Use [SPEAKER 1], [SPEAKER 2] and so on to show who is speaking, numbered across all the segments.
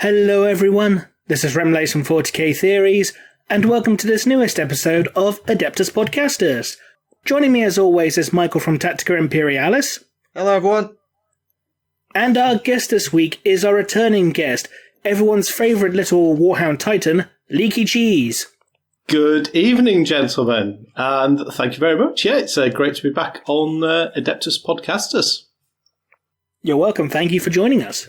[SPEAKER 1] Hello everyone, this is Remleiz from 40k Theories, and welcome to this newest episode of Adeptus Podcastus. Joining me as always is Michael from Tactica Imperialis.
[SPEAKER 2] Hello everyone.
[SPEAKER 1] And our guest this week is our returning guest, everyone's favourite little Warhound Titan, LeakyCheese.
[SPEAKER 3] Good evening, gentlemen, and thank you very much. Yeah, it's great to be back on Adeptus Podcastus.
[SPEAKER 1] You're welcome, thank you for joining us.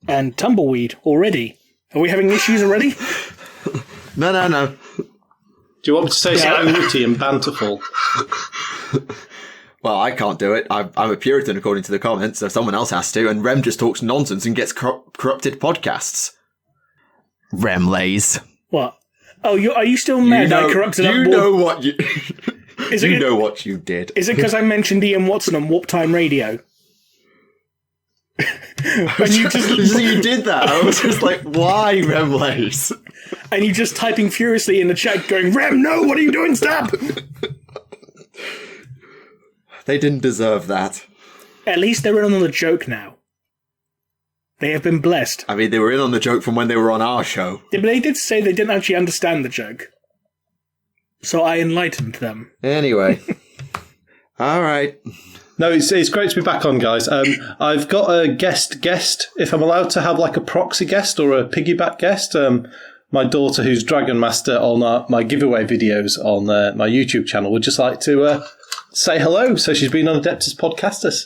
[SPEAKER 1] And Tumbleweed, already. Are we having issues already?
[SPEAKER 2] No.
[SPEAKER 3] Do you want me to say something witty and banterful?
[SPEAKER 2] Well, I can't do it. I'm a Puritan according to the comments, so someone else has to, and Rem just talks nonsense and gets corrupted podcasts. Remleiz.
[SPEAKER 1] What? Oh, are you still mad that I corrupted up?
[SPEAKER 2] You know what you...
[SPEAKER 1] You
[SPEAKER 2] know what you did.
[SPEAKER 1] Is it because I mentioned Ian Watson on Warp Time Radio?
[SPEAKER 2] And you did that. I was just like, why, Remleiz?
[SPEAKER 1] And you just typing furiously in the chat going, Rem, no, what are you doing? Stop!
[SPEAKER 2] They didn't deserve that.
[SPEAKER 1] At least they're in on the joke now. They have been blessed.
[SPEAKER 2] I mean, they were in on the joke from when they were on our show.
[SPEAKER 1] Yeah, but they did say they didn't actually understand the joke. So I enlightened them.
[SPEAKER 2] Anyway. All right.
[SPEAKER 3] No, it's great to be back on, guys. I've got a guest, if I'm allowed to have like a proxy guest or a piggyback guest. My daughter, who's Dragon Master on my giveaway videos on my YouTube channel, would just like to say hello. So she's been on Adeptus Podcastus.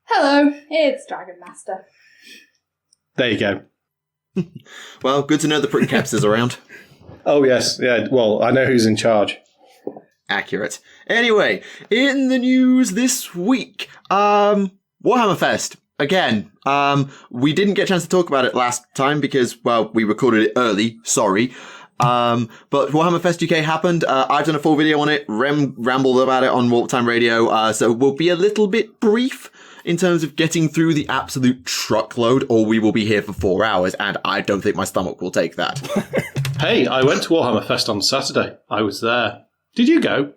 [SPEAKER 4] Hello, it's Dragon Master.
[SPEAKER 3] There you go.
[SPEAKER 2] Well, good to know the Prick Caps is around.
[SPEAKER 3] Oh, yes. Yeah, well, I know who's in charge.
[SPEAKER 2] Accurate. Anyway, in the news this week, Warhammer Fest. Again, we didn't get a chance to talk about it last time because, well, we recorded it early. Sorry. But Warhammer Fest UK happened. I've done a full video on it. Rem rambled about it on Warp Time Radio. So we'll be a little bit brief in terms of getting through the absolute truckload, or we will be here for 4 hours, and I don't think my stomach will take that.
[SPEAKER 3] Hey, I went to Warhammer Fest on Saturday. I was there. Did you go?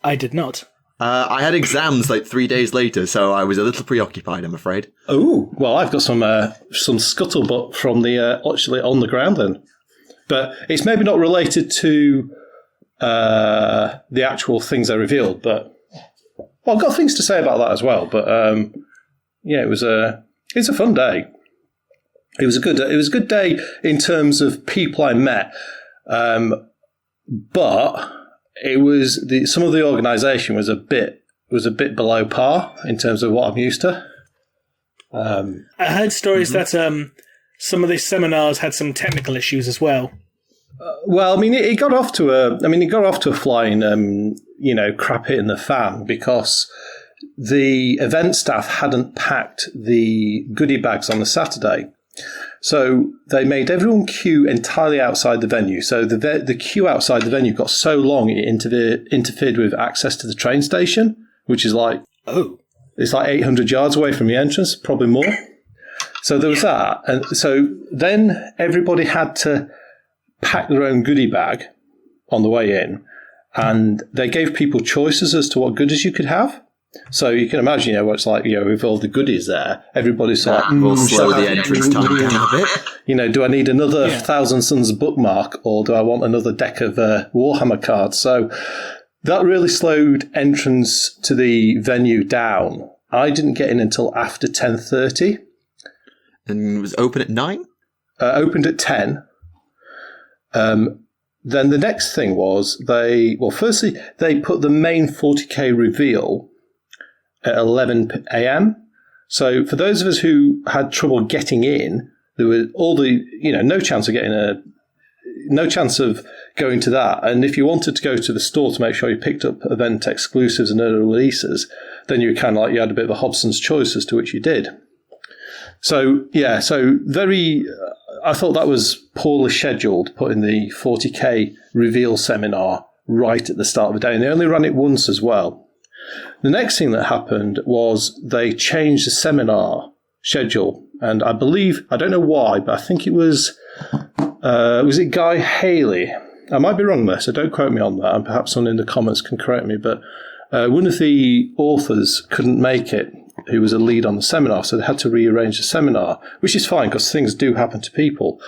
[SPEAKER 1] I did not.
[SPEAKER 2] I had exams like 3 days later, so I was a little preoccupied, I'm afraid.
[SPEAKER 3] Oh, well, I've got some scuttlebutt from the actually on the ground then. But it's maybe not related to the actual things they revealed, but well, I've got things to say about that as well. But yeah, it's a fun day. It was a good day in terms of people I met, but it was some of the organisation was a bit below par in terms of what I'm used to.
[SPEAKER 1] I heard stories that some of these seminars had some technical issues as well.
[SPEAKER 3] Well, I mean, it got off to a flying, crap hit in the fan because the event staff hadn't packed the goodie bags on the Saturday. So they made everyone queue entirely outside the venue. So the queue outside the venue got so long it interfered with access to the train station, which is like it's like 800 yards away from the entrance, probably more. So there was that, and so then everybody had to pack their own goodie bag on the way in, and they gave people choices as to what goodies you could have. So you can imagine, what it's like, with all the goodies there, everybody's like,
[SPEAKER 2] we'll slow the entrance time down a bit.
[SPEAKER 3] Do I need another Thousand Suns bookmark, or do I want another deck of Warhammer cards? So that really slowed entrance to the venue down. I didn't get in until after 10:30.
[SPEAKER 2] And it was open at 9?
[SPEAKER 3] Opened at 10. Then the next thing was firstly, they put the main 40k reveal at 11 a.m. So for those of us who had trouble getting in, there were no chance of going to that. And if you wanted to go to the store to make sure you picked up event exclusives and early releases, then you kind of you had a bit of a Hobson's choice as to which you did. So I thought that was poorly scheduled, putting the 40k reveal seminar right at the start of the day. And they only ran it once as well. The next thing that happened was they changed the seminar schedule. And I don't know why, but I think it was it Guy Haley? I might be wrong there, so don't quote me on that. And perhaps someone in the comments can correct me. But one of the authors couldn't make it. who was a lead on the seminar, so they had to rearrange the seminar, which is fine because things do happen to people.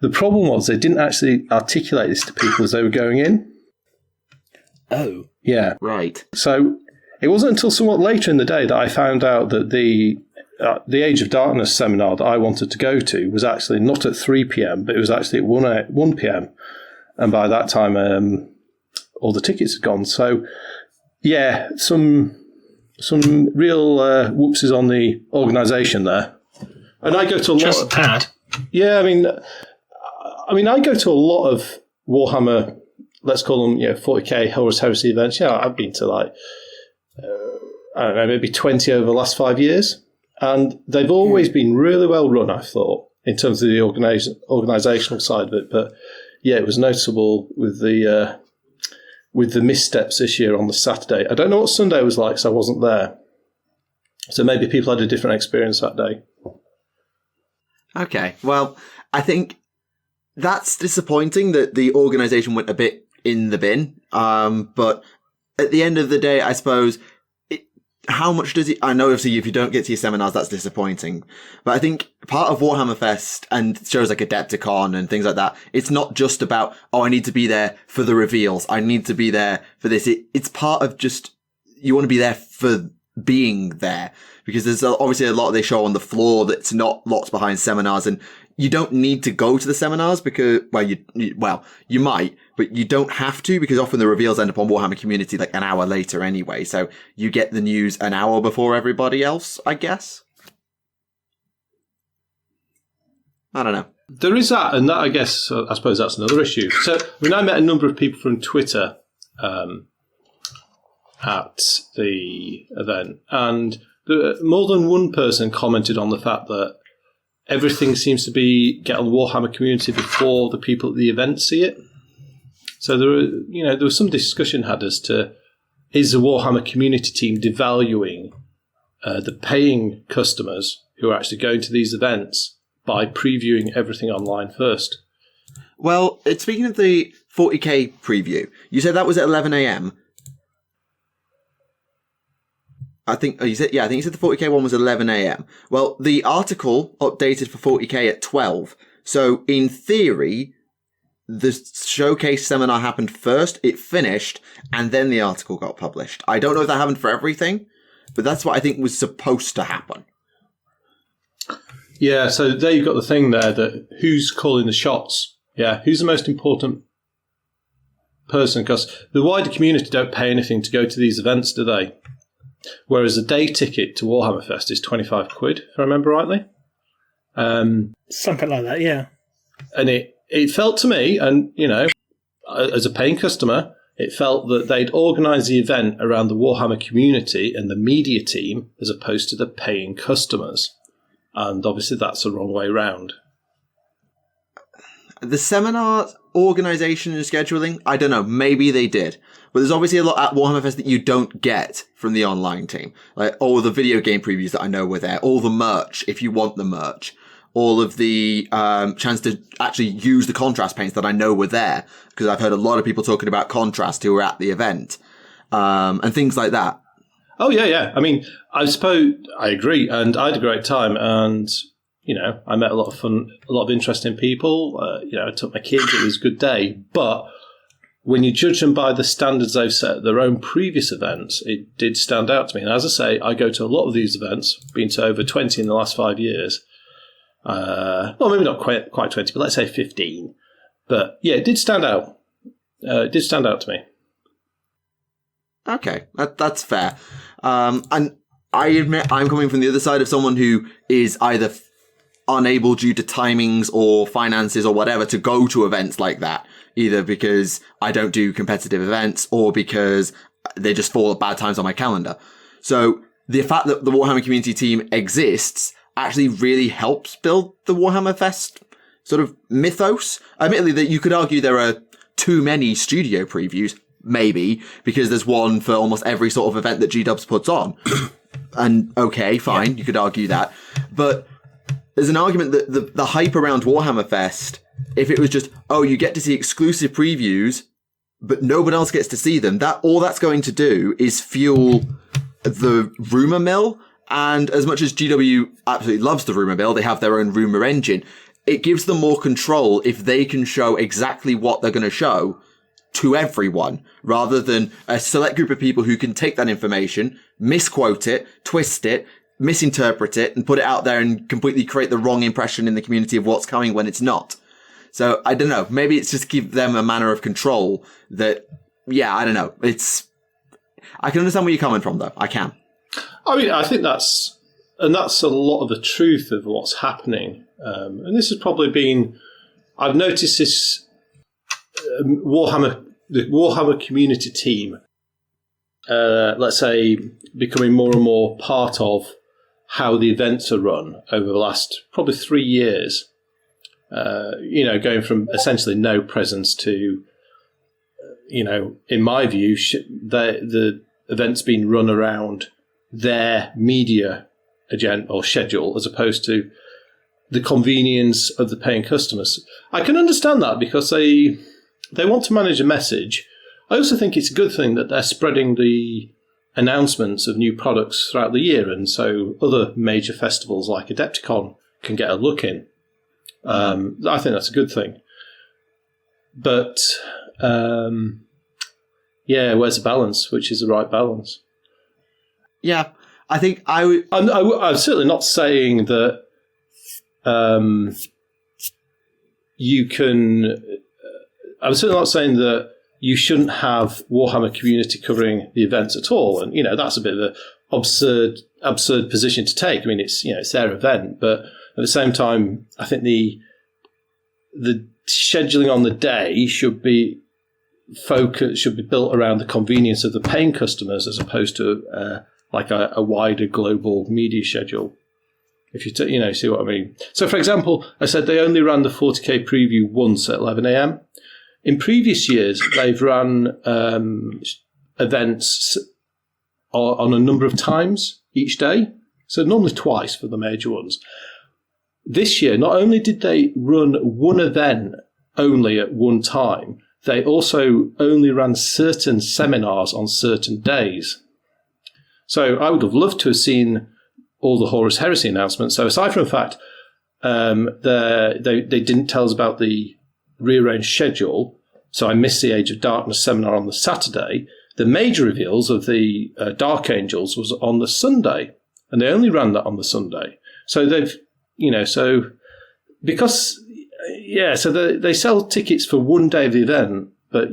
[SPEAKER 3] The problem was they didn't actually articulate this to people as they were going in.
[SPEAKER 1] Oh.
[SPEAKER 3] Yeah.
[SPEAKER 2] Right.
[SPEAKER 3] So it wasn't until somewhat later in the day that I found out that the Age of Darkness seminar that I wanted to go to was actually not at 3 p.m, but it was actually at 1 p.m. And by that time, all the tickets had gone. So, yeah, some real whoopsies on the organisation there. And I go to a lot.
[SPEAKER 1] Just a tad.
[SPEAKER 3] Yeah, I mean, I go to a lot of Warhammer, let's call them, 40k Horus Heresy events. Yeah, I've been to like, I don't know, maybe 20 over the last 5 years. And they've always been really well run, I thought, in terms of the organisational side of it. But yeah, it was noticeable with the missteps this year on the Saturday. I don't know what Sunday was like, so I wasn't there. So maybe people had a different experience that day.
[SPEAKER 2] Okay, well, I think that's disappointing that the organisation went a bit in the bin. But at the end of the day, I suppose, how much does it... I know, obviously, if you don't get to your seminars, that's disappointing. But I think part of Warhammer Fest and shows like Adepticon and things like that, it's not just about, I need to be there for the reveals. I need to be there for this. It's part of just, you want to be there for being there. Because there's obviously a lot they show on the floor that's not lots behind seminars, and you don't need to go to the seminars because, you might, but you don't have to, because often the reveals end up on Warhammer Community like an hour later anyway, so you get the news an hour before everybody else, I guess. I don't know.
[SPEAKER 3] There is that, and that, I guess, I suppose that's another issue. So, I met a number of people from Twitter at the event, and more than one person commented on the fact that everything seems to get on the Warhammer Community before the people at the event see it. So there was some discussion had as to, is the Warhammer Community team devaluing the paying customers who are actually going to these events by previewing everything online first?
[SPEAKER 2] Well, speaking of the 40k preview, you said that was at 11 a.m. I think you said the 40k one was 11 a.m. Well, the article updated for 40k at 12. So in theory, the showcase seminar happened first, it finished, and then the article got published. I don't know if that happened for everything, but that's what I think was supposed to happen.
[SPEAKER 3] Yeah, so there you've got the thing there, that who's calling the shots? Yeah, who's the most important person? Because the wider community don't pay anything to go to these events, do they? Whereas a day ticket to Warhammer Fest is 25 quid, if I remember rightly.
[SPEAKER 1] Something like that, yeah.
[SPEAKER 3] And it felt to me, and, as a paying customer, it felt that they'd organised the event around the Warhammer community and the media team as opposed to the paying customers. And obviously that's the wrong way round.
[SPEAKER 2] The seminar organisation and scheduling, I don't know, maybe they did. But there's obviously a lot at Warhammer Fest that you don't get from the online team. Like all the video game previews that I know were there, all the merch, if you want the merch, all of the chance to actually use the contrast paints that I know were there, because I've heard a lot of people talking about contrast who were at the event, and things like that.
[SPEAKER 3] Oh, yeah. I mean, I suppose I agree, and I had a great time, and... I met a lot of interesting people. I took my kids. It was a good day. But when you judge them by the standards they've set at their own previous events, it did stand out to me. And as I say, I go to a lot of these events, been to over 20 in the last 5 years. Well, maybe not quite 20, but let's say 15. But yeah, it did stand out. It did stand out to me.
[SPEAKER 2] Okay, that's fair. And I admit I'm coming from the other side of someone who is either unable due to timings or finances or whatever to go to events like that, either because I don't do competitive events or because they just fall at bad times on my calendar. So the fact that the Warhammer community team exists actually really helps build the Warhammer Fest sort of mythos. Admittedly, that you could argue there are too many studio previews, maybe, because there's one for almost every sort of event that G-Dubs puts on. And okay, fine, you could argue that. But there's an argument that the hype around Warhammer Fest, if it was just, you get to see exclusive previews, but nobody else gets to see them, all that's going to do is fuel the rumour mill And as much as GW absolutely loves the rumour mill, they have their own rumour engine. It gives them more control if they can show exactly what they're going to show to everyone, rather than a select group of people who can take that information, misquote it, twist it, misinterpret it, and put it out there and completely create the wrong impression in the community of what's coming when it's not. So, I don't know, maybe it's just give them a manner of control that, yeah, I don't know. I can understand where you're coming from, though. I can.
[SPEAKER 3] I mean, I think that's a lot of the truth of what's happening. And this has probably been, I've noticed this the Warhammer community team, let's say, becoming more and more part of how the events are run over the last probably 3 years. Going from essentially no presence to, in my view, the events being run around their media agenda or schedule as opposed to the convenience of the paying customers. I can understand that because they want to manage a message. I also think it's a good thing that they're spreading the announcements of new products throughout the year, and so other major festivals like Adepticon can get a look in. I think that's a good thing. But, where's the balance? Which is the right balance?
[SPEAKER 2] Yeah, I think I'm
[SPEAKER 3] certainly not saying that you can... I'm certainly not saying that you shouldn't have Warhammer community covering the events at all. And, that's a bit of an absurd position to take. I mean, it's their event, but at the same time, I think the scheduling on the day should be built around the convenience of the paying customers as opposed to a wider global media schedule. If you see what I mean. So, for example, I said they only ran the 40k preview once at 11 a.m. In previous years, they've run events on a number of times each day, so normally twice for the major ones. This year, not only did they run one event only at one time, they also only ran certain seminars on certain days. So I would have loved to have seen all the Horus Heresy announcements. So aside from the fact they didn't tell us about the rearranged schedule, so I missed the Age of Darkness seminar on the Saturday, the major reveals of the Dark Angels was on the Sunday, and they only ran that on the Sunday. So they've, so they sell tickets for one day of the event, but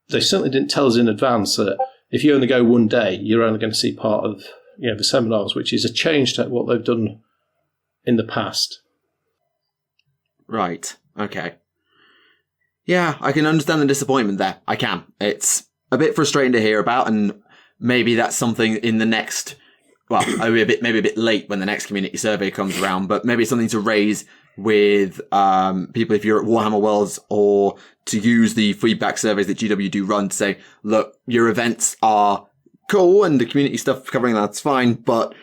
[SPEAKER 3] they certainly didn't tell us in advance that if you only go one day, you're only going to see part of the seminars, which is a change to what they've done in the past.
[SPEAKER 2] Right. Okay. Yeah, I can understand the disappointment there. I can. It's a bit frustrating to hear about, and maybe that's something in the next, maybe a bit late when the next community survey comes around, but maybe something to raise with people if you're at Warhammer Worlds, or to use the feedback surveys that GW do run to say, look, your events are cool and the community stuff covering that's fine, but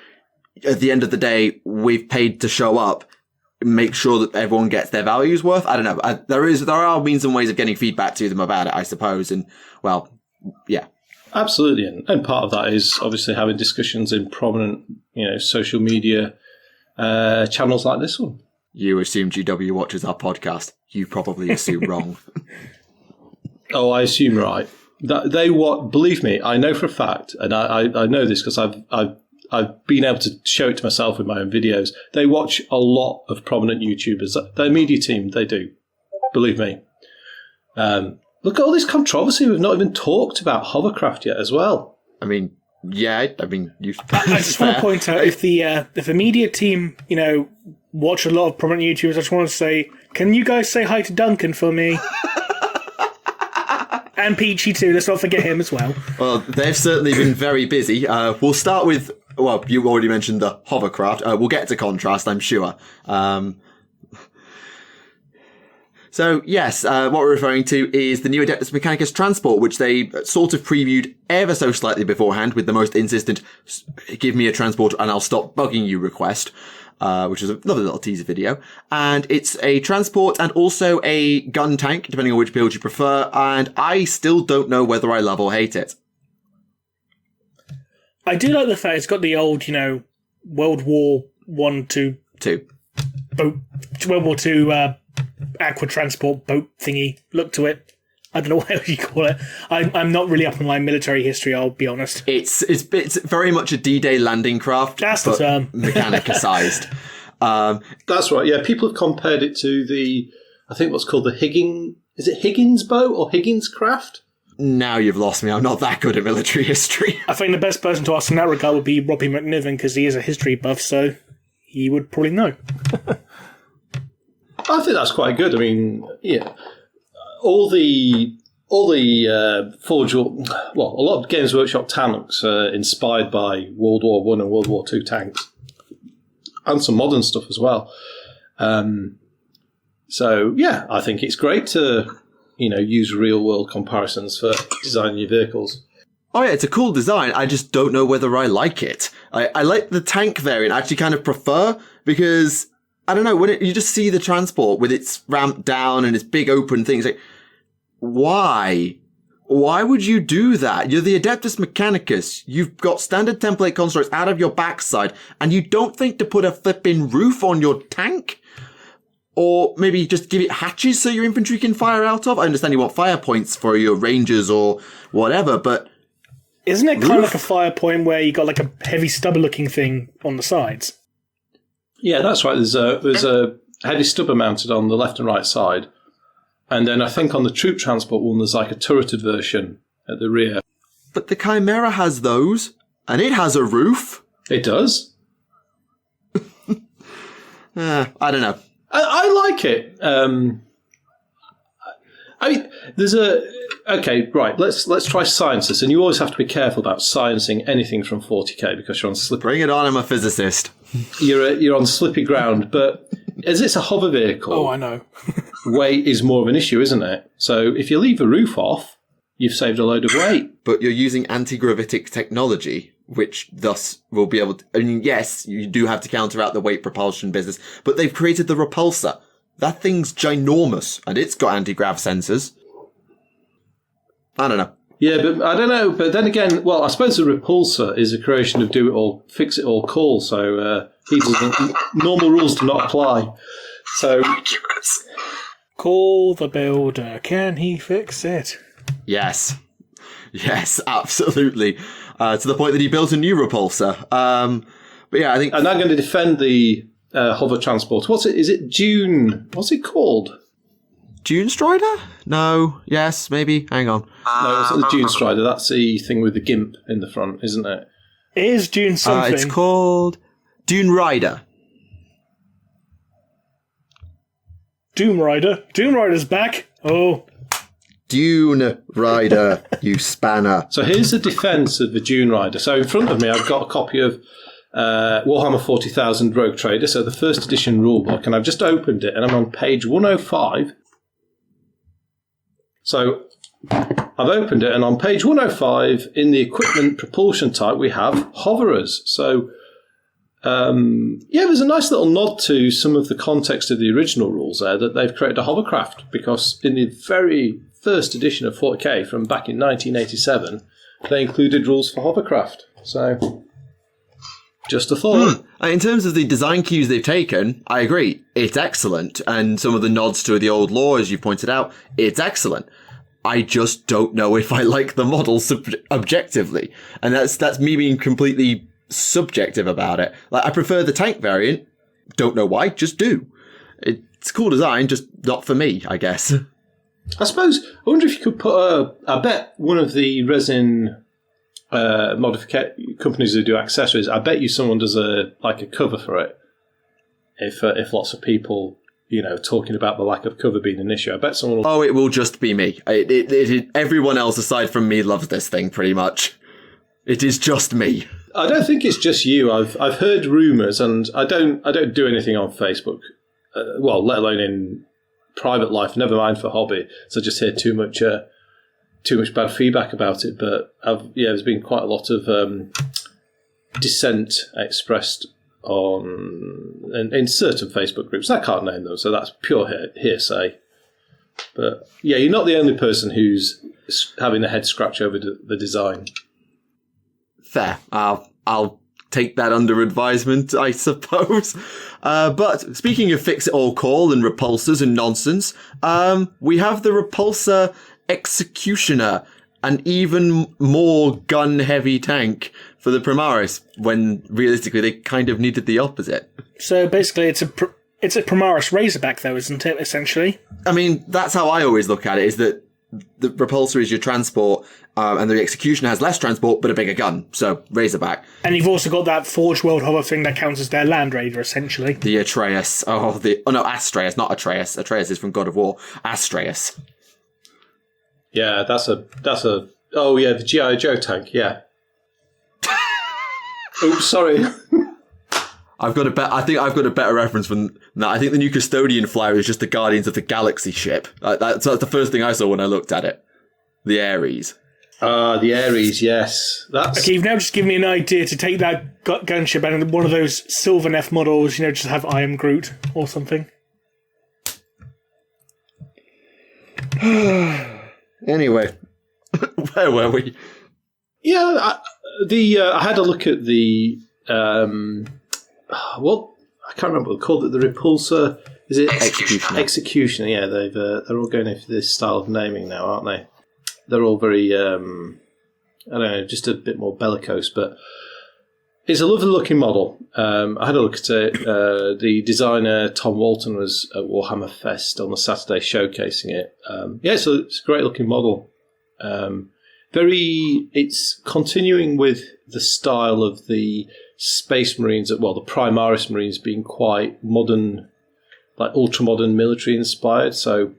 [SPEAKER 2] at the end of the day, we've paid to show up. Make sure that everyone gets their values worth. I don't know. There are means and ways of getting feedback to them about it, I suppose. And, yeah.
[SPEAKER 3] Absolutely. And part of that is obviously having discussions in prominent, social media channels like this one.
[SPEAKER 2] You assume GW watches our podcast. You probably assume wrong.
[SPEAKER 3] Oh, I assume right. Believe me, I know for a fact, and I know this because I've been able to show it to myself in my own videos. They watch a lot of prominent YouTubers. Their media team, they do. Believe me. Look at all this controversy. We've not even talked about hovercraft yet as well.
[SPEAKER 2] I mean, yeah. I mean,
[SPEAKER 1] I just want to point out, if the media team, watch a lot of prominent YouTubers, I just want to say, can you guys say hi to Duncan for me? And Peachy too. Let's not forget him as well.
[SPEAKER 2] Well, they've certainly been very busy. We'll start with, you already mentioned the hovercraft. We'll get to contrast, I'm sure. So, yes, what we're referring to is the new Adeptus Mechanicus Transport, which they sort of previewed ever so slightly beforehand with the most insistent, give me a transport and I'll stop bugging you request, which is a lovely little teaser video. And it's a transport and also a gun tank, depending on which build you prefer, and I still don't know whether I love or hate it.
[SPEAKER 1] I do like the fact it's got the old, World War One, two boat, World War Two aqua transport boat thingy look to it. I don't know what else you call it. I'm not really up on my military history, I'll be honest.
[SPEAKER 2] It's very much a D-Day landing craft.
[SPEAKER 1] That's the term.
[SPEAKER 2] Mechanicized.
[SPEAKER 3] That's right. Yeah, people have compared it to I think what's called the Higgins. Is it Higgins boat or Higgins craft?
[SPEAKER 2] Now you've lost me. I'm not that good at military history.
[SPEAKER 1] I think the best person to ask in that regard would be Robbie McNiven, because he is a history buff, so he would probably know.
[SPEAKER 3] I think that's quite good. I mean, yeah, all the Forge, a lot of Games Workshop tanks are inspired by World War One and World War Two tanks, and some modern stuff as well. So yeah, I think it's great to use real world comparisons for designing your vehicles.
[SPEAKER 2] Oh yeah, it's a cool design. I just don't know whether I like it. I like the tank variant. I actually kind of prefer, because I don't know, when you just see the transport with its ramp down and its big open things, like, why? Why would you do that? You're the Adeptus Mechanicus. You've got standard template constructs out of your backside, and you don't think to put a flipping roof on your tank? Or maybe just give it hatches so your infantry can fire out of? I understand you want fire points for your rangers or whatever, but...
[SPEAKER 1] Isn't it kind of like a fire point where you got like a heavy stubber-looking thing on the sides?
[SPEAKER 3] Yeah, that's right. There's a heavy stubber mounted on the left and right side. And then I think on the troop transport one, there's like a turreted version at the rear.
[SPEAKER 2] But the Chimera has those, and it has a roof.
[SPEAKER 3] It does?
[SPEAKER 2] I don't know.
[SPEAKER 3] I like it. I mean, there's okay, right. Let's try science this, and you always have to be careful about sciencing anything from 40k because you're on slippery.
[SPEAKER 2] Bring it on! I'm a physicist.
[SPEAKER 3] You're on slippy ground, but as it's a hover vehicle,
[SPEAKER 1] oh, I know.
[SPEAKER 3] weight is more of an issue, isn't it? So if you leave the roof off, you've saved a load of weight.
[SPEAKER 2] But you're using anti-gravitic technology, which thus will be able to... I mean, yes, you do have to counter out the weight propulsion business, but they've created the repulsor. That thing's ginormous, and it's got anti-grav sensors. I don't know.
[SPEAKER 3] Yeah, but I don't know. But then again, well, I suppose the repulsor is a creation of do-it-all, fix-it-all call, so normal rules do not apply. So...
[SPEAKER 1] Call the builder. Can he fix it?
[SPEAKER 2] Yes. Yes, absolutely. To the point that he built a new repulsor. But yeah, I think...
[SPEAKER 3] And I'm going to defend the hover transport. What's it? Is it Dune? What's it called?
[SPEAKER 2] Dune Strider? No. Yes, maybe. Hang on.
[SPEAKER 3] No, it's not the Dune Strider. That's the thing with the gimp in the front, isn't it?
[SPEAKER 1] It is Dune something.
[SPEAKER 2] It's called Dune Rider.
[SPEAKER 1] Doom Rider. Doom Rider's back. Oh.
[SPEAKER 2] Dune Rider, you spanner.
[SPEAKER 3] So here's the defense of the Dune Rider. So in front of me, I've got a copy of Warhammer 40,000 Rogue Trader, so the first edition rulebook, and I've just opened it, and I'm on page 105. So I've opened it, and on page 105, in the equipment propulsion type, we have hoverers. So, yeah, there's a nice little nod to some of the context of the original rules there, that they've created a hovercraft, because in the very first edition of 40k from back in 1987, they included rules for hovercraft. So, just a thought.
[SPEAKER 2] In terms of the design cues they've taken, I agree. It's excellent. And some of the nods to the old lore, as you pointed out, it's excellent. I just don't know if I like the model objectively. And that's me being completely subjective about it. Like, I prefer the tank variant. Don't know why, just do. It's cool design, just not for me, I guess.
[SPEAKER 3] I suppose, I wonder if you could put I bet one of the resin modification companies who do accessories, I bet you someone does a cover for it. If lots of people, talking about the lack of cover being an issue, I bet someone will...
[SPEAKER 2] Oh, it will just be me. Everyone else aside from me loves this thing pretty much. It is just me.
[SPEAKER 3] I don't think it's just you. I've heard rumours, and I don't do anything on Facebook. Let alone in private life, never mind for hobby. So I just hear too much bad feedback about it. But there's been quite a lot of dissent expressed in certain Facebook groups. I can't name them, so that's pure hearsay. But yeah, you're not the only person who's having a head scratch over the design.
[SPEAKER 2] Fair. I'll take that under advisement, I suppose. But speaking of fix-it-all call and repulsors and nonsense, we have the Repulsor Executioner, an even more gun-heavy tank for the Primaris, when realistically they kind of needed the opposite.
[SPEAKER 1] So basically it's a Primaris Razorback, though, isn't it, essentially? I
[SPEAKER 2] mean, that's how I always look at it, is that the Repulsor is your transport, and the Executioner has less transport, but a bigger gun. So, Razorback.
[SPEAKER 1] And you've also got that Forge World Hover thing that counts as their Land Raider, essentially.
[SPEAKER 2] The Atreus. Astreus, not Atreus. Atreus is from God of War. Astreus.
[SPEAKER 3] Yeah, the G.I. Joe tank, yeah. Oops, sorry.
[SPEAKER 2] I think I've got a better reference than that. I think the new Custodian flyer is just the Guardians of the Galaxy ship. That's the first thing I saw when I looked at it. The Ares.
[SPEAKER 3] The Ares, yes.
[SPEAKER 1] Okay, you've now just given me an idea to take that gunship and one of those Sylvaneth models, just have I Am Groot or something.
[SPEAKER 2] Anyway, where were we?
[SPEAKER 3] Yeah, I had a look at the I can't remember what they called it. The Repulsor, is it Executioner? Yeah, they're all going for this style of naming now, aren't they? They're all very I don't know, just a bit more bellicose, but it's a lovely looking model. I had a look at it. The designer Tom Walton was at Warhammer Fest on the Saturday showcasing it. So it's a great looking model. It's continuing with the style of the Space Marines, the Primaris Marines being quite modern, like ultra-modern military inspired. So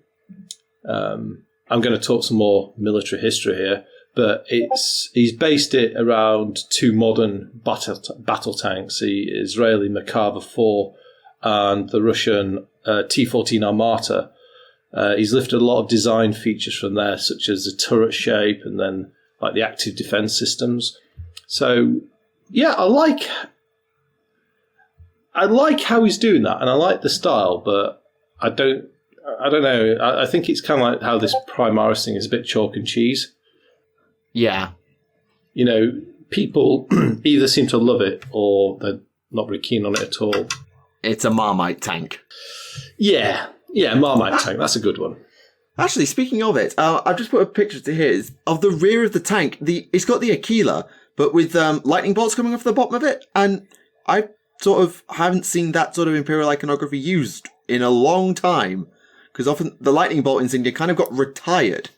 [SPEAKER 3] I'm going to talk some more military history here, but he's based it around two modern battle tanks, the Israeli Merkava 4 and the Russian T-14 Armata. He's lifted a lot of design features from there, such as the turret shape and then like the active defense systems. So yeah, I like how he's doing that, and I like the style, but I don't know. I think it's kind of like how this Primaris thing is a bit chalk and cheese.
[SPEAKER 2] Yeah.
[SPEAKER 3] People either seem to love it or they're not very keen on it at all.
[SPEAKER 2] It's a Marmite tank.
[SPEAKER 3] Yeah, Marmite Tank. That's a good one.
[SPEAKER 2] Actually, speaking of it, I've just put a picture to here of the rear of the tank. It's got the Aquila, but with lightning bolts coming off the bottom of it, and I sort of haven't seen that sort of Imperial iconography used in a long time, because often the lightning bolt insignia kind of got retired.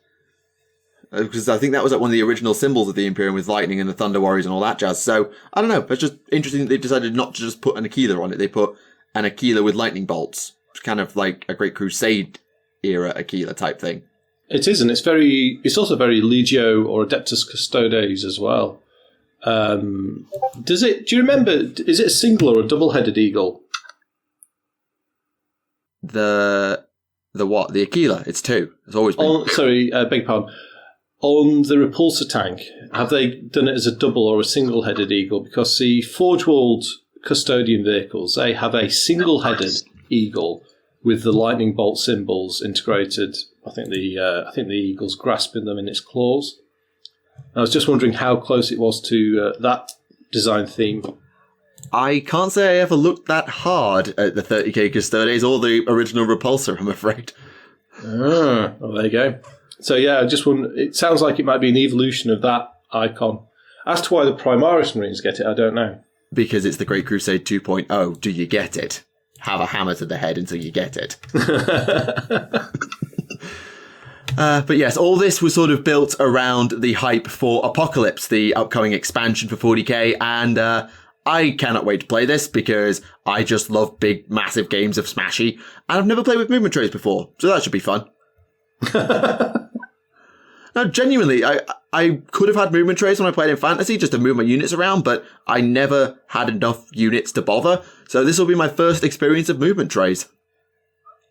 [SPEAKER 2] Because I think that was like one of the original symbols of the Imperium with lightning and the Thunder Warriors and all that jazz. So, I don't know. It's just interesting that they've decided not to just put an Aquila on it. They put an Aquila with lightning bolts. It's kind of like a Great Crusade era Aquila type thing.
[SPEAKER 3] It is, and it's also very Legio or Adeptus Custodes as well. Do you remember, is it a single or a double-headed eagle?
[SPEAKER 2] The what? The Aquila. It's two. It's always been.
[SPEAKER 3] Beg your pardon. On the Repulsor tank, have they done it as a double or a single-headed eagle? Because the Forge World Custodian vehicles, they have a single-headed eagle with the lightning bolt symbols integrated. I think the eagle's grasping them in its claws. I was just wondering how close it was to that design theme.
[SPEAKER 2] I can't say I ever looked that hard at the 30k Custodes or the original Repulsor, I'm afraid.
[SPEAKER 3] Well, there you go. So yeah, I just wonder, it sounds like it might be an evolution of that icon. As to why the Primaris Marines get it, I don't know.
[SPEAKER 2] Because it's the Great Crusade 2.0. Do you get it? Have a hammer to the head until you get it. But yes, all this was sort of built around the hype for Apocalypse, the upcoming expansion for 40k, and I cannot wait to play this because I just love big, massive games of Smashy, and I've never played with movement trays before, so that should be fun. No, genuinely, I could have had movement trays when I played in Fantasy just to move my units around, but I never had enough units to bother, so this will be my first experience of movement trays.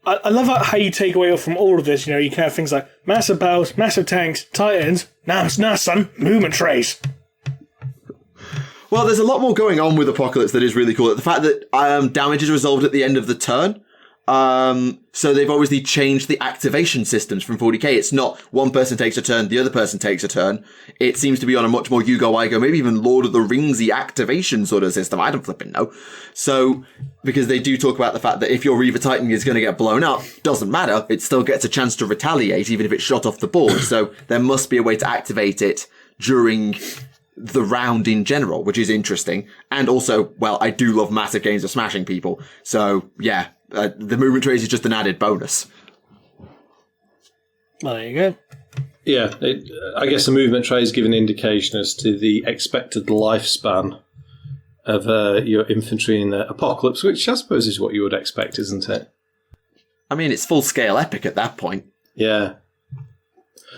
[SPEAKER 1] I love how you take away from all of this. You can have things like massive bows, massive tanks, titans. Now, son, movement trays.
[SPEAKER 2] Well, there's a lot more going on with Apocalypse that is really cool. The fact that damage is resolved at the end of the turn. So they've obviously changed the activation systems from 40k. It's not one person takes a turn, the other person takes a turn. It seems to be on a much more you go, I go, maybe even Lord of the Ringsy activation sort of system. I don't flipping know. So, because they do talk about the fact that if your Reaver Titan is going to get blown up, doesn't matter. It still gets a chance to retaliate, even if it's shot off the board. So there must be a way to activate it during the round in general, which is interesting. And also, well, I do love massive games of smashing people. So, yeah. The movement trace is just an added bonus.
[SPEAKER 1] Well, there you go.
[SPEAKER 3] Yeah, I guess the movement trays give an indication as to the expected lifespan of your infantry in the apocalypse, which I suppose is what you would expect, isn't it?
[SPEAKER 2] I mean, it's full-scale epic at that point.
[SPEAKER 3] Yeah.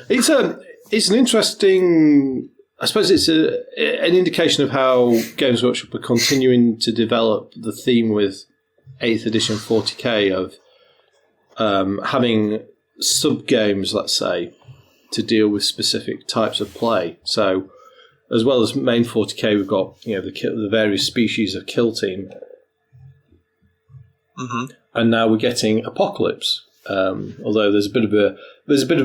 [SPEAKER 3] It's an interesting... I suppose it's an indication of how Games Workshop are continuing to develop the theme with 8th edition 40k of having sub-games, let's say, to deal with specific types of play. So, as well as main 40k, we've got the various species of kill team, and now we're getting Apocalypse. Although there's a bit of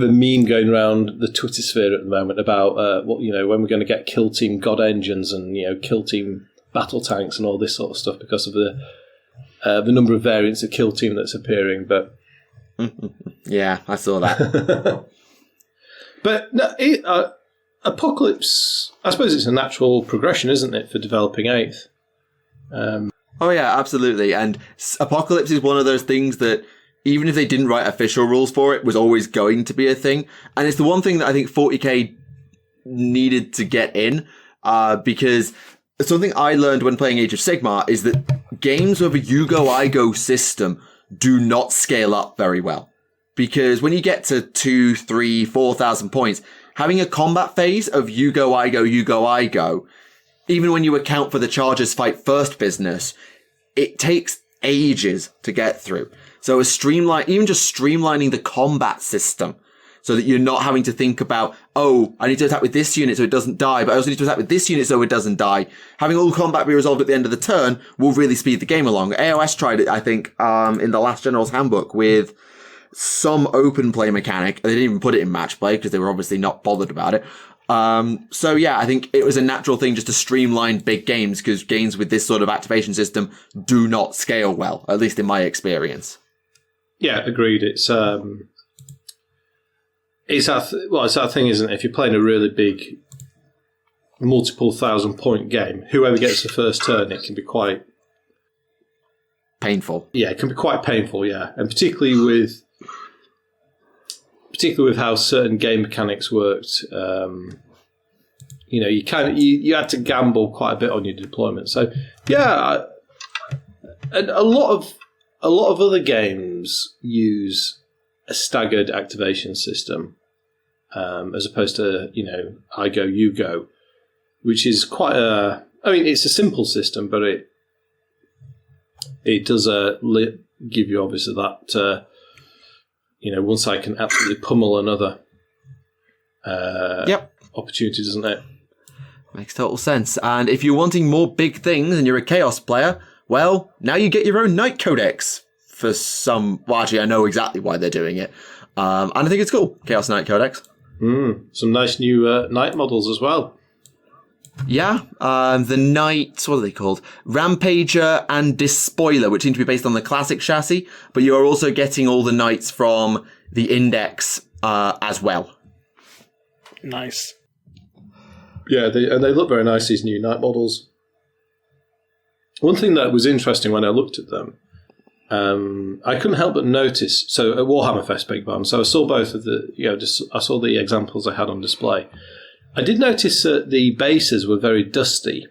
[SPEAKER 3] a meme going around the Twitter sphere at the moment about when we're going to get kill team god engines and kill team battle tanks and all this sort of stuff because of the number of variants of kill team that's appearing. But
[SPEAKER 2] yeah, I saw that.
[SPEAKER 3] But no, Apocalypse, I suppose it's a natural progression, isn't it, for developing 8th?
[SPEAKER 2] Oh yeah, absolutely. And Apocalypse is one of those things that, even if they didn't write official rules for it, was always going to be a thing. And it's the one thing that I think 40k needed to get in, because something I learned when playing Age of Sigmar is that games with a you go, I go system do not scale up very well. Because when you get to 2, 3, 4,000 points, having a combat phase of you go, I go, you go, I go, even when you account for the chargers fight first business, it takes ages to get through. So even just streamlining the combat system so that you're not having to think about, oh, I need to attack with this unit so it doesn't die, but I also need to attack with this unit so it doesn't die. Having all combat be resolved at the end of the turn will really speed the game along. AOS tried it, I think, in the last General's Handbook with some open play mechanic. They didn't even put it in match play because they were obviously not bothered about it. So yeah, I think it was a natural thing just to streamline big games because games with this sort of activation system do not scale well, at least in my experience.
[SPEAKER 3] Yeah, agreed. It's that thing, isn't it? If you're playing a really big, multiple 1,000-point game, whoever gets the first turn, it can be quite
[SPEAKER 2] painful.
[SPEAKER 3] Yeah, it can be quite painful. Yeah, and particularly with how certain game mechanics worked. You had to gamble quite a bit on your deployment. So yeah, and a lot of other games use a staggered activation system, as opposed to, I go, you go, which is quite it's a simple system, but it does give you obviously that, one side can absolutely pummel another opportunity, doesn't it?
[SPEAKER 2] Makes total sense. And if you're wanting more big things and you're a Chaos player, well, now you get your own Knight Codex for some... Well, actually, I know exactly why they're doing it. And I think it's cool. Chaos Knight Codex.
[SPEAKER 3] Some nice new Knight models as well.
[SPEAKER 2] Yeah. The Knights, what are they called? Rampager and Despoiler, which seem to be based on the classic chassis. But you are also getting all the Knights from the Index as well.
[SPEAKER 1] Nice.
[SPEAKER 3] Yeah, they look very nice, these new Knight models. One thing that was interesting when I looked at them, I couldn't help but notice. So at Warhammer Fest, big bam. So I saw both of the, I saw the examples I had on display. I did notice that the bases were very dusty,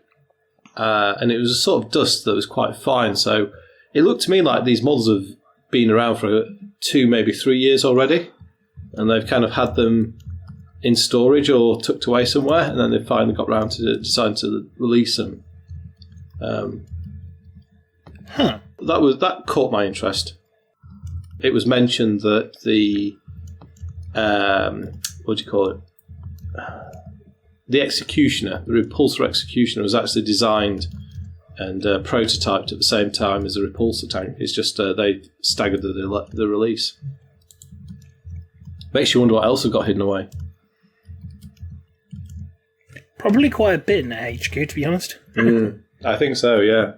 [SPEAKER 3] and it was a sort of dust that was quite fine. So it looked to me like these models have been around for 2, maybe 3 years already, and they've kind of had them in storage or tucked away somewhere, and then they finally got around to deciding to release them. That caught my interest. It was mentioned that the what do you call it? The Executioner, the Repulsor Executioner, was actually designed and prototyped at the same time as the repulsor tank. It's just they staggered the release. Makes you wonder what else have got hidden away.
[SPEAKER 1] Probably quite a bit in that HQ, to be honest.
[SPEAKER 3] I think so, yeah.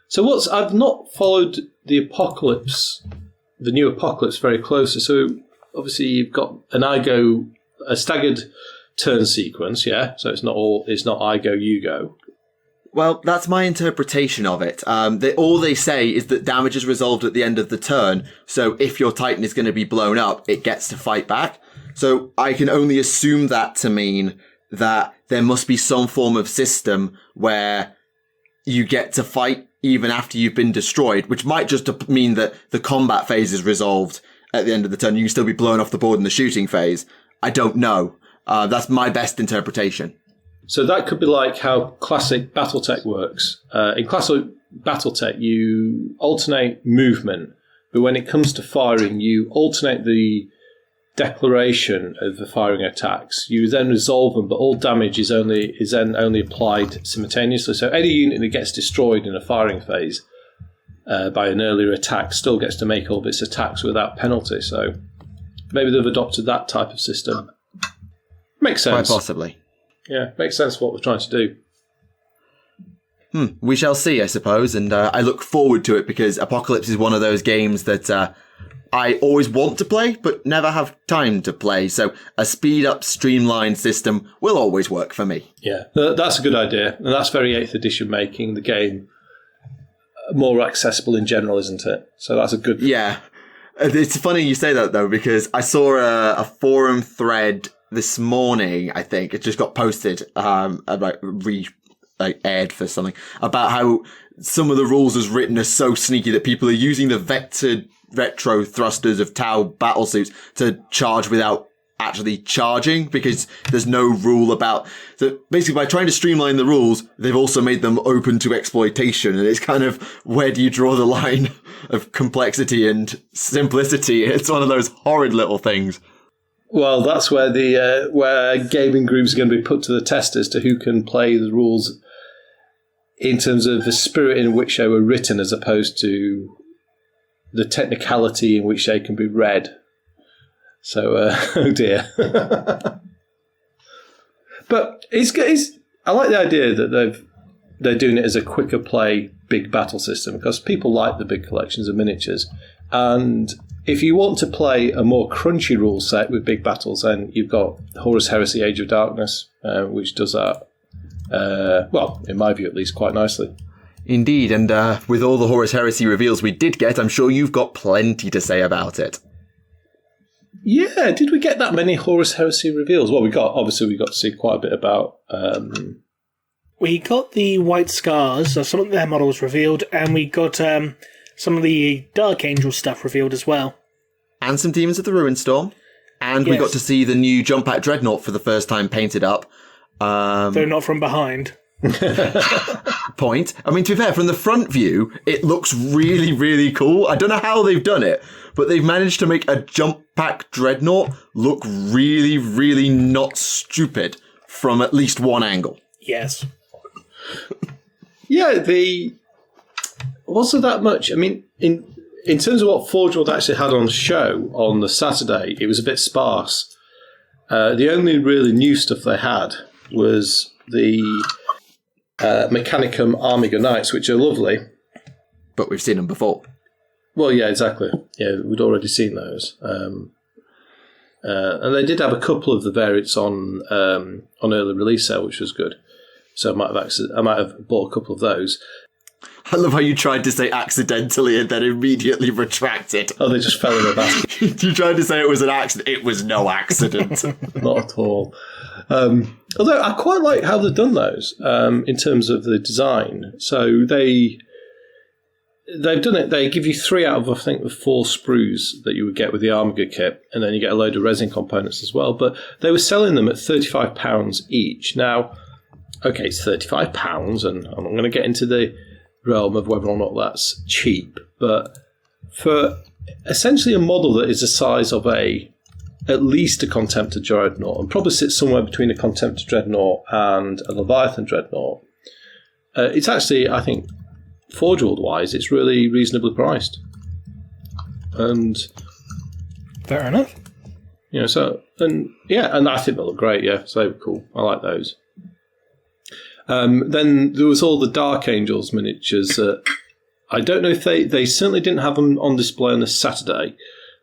[SPEAKER 3] So I've not followed the Apocalypse, the new Apocalypse, very closely. So obviously you've got a staggered turn sequence, yeah. So it's not I go, you go.
[SPEAKER 2] Well, that's my interpretation of it. All they say is that damage is resolved at the end of the turn. So if your Titan is going to be blown up, it gets to fight back. So I can only assume that to mean that there must be some form of system where you get to fight even after you've been destroyed, which might just mean that the combat phase is resolved at the end of the turn. You can still be blown off the board in the shooting phase. I don't know. That's my best interpretation.
[SPEAKER 3] So that could be like how classic Battletech works. In classic Battletech, you alternate movement, but when it comes to firing, you alternate the declaration of the firing attacks. You then resolve them, but all damage is then only applied simultaneously. So any unit that gets destroyed in a firing phase by an earlier attack still gets to make all of its attacks without penalty. So maybe they've adopted that type of system. Makes sense.
[SPEAKER 2] Quite possibly.
[SPEAKER 3] Yeah, makes sense what we're trying to do.
[SPEAKER 2] We shall see, I suppose, and I look forward to it because Apocalypse is one of those games that I always want to play, but never have time to play. So a speed-up, streamlined system will always work for me.
[SPEAKER 3] Yeah, that's a good idea. And that's very 8th edition, making the game more accessible in general, isn't it? So that's a good...
[SPEAKER 2] Yeah. It's funny you say that, though, because I saw a forum thread this morning, I think. It just got posted, aired for something, about how some of the rules as written are so sneaky that people are using the vectored retro thrusters of Tau battlesuits to charge without actually charging, because there's no rule about... So basically, by trying to streamline the rules, they've also made them open to exploitation, and it's kind of, where do you draw the line of complexity and simplicity? It's one of those horrid little things.
[SPEAKER 3] Well, that's where where gaming groups are going to be put to the test as to who can play the rules in terms of the spirit in which they were written, as opposed to the technicality in which they can be read. So, oh dear. But I like the idea that they're doing it as a quicker play big battle system, because people like the big collections of miniatures. And if you want to play a more crunchy rule set with big battles, then you've got Horus Heresy Age of Darkness, which does that, well, in my view at least, quite nicely.
[SPEAKER 2] Indeed, and with all the Horus Heresy reveals we did get, I'm sure you've got plenty to say about it.
[SPEAKER 3] Yeah, did we get that many Horus Heresy reveals? Well, we got to see quite a bit about...
[SPEAKER 1] We got the White Scars, so some of their models revealed, and we got some of the Dark Angel stuff revealed as well.
[SPEAKER 2] And some Demons of the Ruinstorm. And we got to see the new Jump Pack Dreadnought for the first time painted up.
[SPEAKER 1] Though not from behind.
[SPEAKER 2] Point. I mean, to be fair, from the front view, it looks really, really cool. I don't know how they've done it, but they've managed to make a Jump Pack Dreadnought look really, really not stupid from at least one angle.
[SPEAKER 1] Yes.
[SPEAKER 3] Yeah, wasn't that much. I mean, in terms of what Forge World actually had on the show on the Saturday, it was a bit sparse. The only really new stuff they had was the Mechanicum Armiger Knights, which are lovely.
[SPEAKER 2] But we've seen them before.
[SPEAKER 3] Well, yeah, exactly. Yeah, we'd already seen those. And they did have a couple of the variants on early release sale, which was good. So I might have bought a couple of those.
[SPEAKER 2] I love how you tried to say accidentally and then immediately retracted.
[SPEAKER 3] Oh, they just fell in a basket.
[SPEAKER 2] You tried to say it was an accident. It was no accident.
[SPEAKER 3] Not at all. Although I quite like how they've done those in terms of the design. So they've done it. They give you 3 out of, I think, the 4 sprues that you would get with the Armiger kit, and then you get a load of resin components as well. But they were selling them at £35 each. Now, okay, it's £35, and I'm not going to get into the realm of whether or not that's cheap, but for essentially a model that is the size of a at least a Contemptor Dreadnought, and probably sits somewhere between a Contemptor Dreadnought and a Leviathan Dreadnought. It's actually, I think, Forge World-wise, it's really reasonably priced. And
[SPEAKER 1] fair enough.
[SPEAKER 3] You know, so, and I think they look great, yeah, so they were cool. I like those. Then there was all the Dark Angels miniatures. I don't know if they certainly didn't have them on display on the Saturday.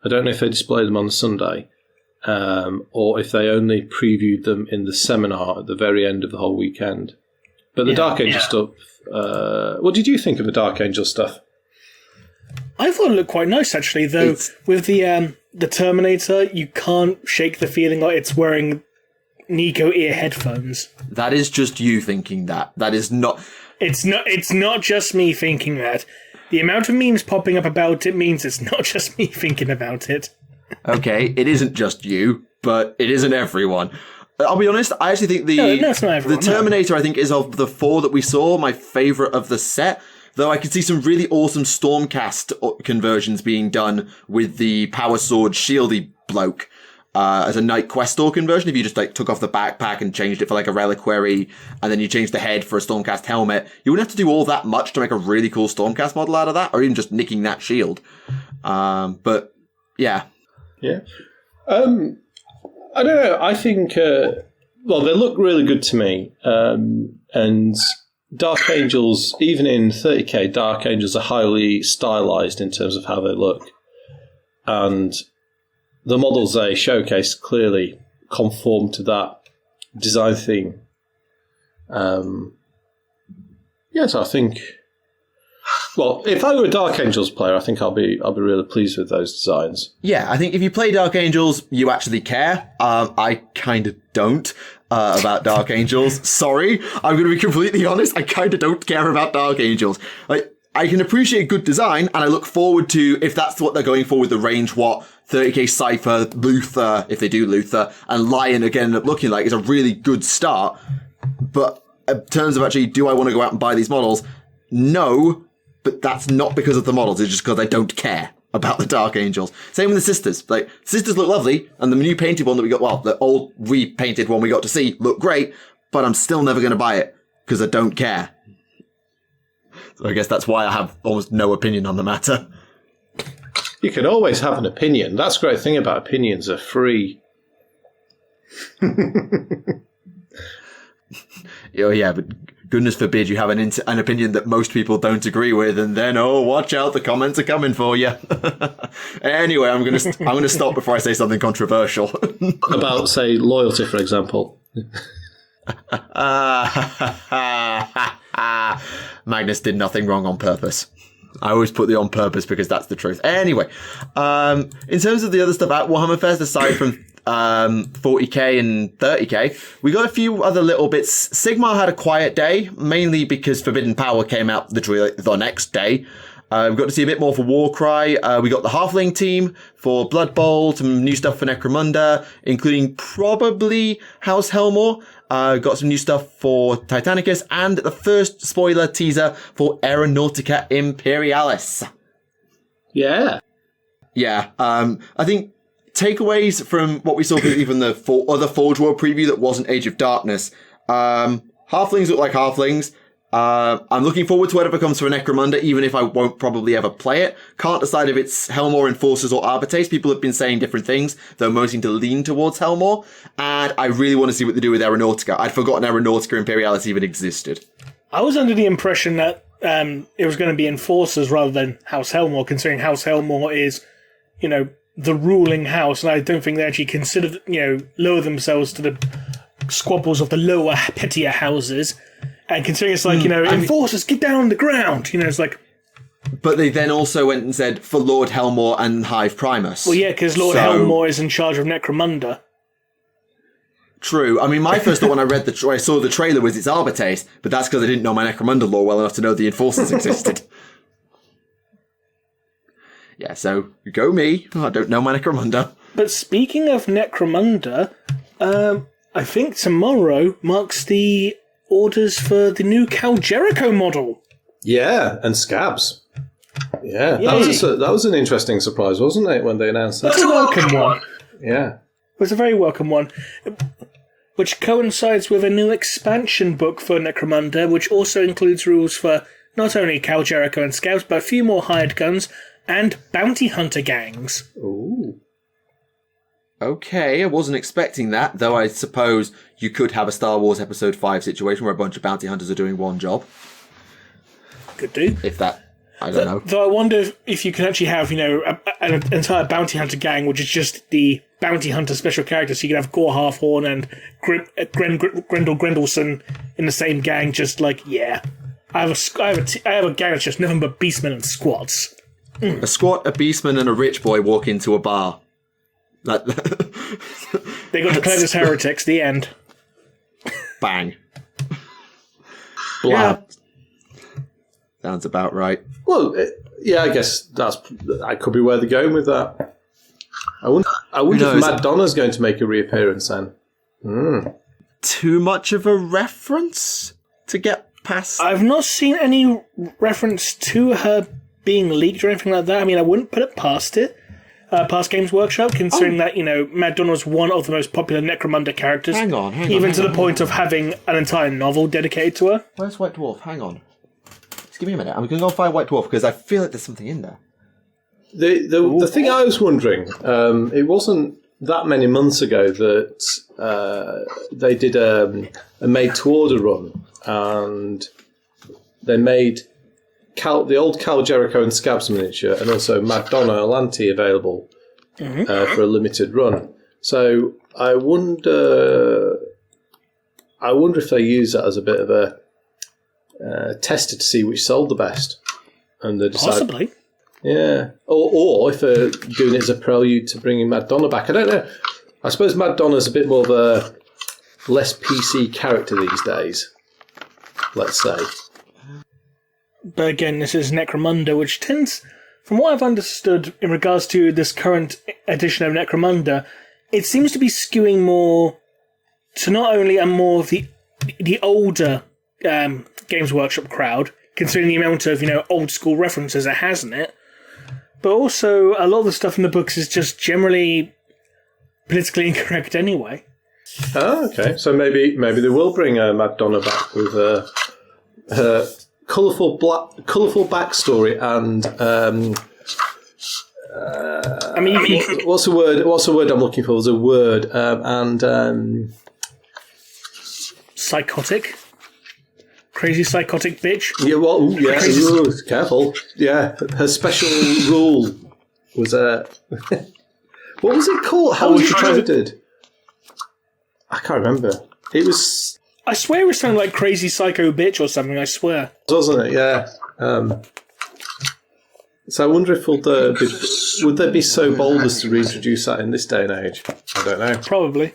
[SPEAKER 3] I don't know if they displayed them on the Sunday, or if they only previewed them in the seminar at the very end of the whole weekend. But the Dark Angel stuff, what did you think of the Dark Angel stuff?
[SPEAKER 1] I thought it looked quite nice, actually, though with the Terminator, you can't shake the feeling like it's wearing Nico ear headphones.
[SPEAKER 2] That is just you thinking that. That is not...
[SPEAKER 1] It's not just me thinking that. The amount of memes popping up about it means it's not just me thinking about it.
[SPEAKER 2] Okay, it isn't just you, but it isn't everyone. I'll be honest, I actually think
[SPEAKER 1] it's not everyone,
[SPEAKER 2] the Terminator, I think, is of the 4 that we saw, my favourite of the set. Though I could see some really awesome Stormcast conversions being done with the Power Sword shieldy bloke as a Knight Questor conversion. If you just took off the backpack and changed it for a reliquary, and then you changed the head for a Stormcast helmet, you wouldn't have to do all that much to make a really cool Stormcast model out of that, or even just nicking that shield. But yeah.
[SPEAKER 3] Yeah. I don't know. I think, they look really good to me. And Dark Angels, even in 30k, Dark Angels are highly stylized in terms of how they look. And the models they showcase clearly conform to that design theme. So I think... Well, if I were a Dark Angels player, I think I'll be really pleased with those designs.
[SPEAKER 2] Yeah, I think if you play Dark Angels, you actually care. I kind of don't about Dark Angels. Sorry, I'm going to be completely honest. I kind of don't care about Dark Angels. I can appreciate good design, and I look forward to, if that's what they're going for with the range, 30k Cypher, Luther, if they do Luther, and Lion again end up looking like, is a really good start. But in terms of actually, do I want to go out and buy these models? No. But that's not because of the models, it's just because I don't care about the Dark Angels. Same with the Sisters. Sisters look lovely, and the new painted one that we got, the old repainted one we got to see, looked great, but I'm still never going to buy it, because I don't care. So I guess that's why I have almost no opinion on the matter.
[SPEAKER 3] You can always have an opinion. That's the great thing about opinions, are free.
[SPEAKER 2] Oh yeah, but goodness forbid you have an opinion that most people don't agree with, and then watch out, the comments are coming for you. Anyway, I'm gonna stop before I say something controversial.
[SPEAKER 3] About, say, loyalty, for example.
[SPEAKER 2] Magnus did nothing wrong on purpose. I always put the on purpose because that's the truth. Anyway, in terms of the other stuff at Warhammer Fest, aside from 40k and 30k, we got a few other little bits. Sigmar had a quiet day, mainly because Forbidden Power came out the next day. We got to see a bit more for Warcry. We got the Halfling team for Blood Bowl, some new stuff for Necromunda, including probably House Helmore. Got some new stuff for Titanicus, and the first spoiler teaser for Aeronautica Imperialis.
[SPEAKER 3] Yeah.
[SPEAKER 2] Yeah. I think takeaways from what we saw for even the other Forge World preview that wasn't Age of Darkness. Halflings look like halflings. I'm looking forward to whatever comes for Necromunda, even if I won't probably ever play it. Can't decide if it's Helmore, Enforcers, or Arbitrates. People have been saying different things, though most seem to lean towards Helmore. And I really want to see what they do with Aeronautica. I'd forgotten Aeronautica Imperialis even existed.
[SPEAKER 1] I was under the impression that it was going to be Enforcers rather than House Helmore, considering House Helmore is, the ruling house, and I don't think they actually considered, lower themselves to the squabbles of the lower, pettier houses. And considering it's like, Enforcers, get down on the ground. It's like...
[SPEAKER 2] But they then also went and said, for Lord Helmore and Hive Primus.
[SPEAKER 1] Well, yeah, because Lord Helmore is in charge of Necromunda.
[SPEAKER 2] True. I mean, my first thought when I saw the trailer was it's Arbitrates, but that's because I didn't know my Necromunda lore well enough to know the Enforcers existed. Yeah, so go me. I don't know my Necromunda.
[SPEAKER 1] But speaking of Necromunda, I think tomorrow marks the orders for the new Cal Jericho model.
[SPEAKER 3] Yeah, and Scabs. Yeah, that was an interesting surprise, wasn't it, when they announced that?
[SPEAKER 1] That's a welcome one.
[SPEAKER 3] Yeah.
[SPEAKER 1] was a very welcome one, which coincides with a new expansion book for Necromunda, which also includes rules for not only Cal Jericho and Scouts, but a few more hired guns and bounty hunter gangs.
[SPEAKER 3] Ooh.
[SPEAKER 2] Okay, I wasn't expecting that, though I suppose you could have a Star Wars Episode 5 situation where a bunch of bounty hunters are doing one job.
[SPEAKER 1] Could do.
[SPEAKER 2] If that... I don't know.
[SPEAKER 1] Though I wonder if you can actually have, an entire bounty hunter gang, which is just the bounty hunter special characters. So you can have Gore Halfhorn and Grendel Grendelson in the same gang. Just like, I have a gang that's just nothing but beastmen and squats.
[SPEAKER 2] A squat, a beastman, and a rich boy walk into a bar.
[SPEAKER 1] They got declared as heretics. The end.
[SPEAKER 2] Bang.
[SPEAKER 3] Blah.
[SPEAKER 2] Sounds about right.
[SPEAKER 3] Well, I guess that could be where they're going with that. I wonder if Mad Donna's going to make a reappearance then.
[SPEAKER 2] Too much of a reference to get past?
[SPEAKER 1] I've not seen any reference to her being leaked or anything like that. I mean, I wouldn't put it past Games Workshop, considering that, Mad Donna was one of the most popular Necromunda characters.
[SPEAKER 2] Hang on.
[SPEAKER 1] Even to the point of having an entire novel dedicated to her.
[SPEAKER 2] Where's White Dwarf? Hang on. Just give me a minute. I'm going to go find White Dwarf because I feel like there's something in there.
[SPEAKER 3] The thing I was wondering, it wasn't that many months ago that they did a made-to-order run, and they made the old Cal Jericho and Scabs miniature and also Mad Donna Alante available for a limited run. So I wonder if they use that as a bit of a tester to see which sold the best, and they decide,
[SPEAKER 1] possibly,
[SPEAKER 3] or if they're doing it as a prelude to bringing Mad Donna back. I don't know. I suppose Mad Donna's a bit more of a less PC character these days, let's say.
[SPEAKER 1] But again, this is Necromunda, which tends, from what I've understood in regards to this current edition of Necromunda, it seems to be skewing more to not only a more of the older Games Workshop crowd, considering the amount of, old school references it has in it, but also a lot of the stuff in the books is just generally politically incorrect anyway.
[SPEAKER 3] Oh, okay. So maybe they will bring Mad Donna back with her colourful backstory and what's the word? What's the word I'm looking for? There's a word and
[SPEAKER 1] psychotic. Crazy psychotic bitch.
[SPEAKER 3] Yeah, well, yeah, ooh, careful. Yeah, her special rule was what was it called? How was it coded? I can't remember. It was.
[SPEAKER 1] I swear it was something like crazy psycho bitch or something. I swear.
[SPEAKER 3] Wasn't it? Yeah. So I wonder if would they be so bold as to reintroduce that in this day and age? I don't know.
[SPEAKER 1] Probably.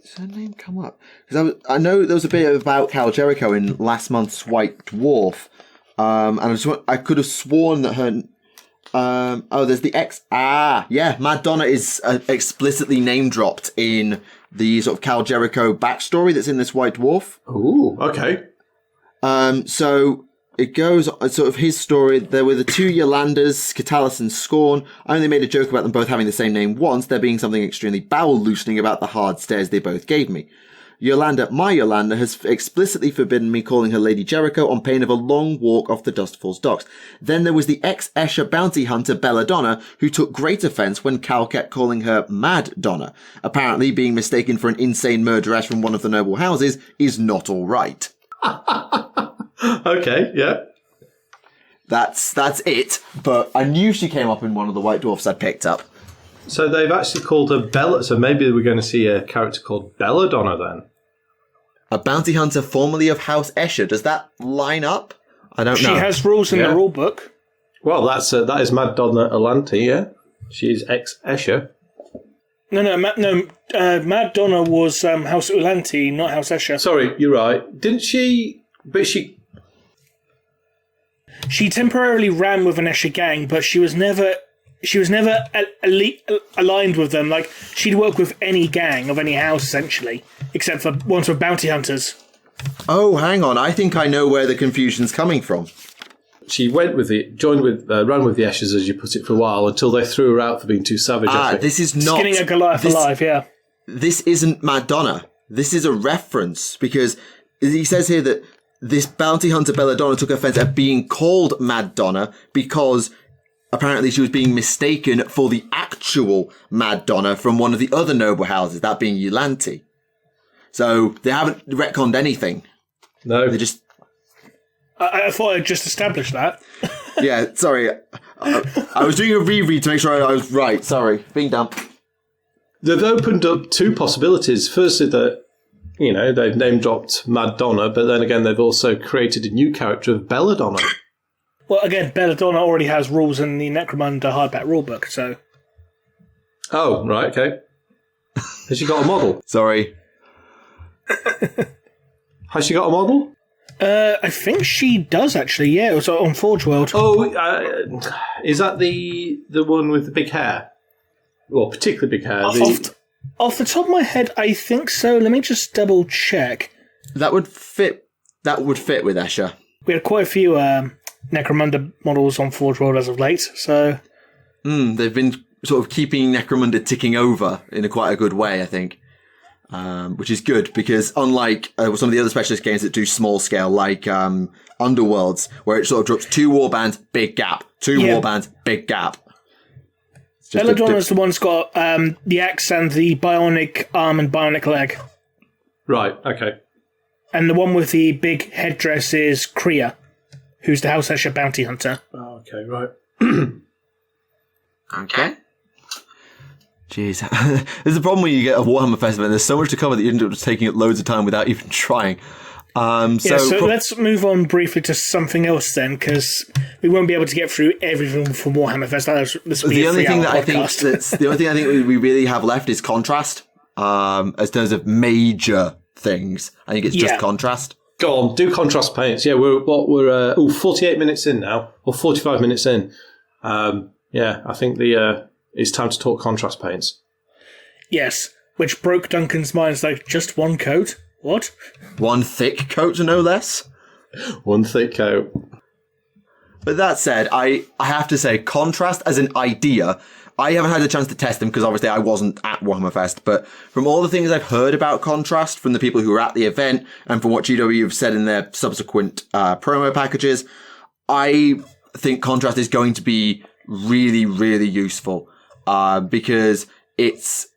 [SPEAKER 2] Does her name come up? Because I know there was a bit about Cal Jericho in last month's White Dwarf, and I could have sworn that her. There's the Mad Donna is explicitly name dropped in the sort of Cal Jericho backstory that's in this White Dwarf.
[SPEAKER 3] Ooh, okay.
[SPEAKER 2] So it goes sort of his story. There were the two Yolandas, Catalyst and Scorn. I only made a joke about them both having the same name once, there being something extremely bowel-loosening about the hard stares they both gave me. My Yolanda, has explicitly forbidden me calling her Lady Jericho on pain of a long walk off the Dustfalls docks. Then there was the ex-Escher bounty hunter Belladonna, who took great offence when Cal kept calling her Mad Donna. Apparently, being mistaken for an insane murderess from one of the noble houses is not all right.
[SPEAKER 3] Okay, yeah.
[SPEAKER 2] That's it, but I knew she came up in one of the White Dwarfs I picked up.
[SPEAKER 3] So they've actually called her Bella, so maybe we're going to see a character called Belladonna then.
[SPEAKER 2] A bounty hunter formerly of House Escher. Does that line up? I don't know.
[SPEAKER 1] She has rules in the rule book.
[SPEAKER 3] Well, that is Mad Donna Alante, yeah? She's ex-Escher.
[SPEAKER 1] Mad Donna was House Ulanti, not House Escher.
[SPEAKER 3] Sorry, you're right. Didn't she... But she
[SPEAKER 1] temporarily ran with an Escher gang, but she was never aligned with them. Like, she'd work with any gang of any house, essentially, except for ones with bounty hunters.
[SPEAKER 2] Oh, hang on. I think I know where the confusion's coming from.
[SPEAKER 3] She ran with the Esches, as you put it, for a while until they threw her out for being too savage. I think.
[SPEAKER 2] This is not
[SPEAKER 1] skinning a Goliath alive. Yeah,
[SPEAKER 2] this isn't Madonna. This is a reference because he says here that this bounty hunter Belladonna took offense at being called Madonna because apparently she was being mistaken for the actual Madonna from one of the other noble houses, that being Eulanti. So they haven't retconned anything.
[SPEAKER 3] No,
[SPEAKER 2] they just.
[SPEAKER 1] I thought I'd just established that.
[SPEAKER 2] Yeah, sorry. I was doing a reread to make sure I was right. Sorry. Being dumb.
[SPEAKER 3] They've opened up two possibilities. Firstly, that, they've name-dropped Madonna, but then again, they've also created a new character of Belladonna.
[SPEAKER 1] Well, again, Belladonna already has rules in the Necromunda hardback rulebook, so...
[SPEAKER 3] Oh, right, okay. Has she got a model?
[SPEAKER 2] Sorry.
[SPEAKER 3] Has she got a model?
[SPEAKER 1] I think she does, actually, yeah. It was on Forge World.
[SPEAKER 3] Oh, is that the one with the big hair? Well, particularly big hair.
[SPEAKER 1] Off the top of my head, I think so. Let me just double check.
[SPEAKER 2] That would fit with Escher.
[SPEAKER 1] We had quite a few Necromunda models on Forge World as of late, so...
[SPEAKER 2] They've been sort of keeping Necromunda ticking over in quite a good way, I think. Which is good, because unlike some of the other specialist games that do small scale, like Underworlds, where it sort of drops 2 warbands, big gap. 2 warbands, big gap.
[SPEAKER 1] Belladonna's the one that's got the axe and the bionic arm and bionic leg.
[SPEAKER 3] Right, okay.
[SPEAKER 1] And the one with the big headdress is Kriya, who's the House Escher bounty hunter.
[SPEAKER 3] Oh, okay, right.
[SPEAKER 2] Okay. Jeez. There's a problem when you get a Warhammer Fest event. There's so much to cover that you end up just taking it loads of time without even trying. So
[SPEAKER 1] let's move on briefly to something else then, because we won't be able to get through everything from Warhammer Fest. This will be
[SPEAKER 2] the
[SPEAKER 1] a
[SPEAKER 2] only thing that
[SPEAKER 1] podcast.
[SPEAKER 2] the only thing I think we really have left is contrast. As terms of major things, I think it's just contrast.
[SPEAKER 3] Go on, do contrast paints. Yeah, we're 48 minutes in now, or 45 minutes in. I think it's time to talk contrast paints.
[SPEAKER 1] Yes, which broke Duncan's mind. It's like, just one coat? What?
[SPEAKER 2] One thick coat, no less.
[SPEAKER 3] One thick coat.
[SPEAKER 2] But that said, I have to say, contrast as an idea, I haven't had a chance to test them because obviously I wasn't at Warhammer Fest, but from all the things I've heard about contrast from the people who were at the event and from what GW have said in their subsequent promo packages, I think contrast is going to be really, really useful because it's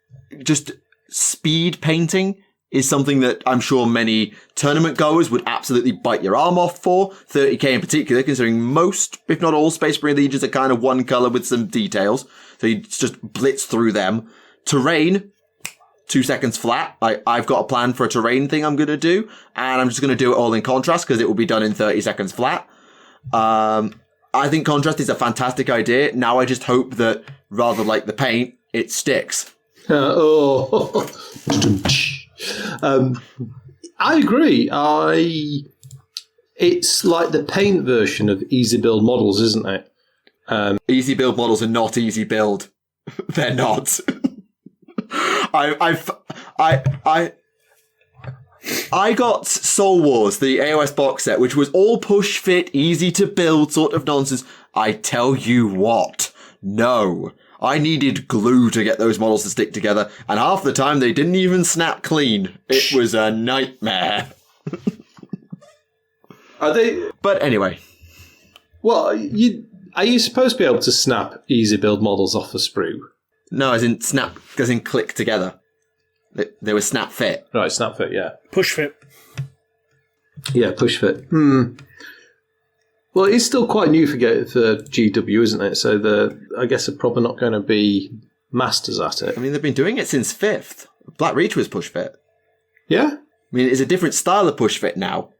[SPEAKER 2] just speed painting is something that I'm sure many tournament goers would absolutely bite your arm off for. 30k in particular, considering most, if not all, Space Marine Legions are kind of one colour with some details. So you just blitz through them. Terrain, 2 seconds flat. I've got a plan for a terrain thing I'm going to do, and I'm just going to do it all in contrast because it will be done in 30 seconds flat. I think contrast is a fantastic idea. Now I just hope that, rather like the paint, it sticks.
[SPEAKER 3] I agree. It's like the paint version of easy build models, isn't it?
[SPEAKER 2] Easy build models are not easy build. They're not. I got Soul Wars, the AOS box set, which was all push fit, easy to build sort of nonsense. I tell you what, no. I needed glue to get those models to stick together, and half the time they didn't even snap clean. It was a nightmare.
[SPEAKER 3] Are they?
[SPEAKER 2] But anyway.
[SPEAKER 3] Well, are you supposed to be able to snap easy build models off the sprue?
[SPEAKER 2] No, as in click together. They were snap fit.
[SPEAKER 3] Right, snap fit, yeah.
[SPEAKER 1] Push fit.
[SPEAKER 3] Yeah, push fit. Well, it's still quite new for GW, isn't it? So I guess they're probably not going to be masters at it.
[SPEAKER 2] I mean, they've been doing it since 5th. Black Reach was push fit.
[SPEAKER 3] Yeah?
[SPEAKER 2] I mean, it's a different style of push fit now.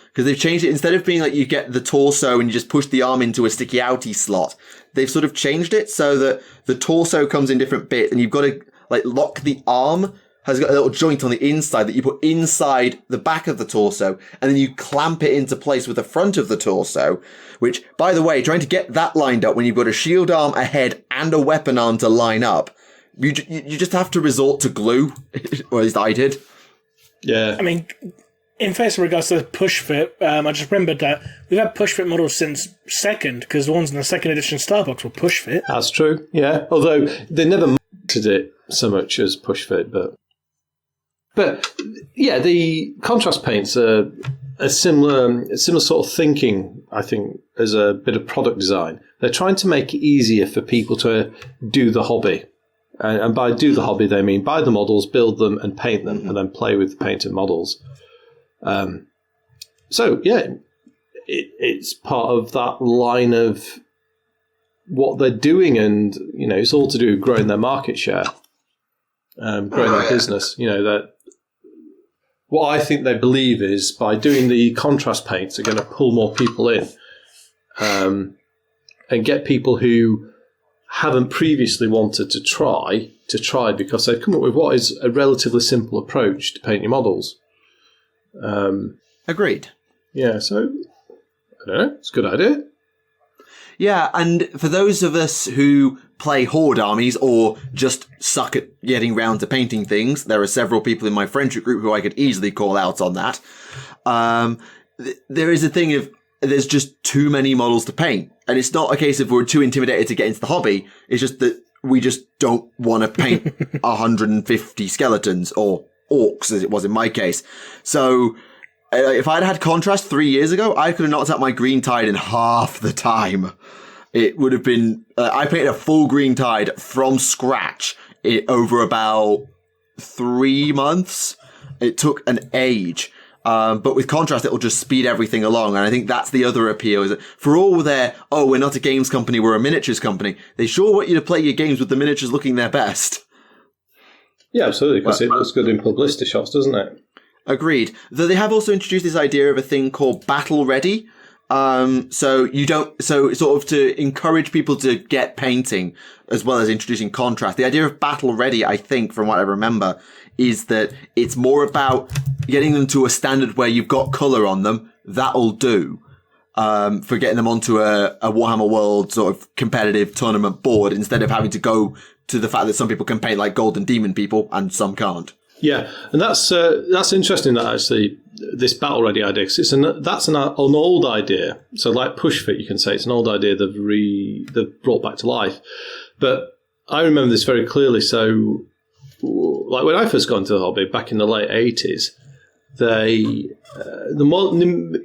[SPEAKER 2] Because they've changed it. Instead of being like you get the torso and you just push the arm into a sticky outy slot, they've sort of changed it so that the torso comes in different bits and you've got to like lock the arm. Has got a little joint on the inside that you put inside the back of the torso, and then you clamp it into place with the front of the torso, which, by the way, trying to get that lined up when you've got a shield arm, a head, and a weapon arm to line up, you just have to resort to glue, or at least I did.
[SPEAKER 3] Yeah.
[SPEAKER 1] I mean, in fairness, in regards to push fit, I just remembered that we've had push fit models since second, because the ones in the second edition Starbucks were push fit.
[SPEAKER 3] That's true, yeah. Although they never marketed it so much as push fit, but yeah, the contrast paints are a similar sort of thinking, I think, as a bit of product design. They're trying to make it easier for people to do the hobby. And by do the hobby, they mean buy the models, build them, and paint them, and then play with the painted models. So, yeah, it's part of that line of what they're doing, and, you know, it's all to do with growing their market share, growing their business. You know, that what I think they believe is by doing the contrast paints, they're going to pull more people in and get people who haven't previously wanted to try because they've come up with what is a relatively simple approach to paint your models.
[SPEAKER 2] Agreed.
[SPEAKER 3] Yeah, so, I don't know, it's a good idea.
[SPEAKER 2] Yeah, and for those of us who play horde armies or just suck at getting round to painting things, there are several people in my friendship group who I could easily call out on that. There is a thing of there's just too many models to paint. And it's not a case of we're too intimidated to get into the hobby. It's just that we just don't want to paint 150 skeletons or orcs, as it was in my case. So if I'd had contrast 3 years ago, I could have knocked out my green tide in half the time. It would have been... I painted a full green tide from scratch over about 3 months. It took an age. But with contrast, it'll just speed everything along. And I think that's the other appeal, is that for all their, we're not a games company, we're a miniatures company, they sure want you to play your games with the miniatures looking their best.
[SPEAKER 3] Yeah, absolutely, because it looks good in publicity shots, doesn't it?
[SPEAKER 2] Agreed. Though they have also introduced this idea of a thing called battle ready. So sort of to encourage people to get painting, as well as introducing contrast. The idea of battle ready, I think, from what I remember, is that it's more about getting them to a standard where you've got colour on them. That'll do. For getting them onto a Warhammer World sort of competitive tournament board, instead of having to go to the fact that some people can paint like Golden Demon people and some can't. Yeah,
[SPEAKER 3] and that's interesting that actually this battle ready idea, cause that's an old idea. So like push fit, you can say it's an old idea they've brought back to life. But I remember this very clearly. So like when I first got into the hobby back in the late 80s, the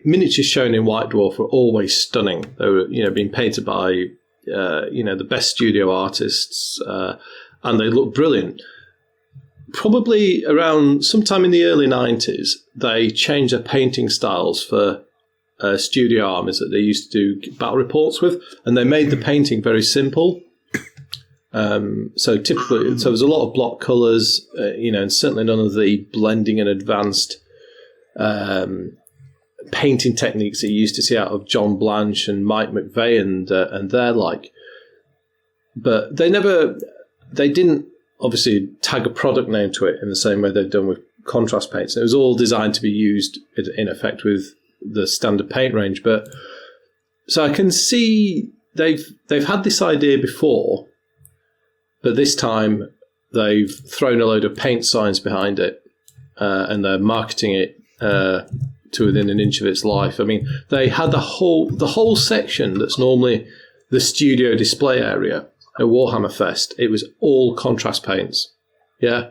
[SPEAKER 3] miniatures shown in White Dwarf were always stunning. They were, being painted by, the best studio artists, and they looked brilliant. Probably around sometime in the early 90s, they changed their painting styles for studio armies that they used to do battle reports with, and they made the painting very simple. So there's a lot of block colours, and certainly none of the blending and advanced painting techniques that you used to see out of John Blanche and Mike McVeigh and their like. But they didn't obviously tag a product name to it in the same way they've done with contrast paints. It was all designed to be used in effect with the standard paint range. But so I can see they've had this idea before, but this time they've thrown a load of paint signs behind it, and they're marketing it to within an inch of its life. I mean, they had the whole section that's normally the studio display area at Warhammer Fest. It was all contrast paints. Yeah.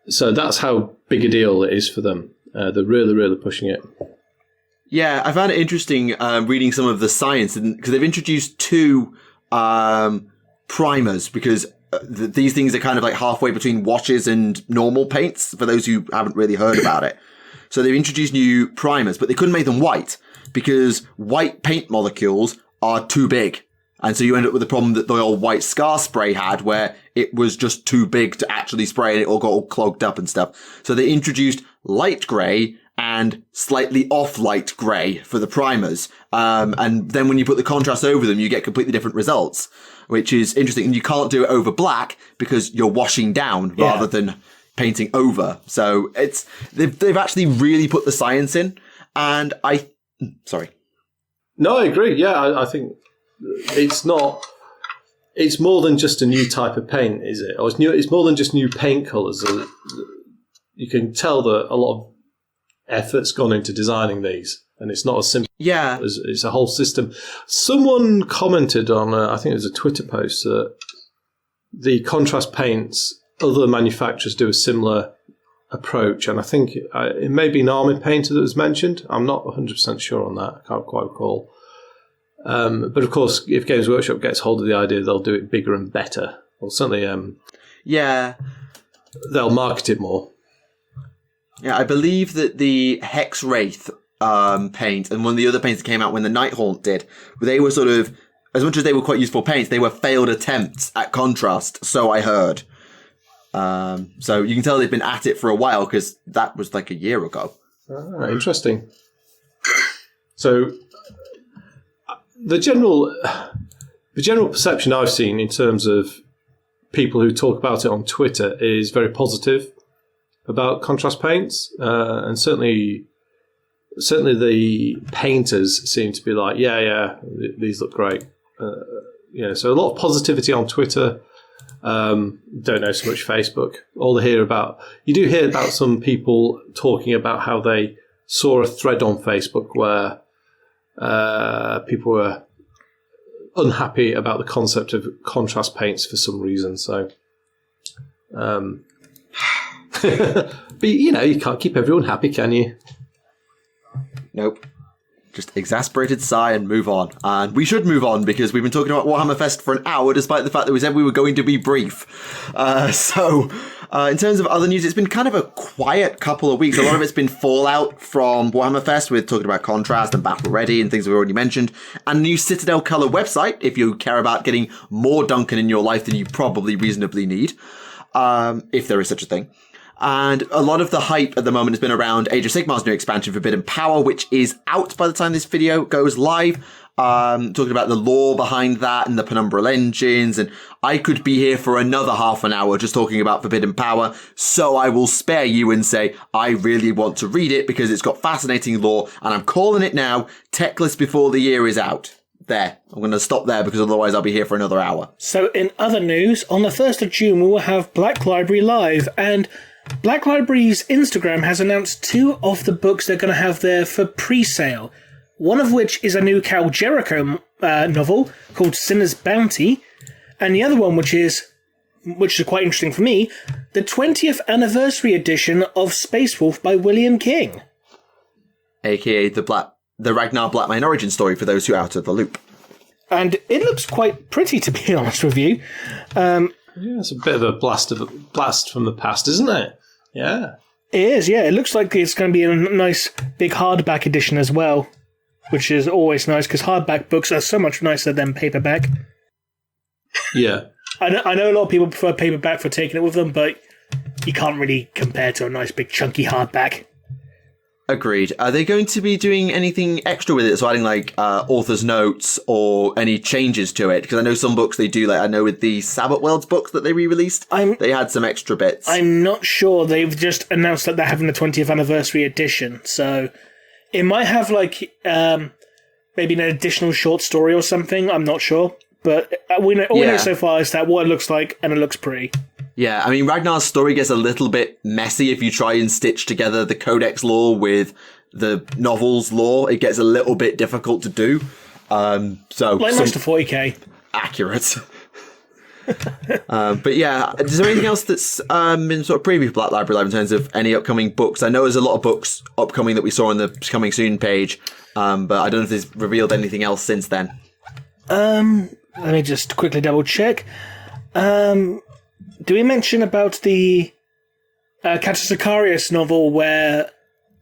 [SPEAKER 3] So that's how big a deal it is for them. They're really, really pushing it.
[SPEAKER 2] Yeah, I found it interesting reading some of the science, because they've introduced two primers, because these things are kind of like halfway between washes and normal paints, for those who haven't really heard about it. So they've introduced new primers, but they couldn't make them white, because white paint molecules are too big. And so you end up with the problem that the old white Scar spray had, where it was just too big to actually spray and it all got all clogged up and stuff. So they introduced light grey and slightly off light grey for the primers. And then when you put the contrast over them, you get completely different results, which is interesting. And you can't do it over black because you're washing down rather than painting over. So they've actually really put the science in. And sorry.
[SPEAKER 3] No, I agree. Yeah, I think it's more than just a new type of paint, is it? Or it's more than just new paint colours. You can tell that a lot of effort's gone into designing these, and it's not as simple.
[SPEAKER 2] Yeah,
[SPEAKER 3] It's a whole system. Someone commented on, I think it was a Twitter post, that the contrast paints, other manufacturers do a similar approach, and I think it may be an army painter that was mentioned. I'm not 100% sure on that. I can't quite recall. But of course, if Games Workshop gets hold of the idea, they'll do it bigger and better. Well, certainly, they'll market it more.
[SPEAKER 2] Yeah, I believe that the Hex Wraith paint and one of the other paints that came out when the Nighthaunt did, they were sort of, as much as they were quite useful paints, they were failed attempts at contrast, so I heard. So you can tell they've been at it for a while, because that was like a year ago.
[SPEAKER 3] Ah, interesting. So the general perception I've seen in terms of people who talk about it on Twitter is very positive about contrast paints, and certainly the painters seem to be like, yeah, these look great. So a lot of positivity on Twitter. Don't know so much Facebook. You do hear about some people talking about how they saw a thread on Facebook where people were unhappy about the concept of contrast paints for some reason. So, but you can't keep everyone happy, can you?
[SPEAKER 2] Nope. Just exasperated sigh and move on. And we should move on, because we've been talking about Warhammer Fest for an hour, despite the fact that we said we were going to be brief. In terms of other news, it's been kind of a quiet couple of weeks. A lot of it's been fallout from Warhammer Fest. We're talking about contrast and battle ready and things we've already mentioned. And a new Citadel Colour website, if you care about getting more Duncan in your life than you probably reasonably need, if there is such a thing. And a lot of the hype at the moment has been around Age of Sigmar's new expansion, Forbidden Power, which is out by the time this video goes live. Talking about the lore behind that and the penumbral engines. And I could be here for another half an hour just talking about Forbidden Power. So I will spare you and say I really want to read it because it's got fascinating lore. And I'm calling it now, tech list before the year is out. There. I'm going to stop there because otherwise I'll be here for another hour.
[SPEAKER 1] So in other news, on the 1st of June, we will have Black Library Live, and Black Library's Instagram has announced 2 of the books they're going to have there for pre-sale. One of which is a new Cal Jericho novel called Sinner's Bounty, and the other one, which is quite interesting for me, the 20th anniversary edition of Space Wolf by William King.
[SPEAKER 2] AKA the Ragnar Blackmane origin story for those who are out of the loop.
[SPEAKER 1] And it looks quite pretty, to be honest with you.
[SPEAKER 3] Yeah, it's a bit of a blast from the past, isn't it? Yeah.
[SPEAKER 1] It is, yeah. It looks like it's going to be a nice big hardback edition as well, which is always nice because hardback books are so much nicer than paperback.
[SPEAKER 3] Yeah.
[SPEAKER 1] I know a lot of people prefer paperback for taking it with them, but you can't really compare to a nice big chunky hardback.
[SPEAKER 2] Agreed. Are they going to be doing anything extra with it? So adding like author's notes or any changes to it? Because I know some books they do, like I know with the Sabbath Worlds books that they re-released, they had some extra bits.
[SPEAKER 1] I'm not sure. They've just announced that they're having a 20th anniversary edition. So it might have like maybe an additional short story or something. I'm not sure. But all we know so far is that what it looks like, and it looks pretty.
[SPEAKER 2] Yeah, I mean, Ragnar's story gets a little bit messy if you try and stitch together the Codex lore with the novel's lore. It gets a little bit difficult to do.
[SPEAKER 1] Like Master 40k.
[SPEAKER 2] Accurate. But yeah, is there anything else that's been sort of preview for Black Library Live in terms of any upcoming books? I know there's a lot of books upcoming that we saw on the Coming Soon page, but I don't know if they've revealed anything else since then.
[SPEAKER 1] Let me just quickly double check. Do we mention about the Catus Sicarius novel where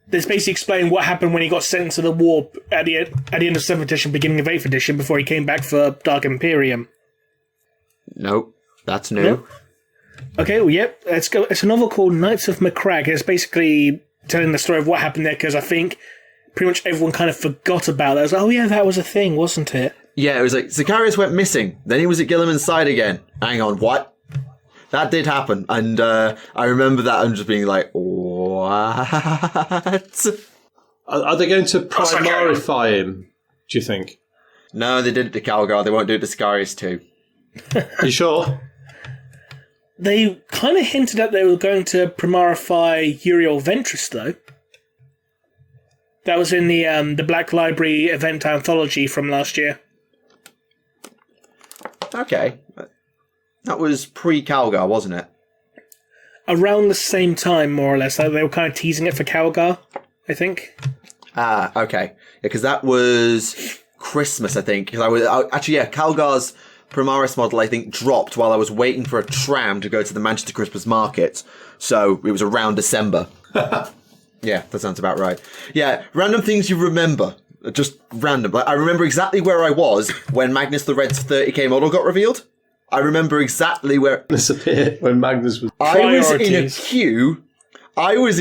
[SPEAKER 1] there's basically explained what happened when he got sent to the warp at the end of 7th edition, beginning of 8th edition, before he came back for Dark Imperium?
[SPEAKER 2] Nope, that's new.
[SPEAKER 1] Nope. Okay, well, yep. Let's go. It's a novel called Knights of Macragge. It's basically telling the story of what happened there, because I think pretty much everyone kind of forgot about it. I was like, oh yeah, that was a thing, wasn't it?
[SPEAKER 2] Yeah, it was like Sicarius went missing. Then he was at Gilliman's side again. Hang on, what? That did happen, and I remember that and just being like, what?
[SPEAKER 3] Are they going to primarify him, do you think?
[SPEAKER 2] No, they did it to Calgar. They won't do it to Sicarius too.
[SPEAKER 3] Are you sure?
[SPEAKER 1] They kind of hinted that they were going to primarify Uriel Ventress, though. That was in the Black Library event anthology from last year.
[SPEAKER 2] Okay. That was pre-Calgar, wasn't it?
[SPEAKER 1] Around the same time, more or less. They were kind of teasing it for Calgar, I think.
[SPEAKER 2] Ah, okay. Yeah, because that was Christmas, I think. Because Calgar's Primaris model, I think, dropped while I was waiting for a tram to go to the Manchester Christmas market. So it was around December. Yeah, that sounds about right. Yeah, random things you remember. Just random. Like, I remember exactly where I was when Magnus the Red's 30k model got revealed. I remember exactly where...
[SPEAKER 3] This appeared when Magnus was...
[SPEAKER 2] I was in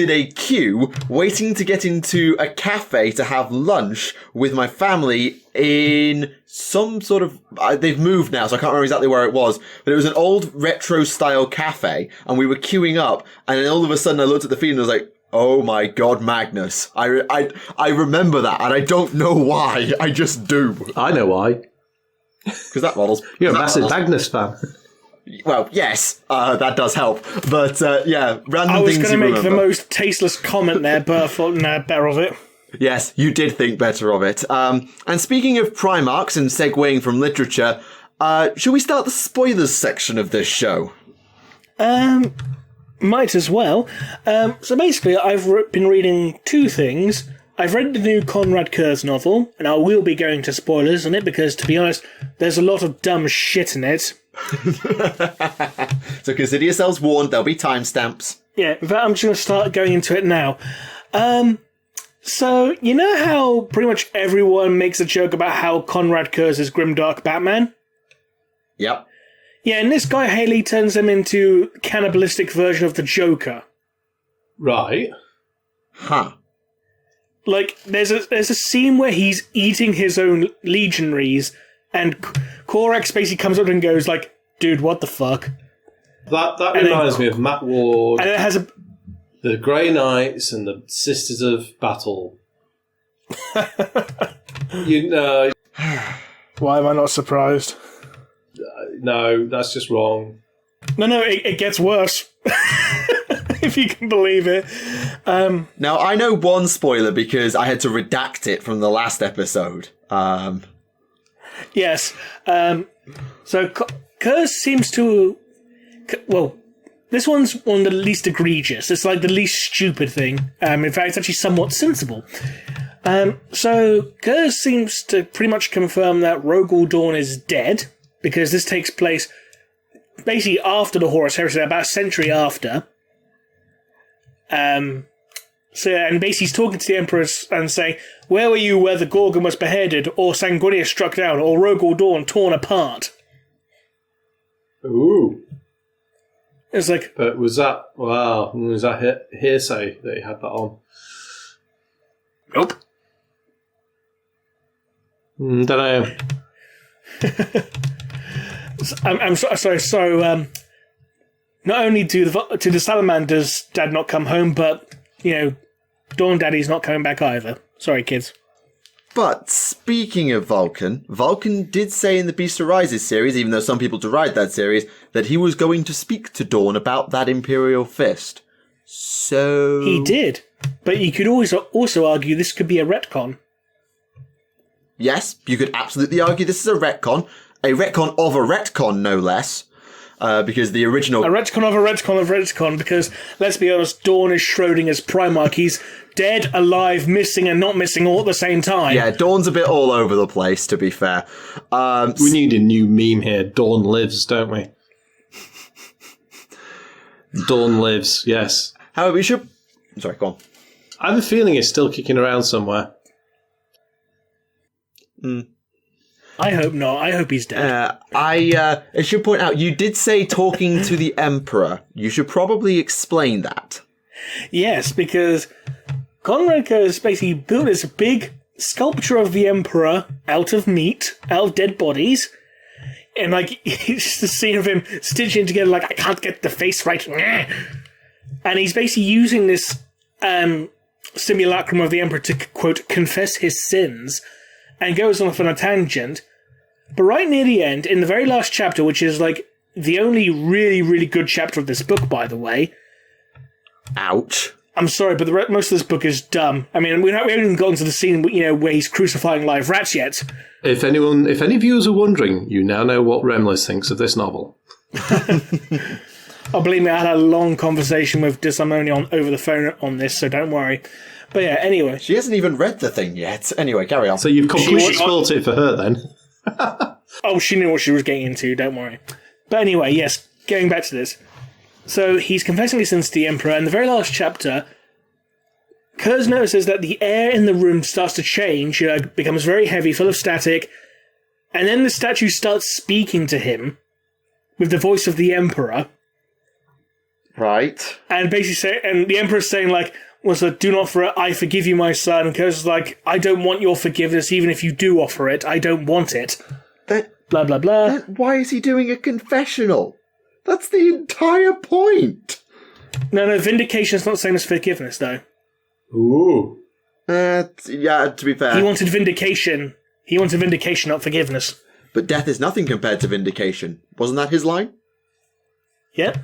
[SPEAKER 2] a queue waiting to get into a cafe to have lunch with my family in some sort of... they've moved now, so I can't remember exactly where it was. But it was an old retro-style cafe, and we were queuing up, and then all of a sudden I looked at the feed and I was like, oh my god, Magnus. I remember that, and I don't know why. I just do.
[SPEAKER 3] I know why.
[SPEAKER 2] Because that model's...
[SPEAKER 3] You're a massive Magnus fan.
[SPEAKER 2] Well, yes, that does help. But, yeah, random
[SPEAKER 1] I was
[SPEAKER 2] things
[SPEAKER 1] going to
[SPEAKER 2] you
[SPEAKER 1] make
[SPEAKER 2] remember.
[SPEAKER 1] the most tasteless comment there, but I thought, nah, better of it.
[SPEAKER 2] Yes, you did think better of it. And speaking of Primarchs and segueing from literature, shall we start the spoilers section of this show?
[SPEAKER 1] Might as well. So basically, I've been reading two things. I've read the new Konrad Curze novel, and I will be going to spoilers on it because, to be honest, there's a lot of dumb shit in it.
[SPEAKER 2] So consider yourselves warned, there'll be timestamps.
[SPEAKER 1] Yeah, in fact, I'm just going to start going into it now. So, you know how pretty much everyone makes a joke about how Konrad Curze is grimdark Batman?
[SPEAKER 2] Yep.
[SPEAKER 1] Yeah, and this guy Haley turns him into a cannibalistic version of the Joker.
[SPEAKER 3] Right.
[SPEAKER 2] Huh.
[SPEAKER 1] Like, there's a scene where he's eating his own legionaries, and Korax basically comes up and goes like, dude, what the fuck?
[SPEAKER 3] That reminds me of Matt Ward,
[SPEAKER 1] And it has
[SPEAKER 3] the Grey Knights and the Sisters of Battle. You know...
[SPEAKER 1] Why am I not surprised?
[SPEAKER 3] No, that's just wrong.
[SPEAKER 1] No, it gets worse. If you can believe it.
[SPEAKER 2] Now, I know one spoiler because I had to redact it from the last episode.
[SPEAKER 1] Yes. So Curze seems to... Well, this one's one of the least egregious. It's like the least stupid thing. In fact, it's actually somewhat sensible. So Curze seems to pretty much confirm that Rogel Dawn is dead, because this takes place basically after the Horus Heresy, about a century after. And basically he's talking to the Emperor and saying, where were you where the Gorgon was beheaded, or Sanguinius struck down, or Rogel Dawn torn apart?
[SPEAKER 3] Ooh.
[SPEAKER 1] It's like...
[SPEAKER 3] But was that hearsay that he had that on?
[SPEAKER 1] Nope.
[SPEAKER 3] Don't know.
[SPEAKER 1] I'm sorry. So, not only do the Salamanders' dad not come home, but Dawn Daddy's not coming back either. Sorry, kids.
[SPEAKER 2] But speaking of Vulcan did say in the Beast Arises series, even though some people deride that series, that he was going to speak to Dawn about that Imperial Fist. So...
[SPEAKER 1] He did. But you could always also argue this could be a retcon.
[SPEAKER 2] Yes, you could absolutely argue this is a retcon of a retcon, no less. Because the original...
[SPEAKER 1] A retcon of a retcon of a retcon, because, let's be honest, Dawn is Schrodinger's Primarch. He's dead, alive, missing, and not missing all at the same time.
[SPEAKER 2] Yeah, Dawn's a bit all over the place, to be fair.
[SPEAKER 3] We need a new meme here. Dawn lives, don't we? Dawn lives, yes.
[SPEAKER 2] However, we should... Sorry, go on.
[SPEAKER 3] I have a feeling it's still kicking around somewhere.
[SPEAKER 1] I hope not. I hope he's dead.
[SPEAKER 2] I should point out, you did say talking to the Emperor. You should probably explain that.
[SPEAKER 1] Yes, because Konrad Curze basically built this big sculpture of the Emperor out of meat, out of dead bodies. And, it's just a scene of him stitching together, I can't get the face right. And he's basically using this simulacrum of the Emperor to, quote, confess his sins, and goes off on a tangent. But right near the end, in the very last chapter, which is, the only really, really good chapter of this book, by the way...
[SPEAKER 2] Ouch.
[SPEAKER 1] I'm sorry, but most of this book is dumb. I mean, we haven't even gotten to the scene, where he's crucifying live rats yet.
[SPEAKER 3] If any viewers are wondering, you now know what Remleiz thinks of this novel.
[SPEAKER 1] Oh, believe me, I had a long conversation with Disharmony over the phone on this, so don't worry. But yeah, anyway.
[SPEAKER 2] She hasn't even read the thing yet. Anyway, carry on.
[SPEAKER 3] So you've completely spoilt it for her then.
[SPEAKER 1] Oh, she knew what she was getting into, don't worry. But anyway, yes, going back to this. So he's confessing his sins to the Emperor. In the very last chapter, Curze notices that the air in the room starts to change, becomes very heavy, full of static, and then the statue starts speaking to him with the voice of the Emperor.
[SPEAKER 2] Right.
[SPEAKER 1] And basically and the Emperor's saying, do not offer it, I forgive you, my son. And Curze is like, I don't want your forgiveness, even if you do offer it. I don't want it. Blah, blah, blah.
[SPEAKER 2] Why is he doing a confessional? That's the entire point.
[SPEAKER 1] No, vindication is not the same as forgiveness, though.
[SPEAKER 3] Ooh.
[SPEAKER 2] Yeah, to be fair.
[SPEAKER 1] He wanted vindication. Not forgiveness.
[SPEAKER 2] But death is nothing compared to vindication. Wasn't that his line?
[SPEAKER 1] Yeah.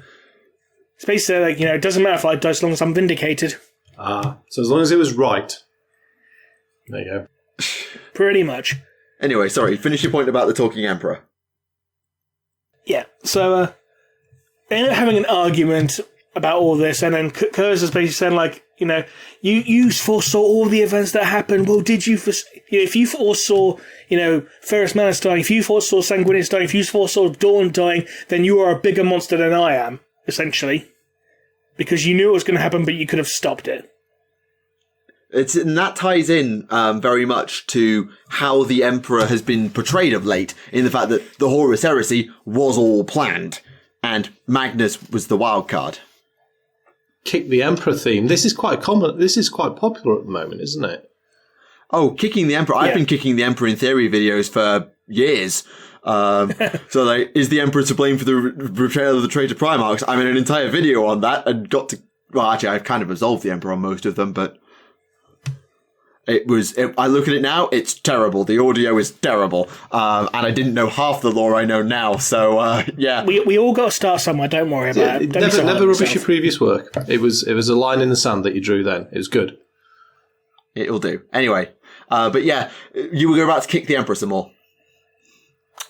[SPEAKER 1] It's basically it doesn't matter if I die as long as I'm vindicated.
[SPEAKER 3] So as long as it was right. There you go.
[SPEAKER 1] Pretty much.
[SPEAKER 2] Anyway, sorry, finish your point about the talking emperor.
[SPEAKER 1] Yeah, so they end up having an argument about all this, and then Curze is basically saying, you foresaw all the events that happened. Well, did you if you foresaw, Ferrus Manus dying, if you foresaw Sanguinius dying, if you foresaw Dawn dying, then you are a bigger monster than I am, essentially. Because you knew it was going to happen, but you could have stopped it.
[SPEAKER 2] And that ties in very much to how the Emperor has been portrayed of late, in the fact that the Horus Heresy was all planned, and Magnus was the wild card.
[SPEAKER 3] Kick the Emperor theme. This is quite common. This is quite popular at the moment, isn't it?
[SPEAKER 2] Oh, kicking the Emperor. Yeah. I've been kicking the Emperor in theory videos for years. Is the Emperor to blame for the betrayal of the traitor Primarchs? I made an entire video on that and got to... Well, actually, I've kind of absolved the Emperor on most of them, but... I look at it now, it's terrible. The audio is terrible. And I didn't know half the lore I know now, so, yeah.
[SPEAKER 1] We all got to start somewhere, don't worry about it.
[SPEAKER 3] Never rubbish your previous work. It was a line in the sand that you drew then. It was good.
[SPEAKER 2] It'll do. Anyway, but yeah, you were about to kick the Emperor some more.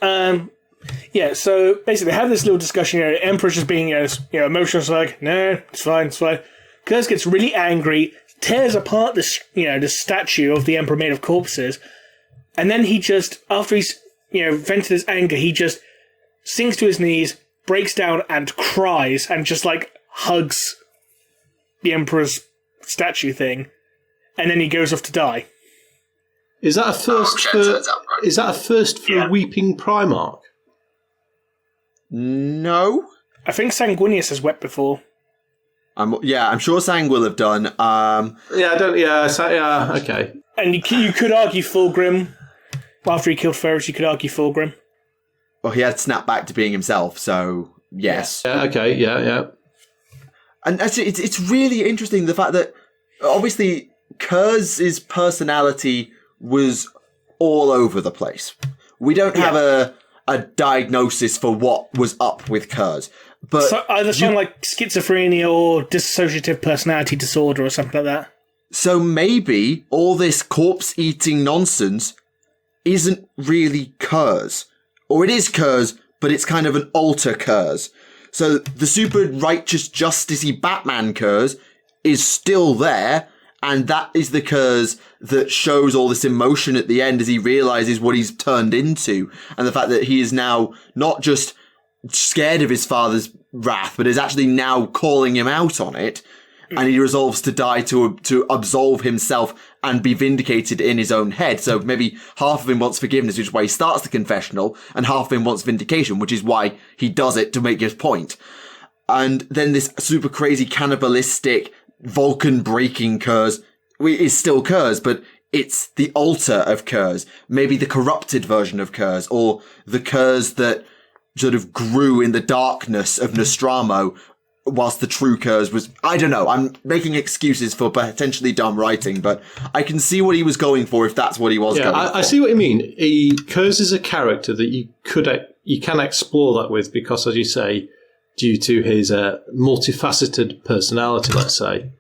[SPEAKER 1] Yeah, so basically they have this little discussion, Emperor's just being, emotional, it's like, no, it's fine. Curze gets really angry, tears apart this, the statue of the Emperor made of corpses, and then he just, after he's, vented his anger, he just sinks to his knees, breaks down and cries, and just, hugs the Emperor's statue thing, and then he goes off to die.
[SPEAKER 3] Is that a first for a weeping Primarch?
[SPEAKER 2] No.
[SPEAKER 1] I think Sanguinius has wept before.
[SPEAKER 2] I'm sure Sang will have done.
[SPEAKER 3] Okay.
[SPEAKER 1] And you could argue Fulgrim. After he killed Ferrus, you could argue Fulgrim.
[SPEAKER 2] Well, he had snapped back to being himself, so yes.
[SPEAKER 3] Yeah, okay, yeah.
[SPEAKER 2] And actually, it's really interesting, the fact that, obviously, Curze's personality was all over the place. We don't have a diagnosis for what was up with Curze. But
[SPEAKER 1] so either something like schizophrenia or dissociative personality disorder or something like that.
[SPEAKER 2] So maybe all this corpse-eating nonsense isn't really Curze. Or it is Curze, but it's kind of an alter Curze. So the super righteous, justicey Batman Curze is still there, and that is the Curze that shows all this emotion at the end as he realizes what he's turned into, and the fact that he is now not just scared of his father's wrath, but is actually now calling him out on it, and he resolves to die to absolve himself and be vindicated in his own head. So maybe half of him wants forgiveness, which is why he starts the confessional, and half of him wants vindication, which is why he does it to make his point. And then this super crazy cannibalistic Vulcan breaking Curze is still Curze, but it's the alter of Curze, maybe the corrupted version of Curze, or the Curze that sort of grew in the darkness of Nostramo, whilst the true Curze was... I don't know, I'm making excuses for potentially dumb writing, but I can see what he was going for if that's what he was going for.
[SPEAKER 3] I see what you mean. Curze is a character that you can explore that with, because, as you say, due to his multifaceted personality, let's say.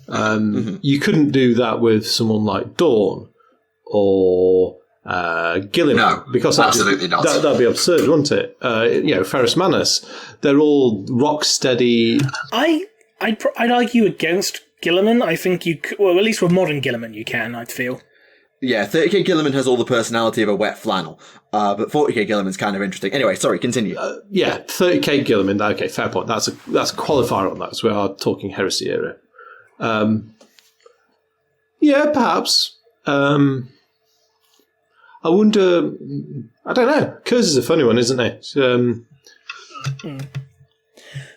[SPEAKER 3] You couldn't do that with someone like Dawn or Gilliman.
[SPEAKER 2] No,
[SPEAKER 3] because
[SPEAKER 2] absolutely not.
[SPEAKER 3] That'd be absurd, wouldn't it? Ferrus Manus, they're all rock steady.
[SPEAKER 1] I'd argue against Gilliman. I think you could, well, at least with modern Gilliman you can, I'd feel.
[SPEAKER 2] Yeah, 30k Gilliman has all the personality of a wet flannel, but 40k Gilliman's kind of interesting. Anyway, sorry, continue.
[SPEAKER 3] 30k Gilliman, okay, fair point. That's a qualifier on that, because we are talking Heresy era. Perhaps. I wonder, I don't know. Curze is a funny one, isn't he?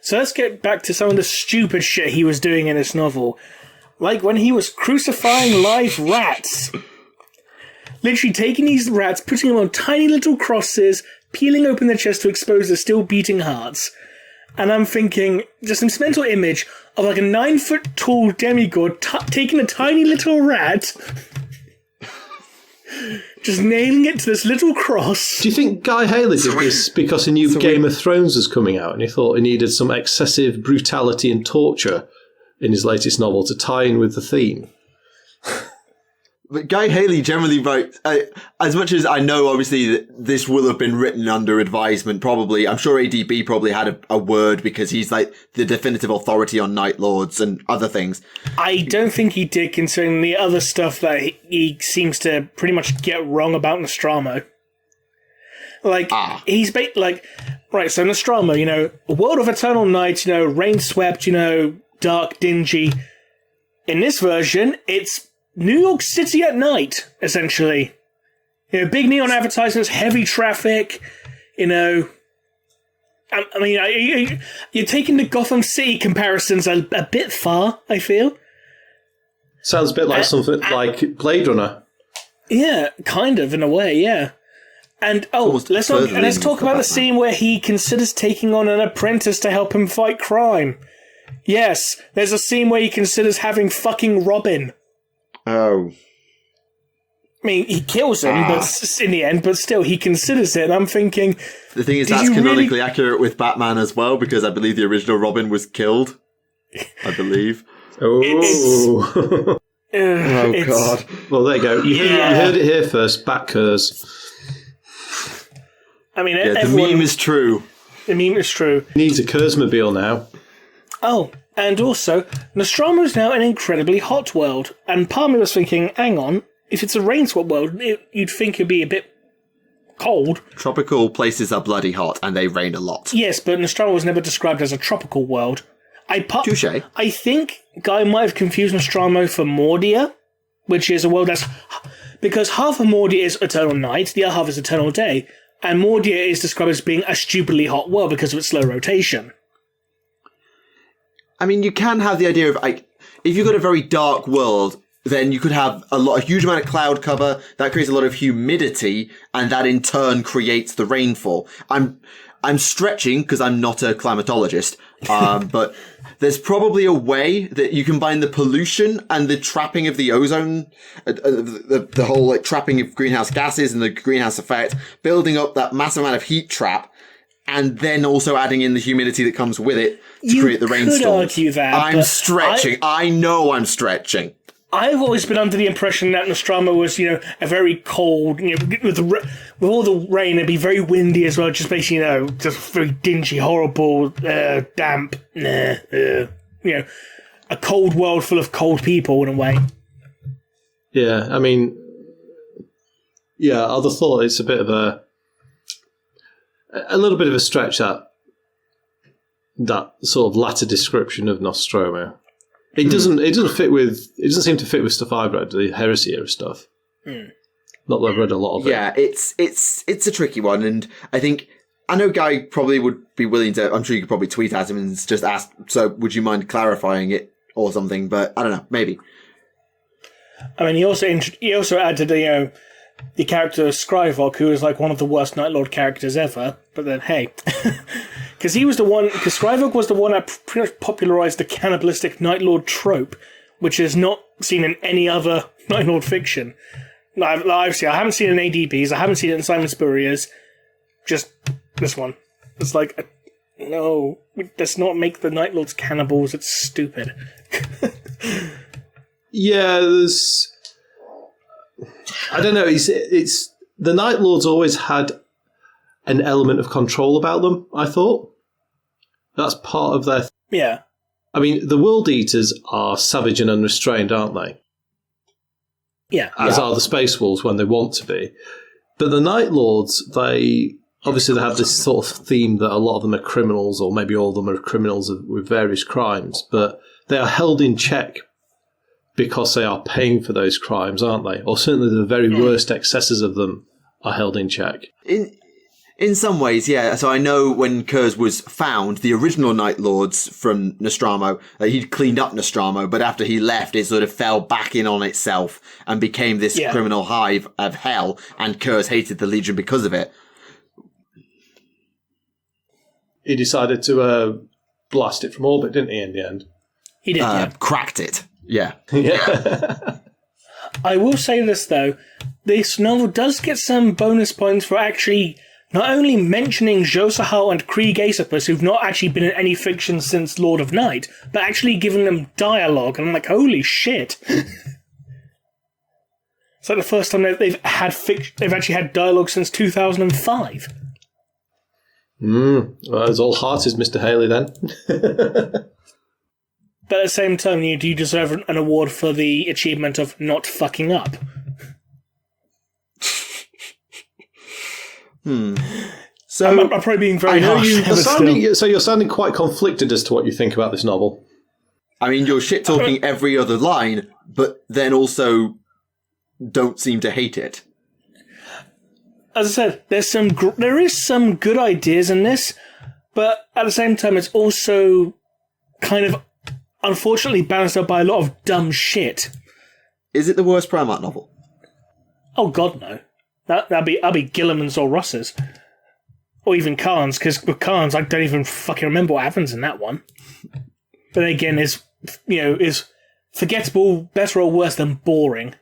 [SPEAKER 1] So let's get back to some of the stupid shit he was doing in this novel. Like when he was crucifying live rats. Literally taking these rats, putting them on tiny little crosses, peeling open their chest to expose their still beating hearts. And I'm thinking, just this mental image of like a 9-foot-tall demigod taking a tiny little rat, just nailing it to this little cross.
[SPEAKER 3] Do you think Guy Haley did this because he knew Game of Thrones was coming out and he thought he needed some excessive brutality and torture in his latest novel to tie in with the theme?
[SPEAKER 2] But Guy Haley generally wrote, as much as I know, obviously, that this will have been written under advisement, probably. I'm sure ADB probably had a word because he's like the definitive authority on Night Lords and other things.
[SPEAKER 1] I don't think he did, considering the other stuff that he seems to pretty much get wrong about Nostromo. Like, he's right, so Nostromo, a world of eternal night, rain-swept, dark, dingy. In this version, it's New York City at night, essentially. Big neon advertisements, heavy traffic, I mean, you're taking the Gotham City comparisons a bit far, I feel.
[SPEAKER 3] Sounds a bit like something like Blade Runner.
[SPEAKER 1] Yeah, kind of, in a way, yeah. And, let's talk about the scene where he considers taking on an apprentice to help him fight crime. Yes, there's a scene where he considers having fucking Robin.
[SPEAKER 2] Oh.
[SPEAKER 1] I mean, he kills him but in the end, but still, he considers it, and I'm thinking...
[SPEAKER 2] The thing is, that's canonically accurate with Batman as well, because I believe the original Robin was killed. I believe.
[SPEAKER 3] Oh,
[SPEAKER 2] God.
[SPEAKER 3] Well, there you go. You heard it here first, Bat Curze.
[SPEAKER 1] I mean,
[SPEAKER 2] the meme is true.
[SPEAKER 1] The meme is true.
[SPEAKER 3] Needs a Curze-mobile now.
[SPEAKER 1] Oh, and also, Nostromo is now an incredibly hot world. And part of me was thinking, hang on, if it's a rain-swept world, you'd think it'd be a bit cold.
[SPEAKER 2] Tropical places are bloody hot, and they rain a lot.
[SPEAKER 1] Yes, but Nostromo was never described as a tropical world.
[SPEAKER 2] Touche.
[SPEAKER 1] I think Guy might have confused Nostromo for Mordia, which is a world that's... Because half of Mordia is eternal night, the other half is eternal day, and Mordia is described as being a stupidly hot world because of its slow rotation.
[SPEAKER 2] I mean, you can have the idea of, like, if you've got a very dark world, then you could have a huge amount of cloud cover, that creates a lot of humidity, and that in turn creates the rainfall. I'm stretching because I'm not a climatologist, but there's probably a way that you combine the pollution and the trapping of the ozone, the whole trapping of greenhouse gases and the greenhouse effect, building up that massive amount of heat trap, and then also adding in the humidity that comes with it to create the rainstorm.
[SPEAKER 1] You could argue that.
[SPEAKER 2] I'm stretching. I know I'm stretching.
[SPEAKER 1] I've always been under the impression that Nostromo was, a very cold, with all the rain, it'd be very windy as well, just basically, just very dingy, horrible, damp, a cold world full of cold people in a way.
[SPEAKER 3] Yeah, I mean, I'd have thought it's a bit of a little bit of a stretch, that sort of latter description of Nostromo. It doesn't seem to fit with stuff I've read, the Heresy era stuff. Not that I've read a lot of it.
[SPEAKER 2] Yeah, it's a tricky one, and I know Guy probably would be willing to, I'm sure you could probably tweet at him and just ask, so would you mind clarifying it or something, but I don't know, maybe.
[SPEAKER 1] I mean, he also added the character Scrivok, who is like one of the worst Night Lord characters ever, but then hey, because Scrivok was the one that pretty much popularized the cannibalistic Night Lord trope, which is not seen in any other Night Lord fiction. Obviously, I haven't seen it in ADBs, I haven't seen it in Simon Spurrier's, just this one. It's like, no, let's not make the Night Lords cannibals, it's stupid.
[SPEAKER 3] Yeah, there's... I don't know, it's the Night Lords always had an element of control about them, I thought. That's part of their...
[SPEAKER 1] Yeah.
[SPEAKER 3] I mean, the World Eaters are savage and unrestrained, aren't they?
[SPEAKER 1] Yeah.
[SPEAKER 3] As are the Space Wolves when they want to be. But the Night Lords, they have this sort of theme that a lot of them are criminals, or maybe all of them are criminals with various crimes, but they are held in check because they are paying for those crimes, aren't they? Or certainly the very worst excesses of them are held in check.
[SPEAKER 2] In some ways, yeah. So I know when Curze was found, the original Night Lords from Nostromo, he'd cleaned up Nostromo, but after he left, it sort of fell back in on itself and became this criminal hive of hell, and Curze hated the Legion because of it.
[SPEAKER 3] He decided to blast it from orbit, didn't he, in the end?
[SPEAKER 1] He did, yeah.
[SPEAKER 2] Cracked it. Yeah.
[SPEAKER 3] Yeah.
[SPEAKER 1] I will say this, though. This novel does get some bonus points for actually not only mentioning Josahal and Krieg Aesopus, who've not actually been in any fiction since Lord of Night, but actually giving them dialogue. And I'm like, holy shit. It's like the first time they've actually had dialogue since 2005.
[SPEAKER 3] Well, it's all hearted, Mr. Haley, then.
[SPEAKER 1] But at the same time, do you deserve an award for the achievement of not fucking up?
[SPEAKER 2] So
[SPEAKER 1] I'm probably being very harsh.
[SPEAKER 3] So you're sounding quite conflicted as to what you think about this novel.
[SPEAKER 2] I mean, you're shit-talking every other line, but then also don't seem to hate it.
[SPEAKER 1] As I said, there is some good ideas in this, but at the same time, it's also kind of unfortunately balanced out by a lot of dumb shit.
[SPEAKER 2] Is it the worst Primarch novel?
[SPEAKER 1] Oh God, no. That'd be Gilliman's or Ross's. Or even Khan's, because with Khan's, I don't even fucking remember what happens in that one. But then again, is forgettable, better or worse than boring?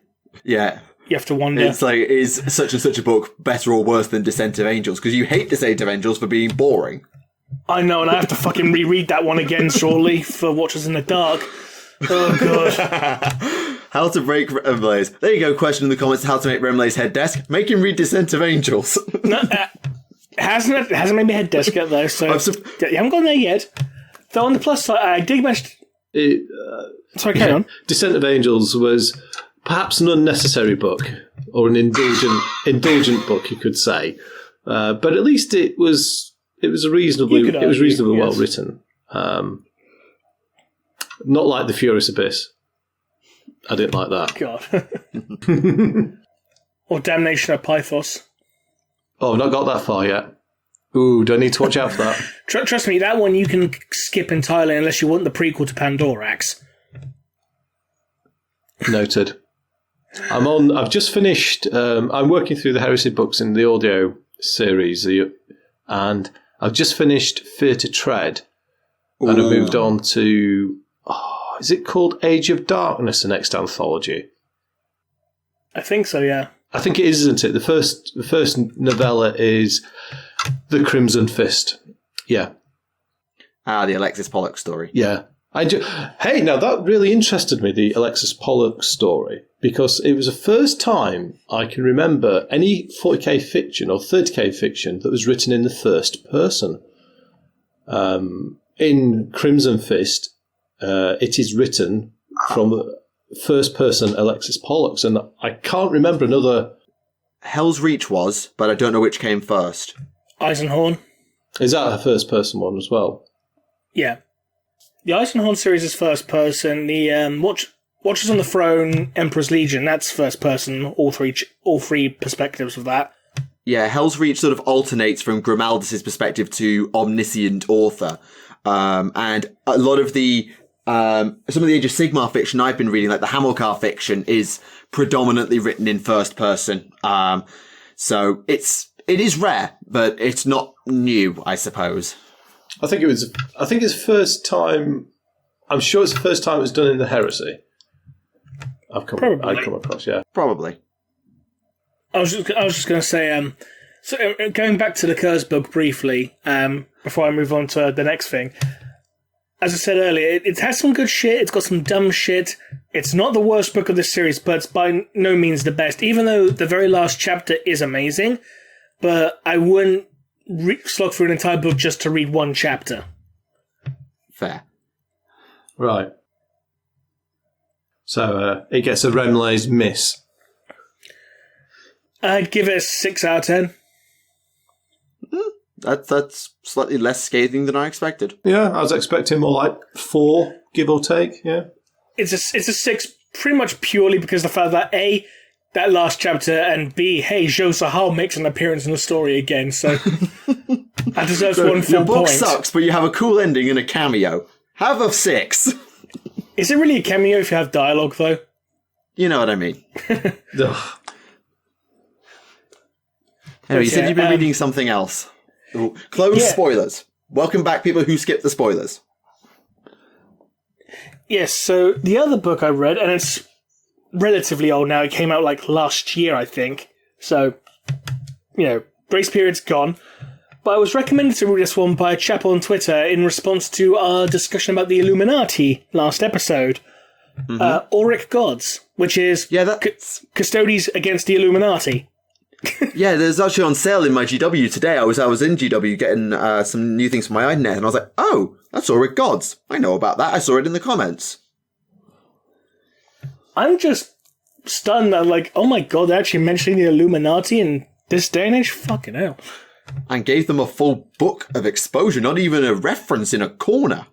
[SPEAKER 2] Yeah.
[SPEAKER 1] You have to wonder.
[SPEAKER 2] It's like, is such and such a book better or worse than Descent of Angels? Because you hate Descent of Angels for being boring.
[SPEAKER 1] I know, and I have to fucking reread that one again shortly for Watchers in the Dark. Oh, God.
[SPEAKER 2] How to break Remleiz. There you go, question in the comments, how to make Remleiz head desk. Make him read Descent of Angels.
[SPEAKER 1] No, hasn't made me head desk yet, though, so you haven't gone there yet. Though on the plus side, I did mention... Sorry, carry on.
[SPEAKER 3] Descent of Angels was perhaps an unnecessary book, or an indulgent book, you could say. But at least it was reasonably well written. Not like The Furious Abyss. I didn't like that.
[SPEAKER 1] God. Or Damnation of Pythos.
[SPEAKER 3] Oh, I've not got that far yet. Ooh, do I need to watch out for that?
[SPEAKER 1] Trust me, that one you can skip entirely unless you want the prequel to Pandorax.
[SPEAKER 3] Noted. I've just finished, I'm working through the Heresy books in the audio series, and I've just finished Fear to Tread, and I moved on to, is it called Age of Darkness, the next anthology?
[SPEAKER 1] I think so, yeah.
[SPEAKER 3] I think it is, isn't it? The first novella is The Crimson Fist. Yeah.
[SPEAKER 2] The Alexis Pollock story.
[SPEAKER 3] Yeah. Hey, now that really interested me, the Alexis Pollock story, because it was the first time I can remember any 40k fiction or 30k fiction that was written in the first person. In Crimson Fist, it is written from first person Alexis Pollock's, and I can't remember another.
[SPEAKER 2] Hell's Reach was, but I don't know which came first.
[SPEAKER 1] Eisenhorn.
[SPEAKER 3] Is that a first person one as well?
[SPEAKER 1] Yeah. The Eisenhorn series is first person. The Watchers on the Throne, Emperor's Legion, that's first person, all three perspectives of that.
[SPEAKER 2] Yeah, Hell's Reach sort of alternates from Grimaldus' perspective to omniscient author. And a lot of the some of the Age of Sigmar fiction I've been reading, like the Hamilcar fiction, is predominantly written in first person. So it is rare, but it's not new, I suppose.
[SPEAKER 3] I think it's first time. I'm sure it's the first time it was done in the Heresy. I've come across, yeah.
[SPEAKER 2] Probably.
[SPEAKER 1] I was just going to say, so going back to the Curze book briefly, before I move on to the next thing. as I said earlier, it has some good shit. It's got some dumb shit. It's not the worst book of the series, but it's by no means the best. Even though the very last chapter is amazing, but I wouldn't slog through an entire book just to read one chapter.
[SPEAKER 2] Fair.
[SPEAKER 3] Right. So it gets a Remleiz miss.
[SPEAKER 1] I'd give it a 6 out of 10.
[SPEAKER 2] That's slightly less scathing than I expected.
[SPEAKER 3] Yeah, I was expecting more like 4, give or take. Yeah,
[SPEAKER 1] it's a 6 pretty much purely because of the fact that A, that last chapter, and B, hey, Zhou Sahal makes an appearance in the story again, so that deserves one full
[SPEAKER 2] your book
[SPEAKER 1] point.
[SPEAKER 2] sucks, but you have a cool ending and a cameo. Have a 6.
[SPEAKER 1] Is it really a cameo if you have dialogue, though?
[SPEAKER 2] You know what I mean. Anyway, you said you've been reading something else. Ooh, close spoilers. Welcome back, people who skipped the spoilers.
[SPEAKER 1] Yes, so the other book I read, and it's relatively old now, it came out like last year, I think. So, grace period's gone. But I was recommended to read this one by a chap on Twitter in response to our discussion about the Illuminati last episode. Auric Gods, which is Custodes against the Illuminati.
[SPEAKER 2] Yeah, there's actually on sale in my GW today. I was in GW getting some new things for my iNet, and I was like, oh, that's Auric Gods. I know about that. I saw it in the comments.
[SPEAKER 1] I'm just stunned that, like, oh my god, they're actually mentioning the Illuminati in this day and age? Fucking hell.
[SPEAKER 2] And gave them a full book of exposure, not even a reference in a corner.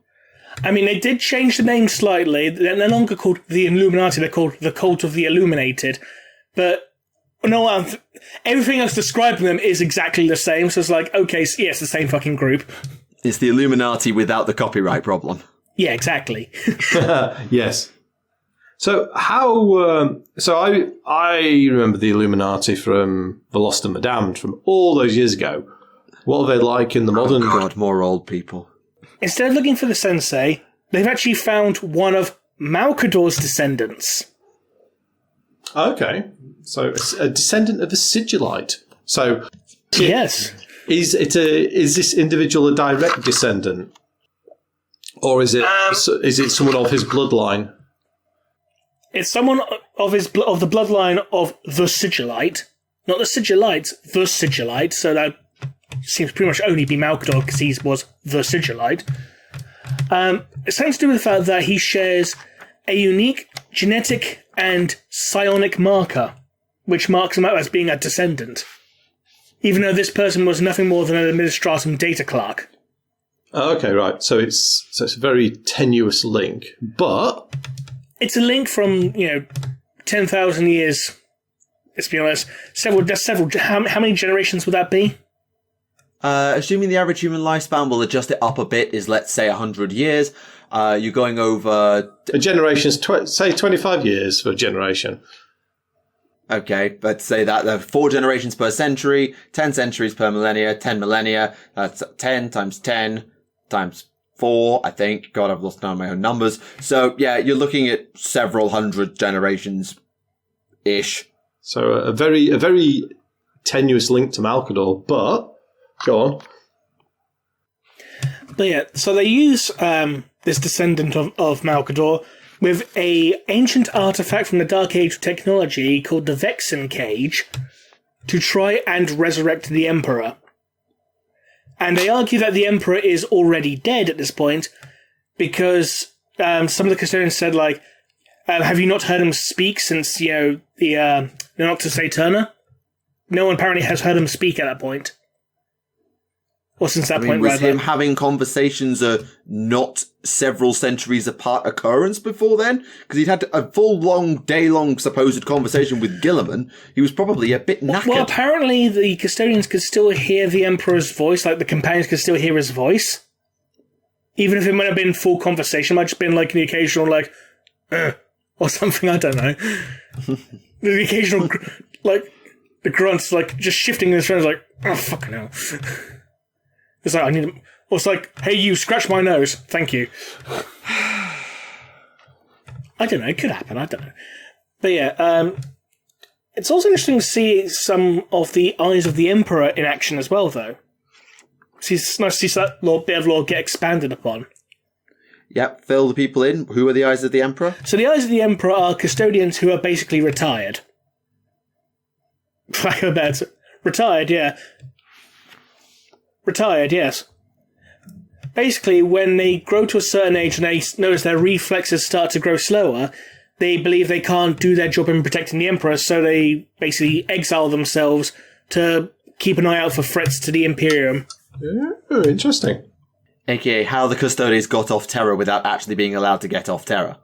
[SPEAKER 1] I mean, they did change the name slightly. They're no longer called the Illuminati, they're called the Cult of the Illuminated. But no, everything else describing them is exactly the same, so it's like, okay, so yeah, it's the same fucking group.
[SPEAKER 2] It's the Illuminati without the copyright problem.
[SPEAKER 1] Yeah, exactly.
[SPEAKER 3] Yes. So I remember the Illuminati from The Lost and the Damned from all those years ago. What are they like in the modern...
[SPEAKER 2] Oh God, more old people.
[SPEAKER 1] Instead of looking for the sensei, they've actually found one of Malcador's descendants.
[SPEAKER 3] Okay. So it's a descendant of a sigillite. So
[SPEAKER 1] yes.
[SPEAKER 3] Is this individual a direct descendant? Or is it someone of his bloodline?
[SPEAKER 1] It's someone of the bloodline of the Sigillite. Not the Sigillites, the Sigillite. So that seems pretty much only be Malcador because he was the Sigillite. It's something to do with the fact that he shares a unique genetic and psionic marker, which marks him out as being a descendant. Even though this person was nothing more than an administratum data clerk.
[SPEAKER 3] Oh, okay, right. So it's a very tenuous link, but...
[SPEAKER 1] It's a link from, 10,000 years. Let's be honest. Several. How many generations would that be?
[SPEAKER 2] Assuming the average human lifespan will adjust it up a bit is, let's say, 100 years. You're going over...
[SPEAKER 3] A generation's, say, 25 years for a generation.
[SPEAKER 2] Okay, let's say that there are 4 generations per century, 10 centuries per millennia, 10 millennia. That's 10 times 10 times 4, I think. God, I've lost down my own numbers. So, yeah, you're looking at several hundred generations-ish.
[SPEAKER 3] So a very tenuous link to Malcador, but... Go on.
[SPEAKER 1] But yeah, so they use this descendant of Malcador with a ancient artifact from the Dark Age of technology called the Vexen Cage to try and resurrect the Emperor. And they argue that the Emperor is already dead at this point because some of the custodians said, like, have you not heard him speak since, the Noctis Aeterna? No one apparently has heard him speak at that point. Or since that point,
[SPEAKER 2] was him having conversations not several centuries apart occurrence before then? Because he'd had a full, day-long supposed conversation with Gilliman. He was probably a bit knackered.
[SPEAKER 1] Well, apparently the custodians could still hear the Emperor's voice, like the companions could still hear his voice. Even if it might have been full conversation, it might have just been like the occasional, like, or something, I don't know. The occasional, like, the grunts, like, just shifting in his friends, like, oh, fucking hell. It's like, I need him. Or it's like, hey, you, scratch my nose. Thank you. I don't know. It could happen. I don't know. But yeah, it's also interesting to see some of the Eyes of the Emperor in action as well, though. It's nice to see that bit of lore get expanded upon.
[SPEAKER 2] Yep, fill the people in. Who are the Eyes of the Emperor?
[SPEAKER 1] So the Eyes of the Emperor are custodians who are basically retired. Retired, yeah. Retired, yes. Basically, when they grow to a certain age and they notice their reflexes start to grow slower, they believe they can't do their job in protecting the Emperor, so they basically exile themselves to keep an eye out for threats to the Imperium.
[SPEAKER 3] Oh, interesting.
[SPEAKER 2] AKA how the Custodians got off Terra without actually being allowed to get off Terra.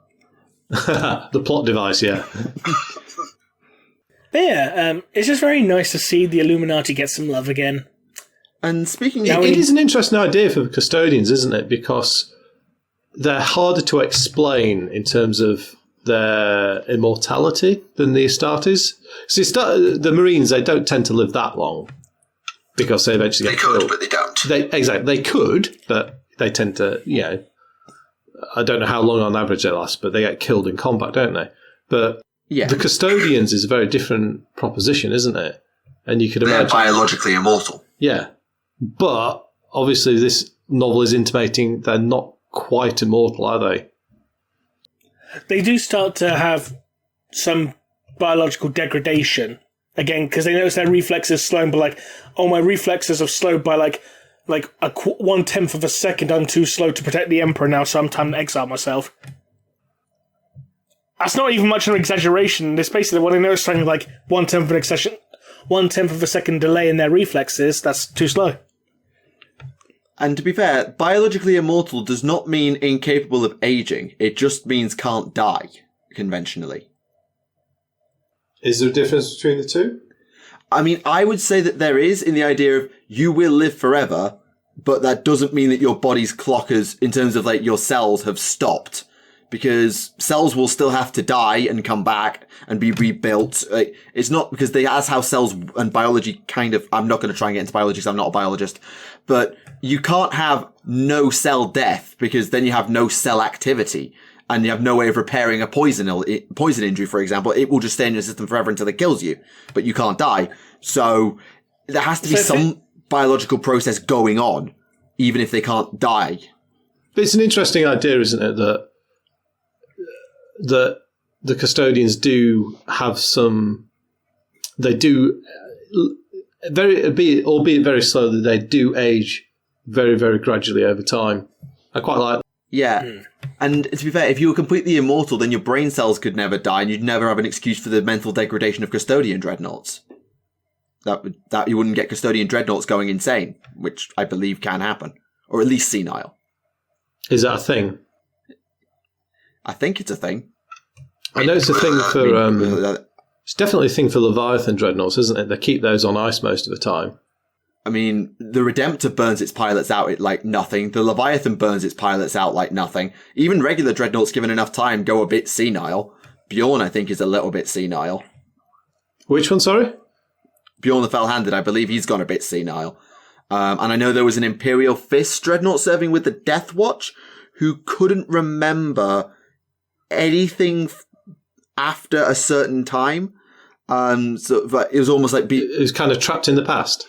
[SPEAKER 3] The plot device, yeah.
[SPEAKER 1] But yeah, it's just very nice to see the Illuminati get some love again.
[SPEAKER 2] And speaking
[SPEAKER 3] of... It is an interesting idea for the Custodians, isn't it? Because they're harder to explain in terms of their immortality than the Astartes. See, the Marines, they don't tend to live that long because they eventually get killed.
[SPEAKER 2] They could, but they don't.
[SPEAKER 3] They could, but they tend to, I don't know how long on average they last, but they get killed in combat, don't they? But the Custodians is a very different proposition, isn't it? And you could imagine...
[SPEAKER 2] They're biologically immortal.
[SPEAKER 3] Yeah. But obviously this novel is intimating they're not quite immortal, are they?
[SPEAKER 1] They do start to have some biological degradation again because they notice their reflexes slowing, but my reflexes have slowed by like 1/10 of a second. I'm too slow to protect the Emperor now, so I'm time to exile myself. That's not even much of an exaggeration. It's basically what I noticed, something like 1/10 of a second delay in their reflexes. That's too slow.
[SPEAKER 2] And to be fair, biologically immortal does not mean incapable of aging. It just means can't die, conventionally.
[SPEAKER 3] Is there a difference between the two?
[SPEAKER 2] I mean, I would say that there is in the idea of you will live forever, but that doesn't mean that your body's clockers, in terms of your cells, have stopped. Because cells will still have to die and come back and be rebuilt. It's not because that's how cells and biology kind of... I'm not going to try and get into biology because I'm not a biologist. But you can't have no cell death because then you have no cell activity. And you have no way of repairing a poison injury, for example. It will just stay in your system forever until it kills you. But you can't die. So there has to be some biological process going on, even if they can't die.
[SPEAKER 3] But it's an interesting idea, isn't it, that the Custodians do have some... They do... albeit very slowly, they do age very, very gradually over time. I quite like that.
[SPEAKER 2] Yeah. And to be fair, if you were completely immortal, then your brain cells could never die, and you'd never have an excuse for the mental degradation of Custodian dreadnoughts. That you wouldn't get Custodian dreadnoughts going insane, which I believe can happen. Or at least senile.
[SPEAKER 3] Is that a thing?
[SPEAKER 2] I think it's a thing.
[SPEAKER 3] I know it's a thing for... it's definitely a thing for Leviathan dreadnoughts, isn't it? They keep those on ice most of the time.
[SPEAKER 2] I mean, the Redemptor burns its pilots out like nothing. The Leviathan burns its pilots out like nothing. Even regular dreadnoughts, given enough time, go a bit senile. Bjorn, I think, is a little bit senile.
[SPEAKER 3] Which one, sorry?
[SPEAKER 2] Bjorn the Fell-Handed, I believe he's gone a bit senile. And I know there was an Imperial Fist dreadnought serving with the Death Watch who couldn't remember anything after a certain time. So it was almost like...
[SPEAKER 3] It was kind of trapped in the past.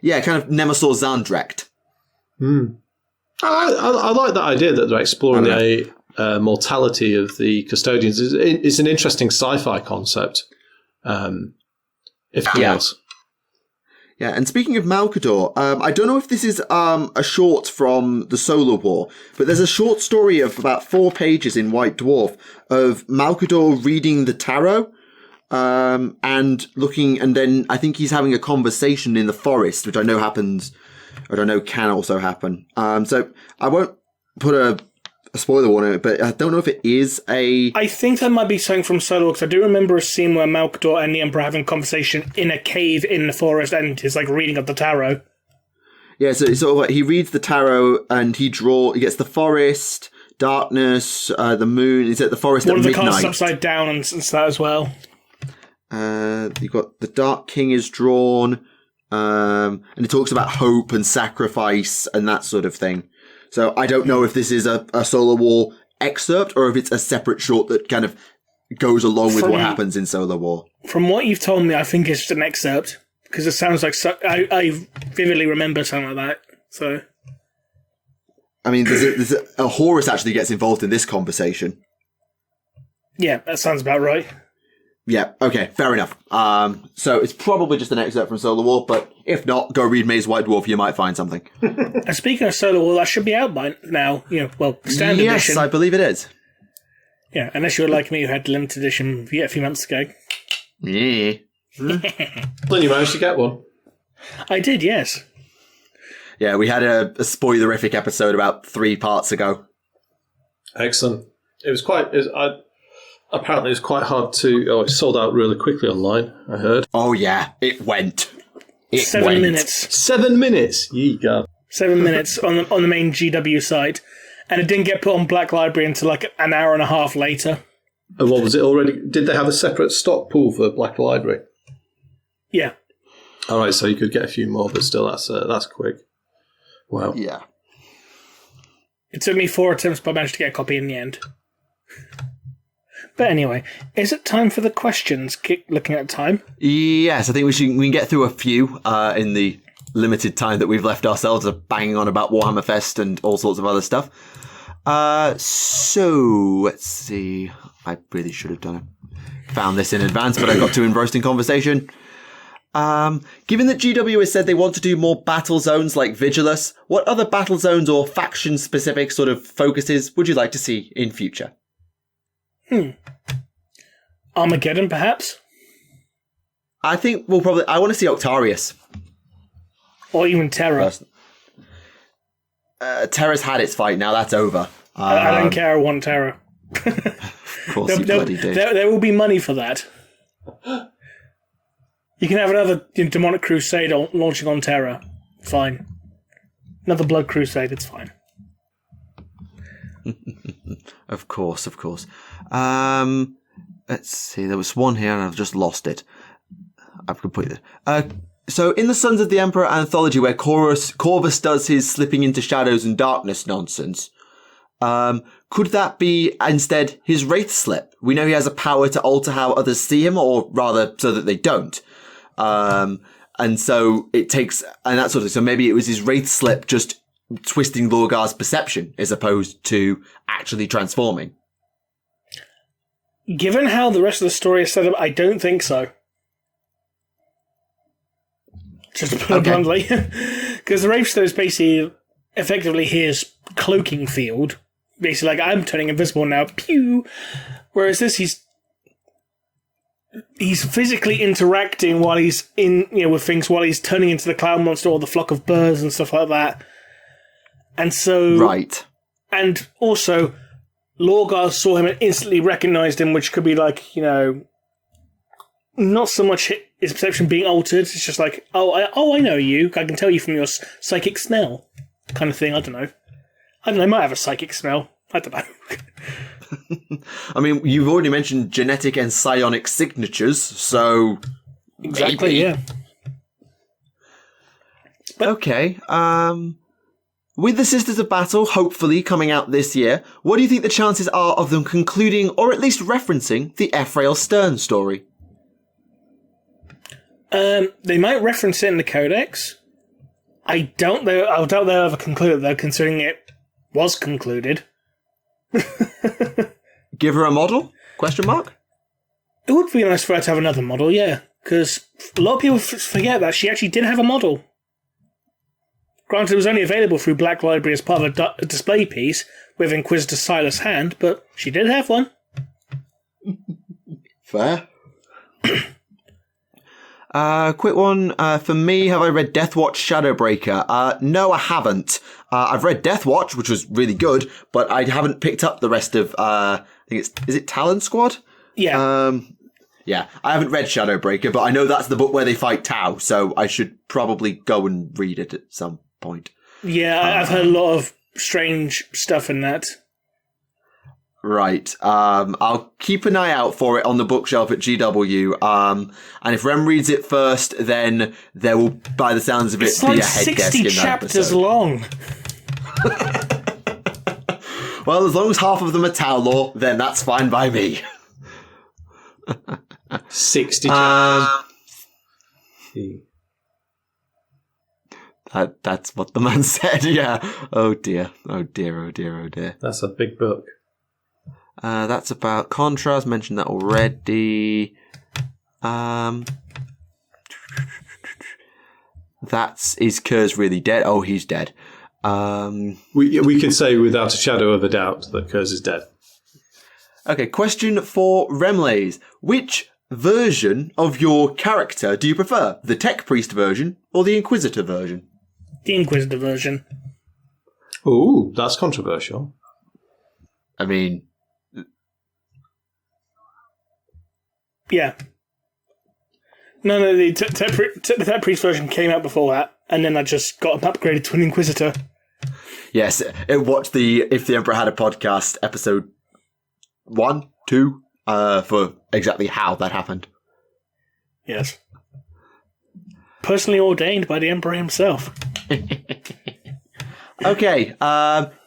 [SPEAKER 2] Yeah, kind of Nemesaur Zandrecht.
[SPEAKER 3] I like that idea that they're exploring the mortality of the Custodians. It's an interesting sci-fi concept, if nothing else.
[SPEAKER 2] Yeah, and speaking of Malkador, I don't know if this is a short from the Solar War, but there's a short story of about 4 pages in White Dwarf of Malkador reading the tarot. And looking, and then I think he's having a conversation in the forest, which I know can also happen. So I won't put a spoiler warning on it, but I don't know if it is a... I
[SPEAKER 1] think that might be something from Solo, because I do remember a scene where Malkador and the Emperor having a conversation in a cave in the forest, and his reading of the tarot.
[SPEAKER 2] Yeah, so it's sort of he reads the tarot, and he gets the forest, darkness, the moon. Is it the forest at midnight? One of the cards
[SPEAKER 1] upside down and that as well.
[SPEAKER 2] You've got the Dark King is drawn, and it talks about hope and sacrifice and that sort of thing. So I don't know if this is a Solar War excerpt or if it's a separate short that kind of goes along with what happens in Solar War.
[SPEAKER 1] From what you've told me, I think it's just an excerpt, because it sounds like I vividly remember something like that. So
[SPEAKER 2] I mean, there's a Horus actually gets involved in this conversation.
[SPEAKER 1] Yeah, that sounds about right.
[SPEAKER 2] Yeah, okay, fair enough. So it's probably just an excerpt from Solar War, but if not, go read Maze White Dwarf, you might find something.
[SPEAKER 1] And speaking of Solar War, that should be out by now, standard edition.
[SPEAKER 2] Yes, I believe it is.
[SPEAKER 1] Yeah, unless you're like me who had the limited edition a few months ago.
[SPEAKER 2] Yeah.
[SPEAKER 3] Then you managed to get one.
[SPEAKER 1] I did, yes.
[SPEAKER 2] Yeah, we had a spoilerific episode about 3 parts ago.
[SPEAKER 3] Excellent. It was apparently it was quite hard to... Oh, it sold out really quickly online, I heard.
[SPEAKER 2] Oh, yeah, it went.
[SPEAKER 1] 7 minutes.
[SPEAKER 3] 7 minutes? Ye God.
[SPEAKER 1] 7 minutes on the main GW site. And it didn't get put on Black Library until like an hour and a half later.
[SPEAKER 3] And what was it already? Did they have a separate stock pool for Black Library?
[SPEAKER 1] Yeah.
[SPEAKER 3] All right, so you could get a few more, but still, that's quick. Wow.
[SPEAKER 2] Yeah.
[SPEAKER 1] It took me 4 attempts, but I managed to get a copy in the end. But anyway, is it time for the questions? Looking at time.
[SPEAKER 2] Yes, I think we can get through a few in the limited time that we've left ourselves of banging on about Warhammer Fest and all sorts of other stuff. So, let's see. I really should have found this in advance, but I got too engrossed in conversation. Given that GW has said they want to do more battle zones like Vigilus, what other battle zones or faction-specific sort of focuses would you like to see in future?
[SPEAKER 1] Armageddon, perhaps?
[SPEAKER 2] I think I want to see Octarius.
[SPEAKER 1] Or even Terra.
[SPEAKER 2] Terra's had its fight, now that's over.
[SPEAKER 1] I don't care, I want Terra.
[SPEAKER 2] Of course you bloody do.
[SPEAKER 1] There will be money for that. You can have another demonic crusade launching on Terra. Fine. Another blood crusade, it's fine.
[SPEAKER 2] Of course. Let's see, there was one here and I've just lost it. I've completed it. So in the Sons of the Emperor anthology where Corvus does his slipping into shadows and darkness nonsense, could that be instead his Wraith Slip? We know he has a power to alter how others see him, or rather so that they don't. And so it takes, and that sort of, so maybe it was his Wraith Slip just twisting Lorgar's perception as opposed to actually transforming.
[SPEAKER 1] Given how the rest of the story is set up, I don't think so. Just to put it bluntly. Because the Wraith Slip is basically effectively his cloaking field. Basically, like, I'm turning invisible now. Pew! Whereas this, he's physically interacting while he's with things, while he's turning into the cloud monster or the flock of birds and stuff like that. And so...
[SPEAKER 2] Right.
[SPEAKER 1] And also, Lorgar saw him and instantly recognized him, which could be like, not so much his perception being altered. It's just like, I know you. I can tell you from your psychic smell, kind of thing. I don't know. I might have a psychic smell. I don't know.
[SPEAKER 2] I mean, you've already mentioned genetic and psionic signatures, so...
[SPEAKER 1] Exactly,
[SPEAKER 2] maybe.
[SPEAKER 1] yeah. But,
[SPEAKER 2] okay, with the Sisters of Battle hopefully coming out this year, what do you think the chances are of them concluding, or at least referencing, the Ephrael Stern story?
[SPEAKER 1] They might reference it in the Codex. I doubt they'll ever conclude it, though, considering it was concluded.
[SPEAKER 2] Give her a model? Question mark?
[SPEAKER 1] It would be nice for her to have another model, yeah. Because a lot of people forget that she actually did have a model. Granted, it was only available through Black Library as part of a display piece with Inquisitor Silas' hand, but she did have one.
[SPEAKER 2] Fair. Quick one for me. Have I read Deathwatch Shadowbreaker? No, I haven't. I've read Deathwatch, which was really good, but I haven't picked up the rest of, I think is it Talon Squad?
[SPEAKER 1] Yeah.
[SPEAKER 2] Yeah, I haven't read Shadowbreaker, but I know that's the book where they fight Tau, so I should probably go and read it at some point.
[SPEAKER 1] Yeah, I've heard a lot of strange stuff in that.
[SPEAKER 2] Right. I'll keep an eye out for it on the bookshelf at GW. And if Rem reads it first, then there will, by the sounds of it,
[SPEAKER 1] it's
[SPEAKER 2] be
[SPEAKER 1] like
[SPEAKER 2] a head desk
[SPEAKER 1] 60
[SPEAKER 2] in that
[SPEAKER 1] chapters
[SPEAKER 2] episode.
[SPEAKER 1] long.
[SPEAKER 2] Well, as long as half of them are Tau lore, then that's fine by me.
[SPEAKER 3] 60 chapters.
[SPEAKER 2] That's what the man said, yeah. Oh dear.
[SPEAKER 3] That's a big book.
[SPEAKER 2] That's about Contrast, mentioned that already. Is Curze really dead? Oh, he's dead.
[SPEAKER 3] We can say without a shadow of a doubt that Curze is dead.
[SPEAKER 2] Okay, question for Remleiz. Which version of your character do you prefer? The Tech Priest version or the Inquisitor version?
[SPEAKER 1] The Inquisitor version.
[SPEAKER 3] Ooh, that's controversial.
[SPEAKER 2] I mean...
[SPEAKER 1] Yeah. No, the Tech Priest version came out before that, and then I just got upgraded to an Inquisitor.
[SPEAKER 2] Yes, watch the If the Emperor Had a Podcast episode 1, 2, for exactly how that happened.
[SPEAKER 1] Yes. Personally ordained by the Emperor himself.
[SPEAKER 2] Okay,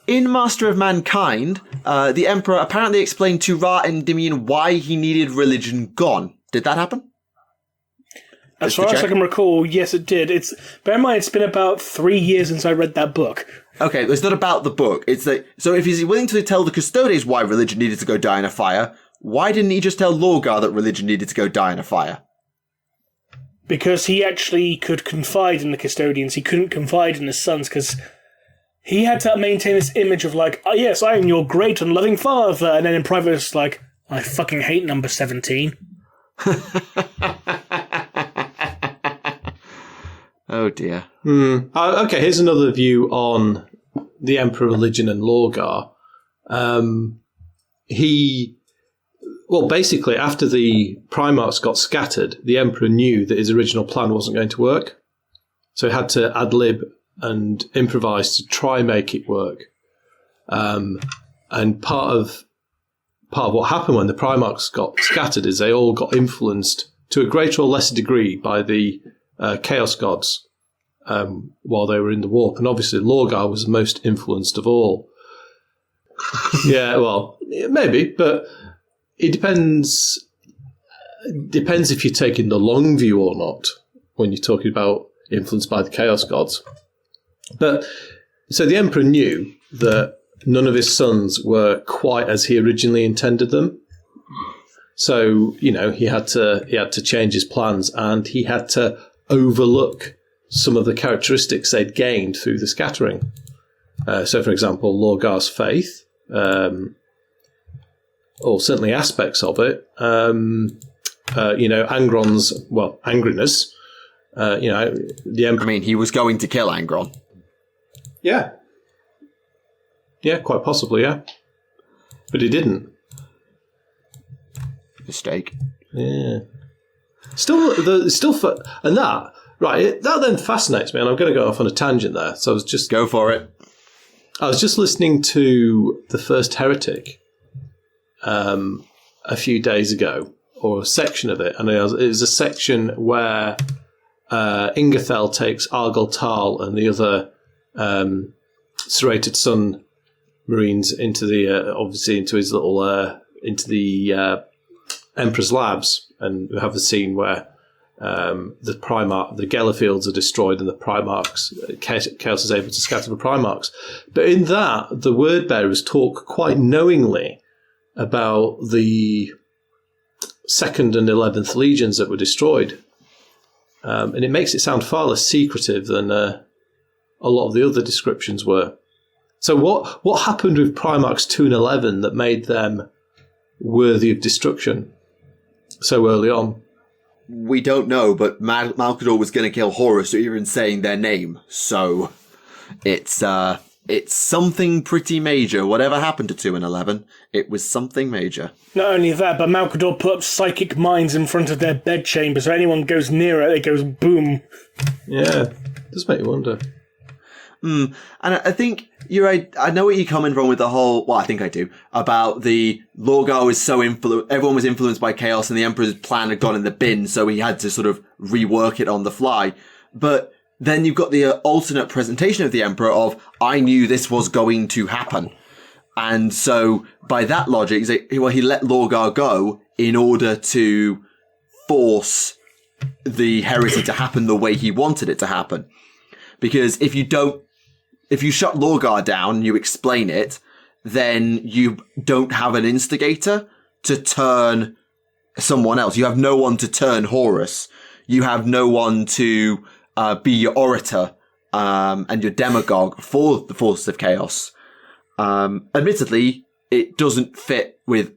[SPEAKER 2] in Master of Mankind, the Emperor apparently explained to Ra and Endymion why he needed religion gone. Did that happen?
[SPEAKER 1] As far as I can recall, yes, it did. Bear in mind, it's been about 3 years since I read that book.
[SPEAKER 2] Okay, it's not about the book. It's that. So if he's willing to tell the Custodes why religion needed to go die in a fire, why didn't he just tell Lorgar that religion needed to go die in a fire?
[SPEAKER 1] Because he actually could confide in the Custodians. He couldn't confide in his sons because he had to maintain this image of like, oh, yes, I am your great and loving father. And then in private, it's like, I fucking hate number 17.
[SPEAKER 2] Oh dear.
[SPEAKER 3] Okay, here's another view on the Emperor, religion, and Lorgar. Basically, after the Primarchs got scattered, the Emperor knew that his original plan wasn't going to work. So he had to ad-lib and improvise to try make it work. And part of what happened when the Primarchs got scattered is they all got influenced to a greater or lesser degree by the Chaos Gods while they were in the warp. And obviously Lorgar was the most influenced of all. Yeah, well, maybe, but it depends. Depends if you're taking the long view or not when you're talking about influenced by the Chaos Gods. But so the Emperor knew that none of his sons were quite as he originally intended them. So, he had to change his plans, and he had to overlook some of the characteristics they'd gained through the scattering. So, for example, Lorgar's faith, or certainly aspects of it, Angron's, angriness, the Emperor...
[SPEAKER 2] I mean, he was going to kill Angron.
[SPEAKER 3] Yeah. Yeah, quite possibly, yeah. But he didn't.
[SPEAKER 2] Mistake.
[SPEAKER 3] Yeah. And that, right, that then fascinates me, and I'm going to go off on a tangent there. So
[SPEAKER 2] Go for it.
[SPEAKER 3] I was just listening to The First Heretic a few days ago, or a section of it, and it was a section where Ingerthel takes Argol Tal and the other serrated sun Marines into his little into the Emperor's labs, and we have the scene where the Gellerfields are destroyed and the Primarchs, Chaos is able to scatter the Primarchs. But in that, the word bearers talk quite knowingly about the 2nd and 11th legions that were destroyed, and it makes it sound far less secretive than a lot of the other descriptions were. So what happened with Primarchs 2 and 11 that made them worthy of destruction so early on?
[SPEAKER 2] We don't know, but Malcador was going to kill Horus even saying their name. So it's something pretty major. Whatever happened to 2 and 11, it was something major.
[SPEAKER 1] Not only that, but Malcador put up psychic mines in front of their bedchamber, so anyone goes near it, it goes boom.
[SPEAKER 3] Yeah, it does make you wonder.
[SPEAKER 2] And I think you're right. I know what you're coming from with the whole, well, I think I do, about the Lorgar was so everyone was influenced by chaos and the Emperor's plan had gone in the bin, so he had to sort of rework it on the fly. But then you've got the alternate presentation of the Emperor of, I knew this was going to happen. And so by that logic, he let Lorgar go in order to force the heresy to happen the way he wanted it to happen. Because if you shut Lorgar down, you explain it, then you don't have an instigator to turn someone else. You have no one to turn Horus. You have no one to be your orator and your demagogue for the forces of chaos. Admittedly, it doesn't fit with,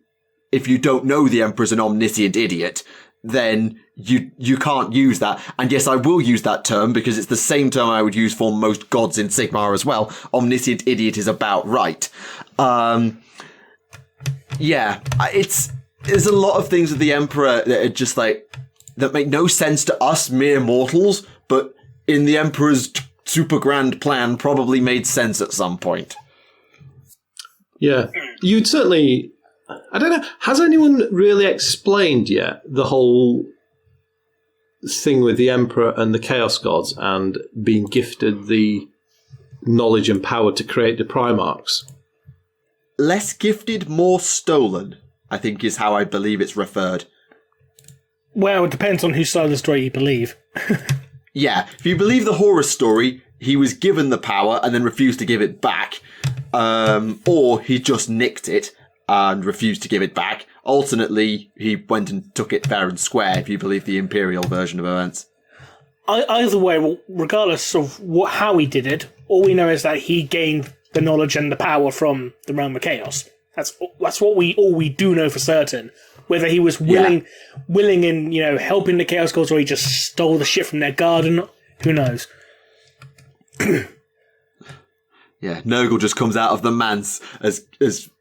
[SPEAKER 2] if you don't know the Emperor's an omniscient idiot, then you can't use that. And yes, I will use that term because it's the same term I would use for most gods in Sigmar as well. Omniscient idiot is about right. There's a lot of things with the Emperor that are just like, that make no sense to us mere mortals, but in the Emperor's super grand plan probably made sense at some point.
[SPEAKER 3] Yeah. You'd certainly... I don't know. Has anyone really explained yet the whole thing with the Emperor and the Chaos Gods and being gifted the knowledge and power to create the Primarchs?
[SPEAKER 2] Less gifted, more stolen, I think is how I believe it's referred.
[SPEAKER 1] Well, it depends on whose side of the story you believe.
[SPEAKER 2] Yeah, if you believe the Horus story, he was given the power and then refused to give it back, or he just nicked it and refused to give it back. Alternately, he went and took it fair and square, if you believe the Imperial version of events.
[SPEAKER 1] Either way, regardless of how he did it, all we know is that he gained the knowledge and the power from the realm of chaos. That's all we do know for certain. Whether he was willing in, helping the Chaos Gods, or he just stole the shit from their garden, who knows?
[SPEAKER 2] Yeah, Nurgle just comes out of the manse as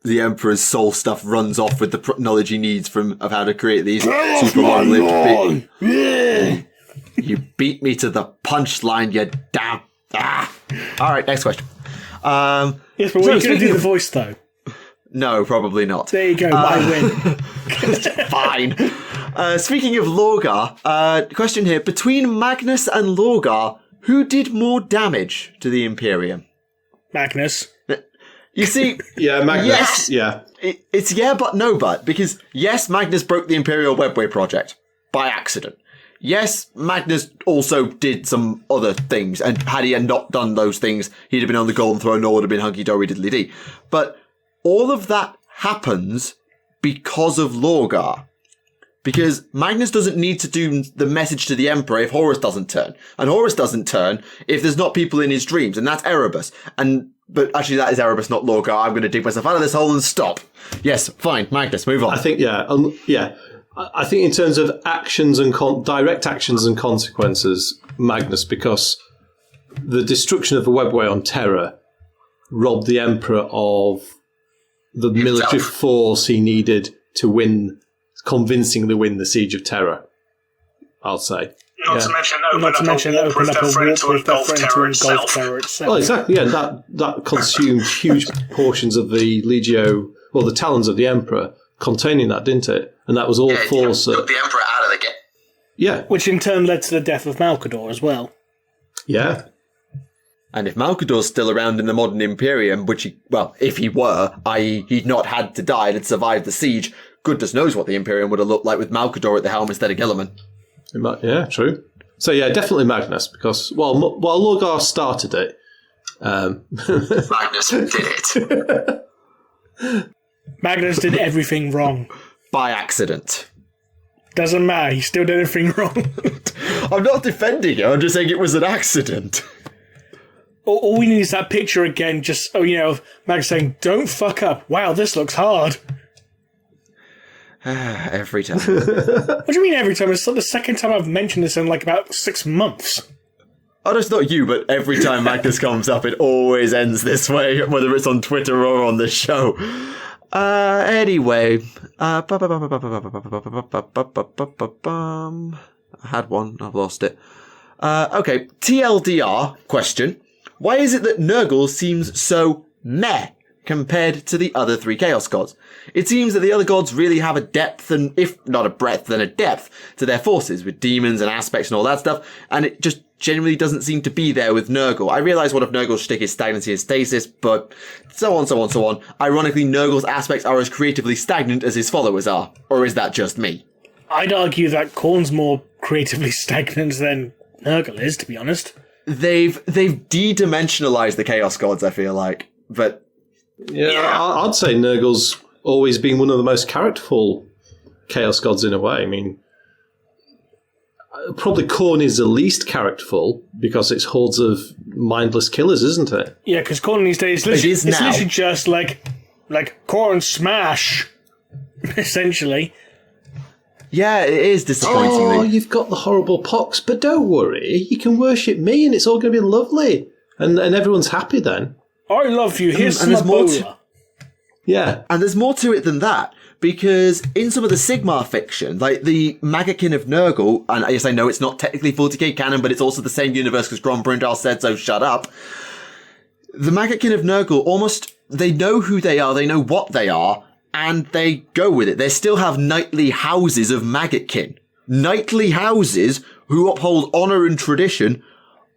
[SPEAKER 2] the Emperor's soul stuff runs off with the knowledge he needs of how to create these super long-lived beings. You beat me to the punchline, you damn... Ah. All right, next question.
[SPEAKER 1] Yes, but what are you going to do the voice, though?
[SPEAKER 2] No, probably not.
[SPEAKER 1] There you go, I win.
[SPEAKER 2] Fine. Speaking of Lorgar, question here. Between Magnus and Lorgar, who did more damage to the Imperium?
[SPEAKER 1] Magnus.
[SPEAKER 2] You see...
[SPEAKER 3] Yeah, Magnus.
[SPEAKER 2] Yes,
[SPEAKER 3] yeah.
[SPEAKER 2] It's yeah, but no, but. Because, yes, Magnus broke the Imperial Webway project. By accident. Yes, Magnus also did some other things. And had he not done those things, he'd have been on the Golden Throne, nor would have been hunky-dory diddly-dee. But all of that happens because of Lorgar. Because Magnus doesn't need to do the message to the Emperor if Horus doesn't turn. And Horus doesn't turn if there's not people in his dreams. And that's Erebus. But actually that is Erebus, not Lorgar. I'm going to dig myself out of this hole and stop. Yes, fine. Magnus, move on.
[SPEAKER 3] I think, I think in terms of actions and direct actions and consequences, Magnus, because the destruction of the Webway on Terra robbed the Emperor of the military force he needed to convincingly win the Siege of Terra, I'll say.
[SPEAKER 1] Not to mention open up a warp with their friend to engulf Terra itself.
[SPEAKER 3] Well, exactly, yeah, that consumed huge portions of the Legio, or the Talons of the Emperor, containing that, didn't it? And that was all force.
[SPEAKER 2] Took the Emperor out of the game.
[SPEAKER 3] Yeah.
[SPEAKER 1] Which in turn led to the death of Malcador as well.
[SPEAKER 3] Yeah.
[SPEAKER 2] And if Malcador's still around in the modern Imperium, if he were, i.e. he'd not had to die and had survived the siege, goodness knows what the Imperium would have looked like with Malcador at the helm instead of Guilliman.
[SPEAKER 3] Yeah, true. So yeah, definitely Magnus, because, Lorgar started it.
[SPEAKER 2] Magnus did it.
[SPEAKER 1] Magnus did everything wrong.
[SPEAKER 2] By accident.
[SPEAKER 1] Doesn't matter, he still did everything wrong.
[SPEAKER 2] I'm not defending it, I'm just saying it was an accident.
[SPEAKER 1] All we need is that picture again, just, of Magnus saying, don't fuck up. Wow, this looks hard.
[SPEAKER 2] Every time.
[SPEAKER 1] What do you mean every time? It's like the second time I've mentioned this in about 6 months.
[SPEAKER 2] Oh, it's not you, but every time Magnus comes up, it always ends this way, whether it's on Twitter or on the show. Anyway. I had one, I've lost it. Okay, TLDR question. Why is it that Nurgle seems so meh compared to the other three Chaos Gods? It seems that the other gods really have a depth and, if not a breadth, then a depth to their forces, with demons and aspects and all that stuff, and it just genuinely doesn't seem to be there with Nurgle. I realise one of Nurgle's shtick is stagnancy and stasis, but so on. Ironically, Nurgle's aspects are as creatively stagnant as his followers are. Or is that just me?
[SPEAKER 1] I'd argue that Khorne's more creatively stagnant than Nurgle is, to be honest.
[SPEAKER 2] they've de-dimensionalized the Chaos Gods, I feel like. But
[SPEAKER 3] I'd say Nurgle's always been one of the most characterful Chaos Gods in a way. I mean, probably Khorne is the least characterful because it's hordes of mindless killers, isn't it?
[SPEAKER 1] Yeah, because Khorne these days it's literally just like Khorne smash, essentially.
[SPEAKER 2] Yeah, it is disappointing.
[SPEAKER 3] Oh, you've got the horrible pox, but don't worry, you can worship me and it's all going to be lovely. And everyone's happy then.
[SPEAKER 1] I love you, here's some
[SPEAKER 2] there's more
[SPEAKER 1] Ebola.
[SPEAKER 3] Yeah.
[SPEAKER 2] And there's more to it than that, because in some of the Sigmar fiction, like the Maggotkin of Nurgle, and yes, I know it's not technically 40k canon, but it's also the same universe because Grom Brundal said so, shut up. The Maggotkin of Nurgle they know who they are, they know what they are, and they go with it. They still have knightly houses of Maggotkin. Knightly houses who uphold honour and tradition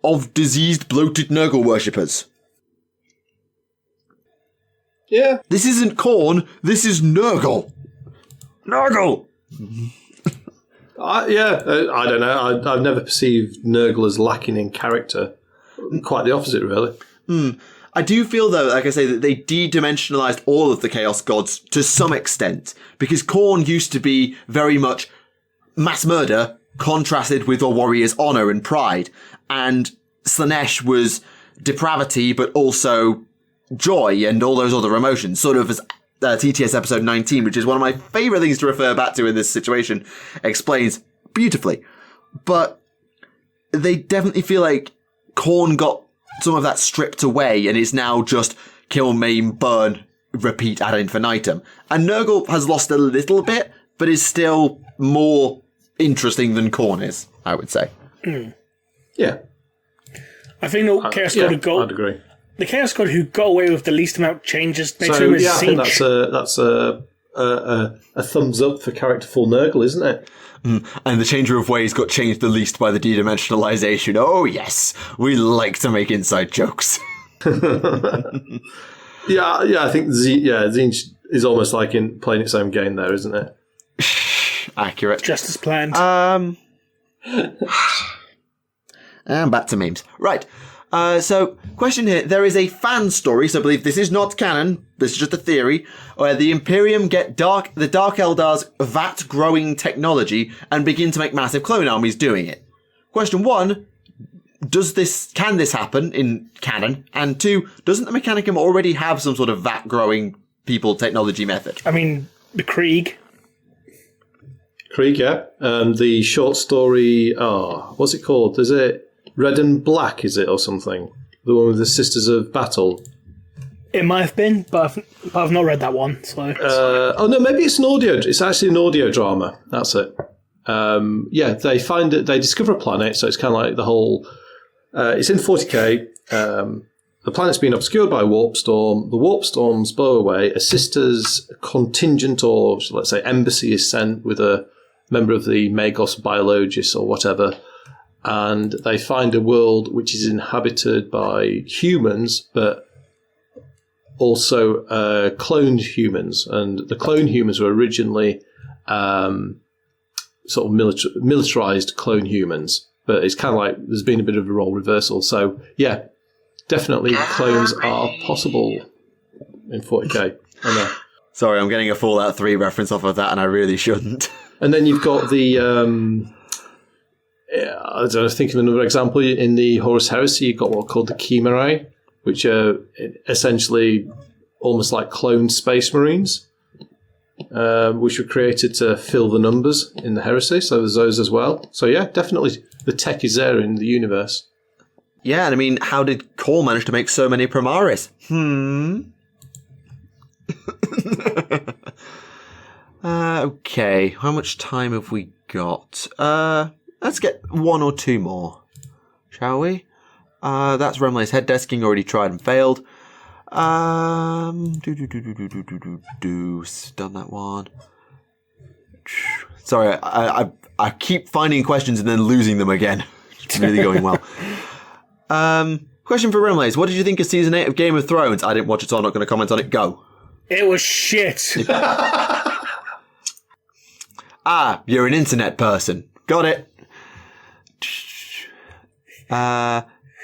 [SPEAKER 2] of diseased, bloated Nurgle worshippers.
[SPEAKER 3] Yeah.
[SPEAKER 2] This isn't Khorne, this is Nurgle. Nurgle!
[SPEAKER 3] I don't know. I've never perceived Nurgle as lacking in character. Quite the opposite, really.
[SPEAKER 2] I do feel, though, like I say, that they de-dimensionalized all of the Chaos Gods to some extent, because Khorne used to be very much mass murder contrasted with a warrior's honour and pride, and Slaanesh was depravity, but also joy and all those other emotions, sort of as TTS episode 19, which is one of my favourite things to refer back to in this situation, explains beautifully. But they definitely feel like Khorne got some of that stripped away and is now just kill, maim, burn, repeat ad infinitum. And Nurgle has lost a little bit, but is still more interesting than Khorne is, I would say.
[SPEAKER 3] Yeah.
[SPEAKER 1] I think the Chaos God
[SPEAKER 3] I'd agree.
[SPEAKER 1] The Chaos God who got away with the least amount of changes next to
[SPEAKER 3] So
[SPEAKER 1] him is
[SPEAKER 3] I think
[SPEAKER 1] Tzeentch.
[SPEAKER 3] that's a thumbs up for characterful Nurgle, isn't it?
[SPEAKER 2] And the Changer of Ways got changed the least by the de-dimensionalization. Oh yes, we like to make inside jokes.
[SPEAKER 3] Yeah, I think Tzeentch is almost like in playing its own game there, isn't it?
[SPEAKER 2] Accurate.
[SPEAKER 1] Just as planned.
[SPEAKER 2] And back to memes. Right. So, question here. There is a fan story, so I believe this is not canon, this is just a theory, where the Imperium get the Dark Eldar's vat-growing technology and begin to make massive clone armies doing it. Question 1, can this happen in canon? And 2, doesn't the Mechanicum already have some sort of vat-growing people technology method?
[SPEAKER 1] I mean, the Krieg.
[SPEAKER 3] Krieg, yeah. The short story, what's it called? Is it Red and Black, is it, or something? The one with the Sisters of Battle.
[SPEAKER 1] It might have been, but I've not read that one. So.
[SPEAKER 3] No, maybe it's an audio. It's actually an audio drama. That's it. They discover a planet, so it's kind of like the whole. It's in 40k. The planet's been obscured by a warp storm. The warp storms blow away. A Sisters contingent, or let's say embassy, is sent with a member of the Magos Biologists or whatever. And they find a world which is inhabited by humans, but also cloned humans. And the clone humans were originally sort of militarized clone humans. But it's kind of like there's been a bit of a role reversal. So, yeah, definitely clones are possible in 40k. I know.
[SPEAKER 2] Sorry, I'm getting a Fallout 3 reference off of that, and I really shouldn't.
[SPEAKER 3] And then you've got the... I don't know, think of another example. In the Horus Heresy, you've got what are called the Chimerae, which are essentially almost like cloned space marines, which were created to fill the numbers in the Heresy. So there's those as well. So yeah, definitely the tech is there in the universe.
[SPEAKER 2] Yeah, and I mean, how did Khorne manage to make so many Primaris? Okay, how much time have we got? Let's get one or two more, shall we? That's Remlei's head desking, already tried and failed. Done that one. Sorry, I keep finding questions and then losing them again. It's really going well. Question for Remlei's. What did you think of Season 8 of Game of Thrones? I didn't watch it, so I'm not going to comment on it. Go.
[SPEAKER 1] It was shit.
[SPEAKER 2] You're an internet person. Got it.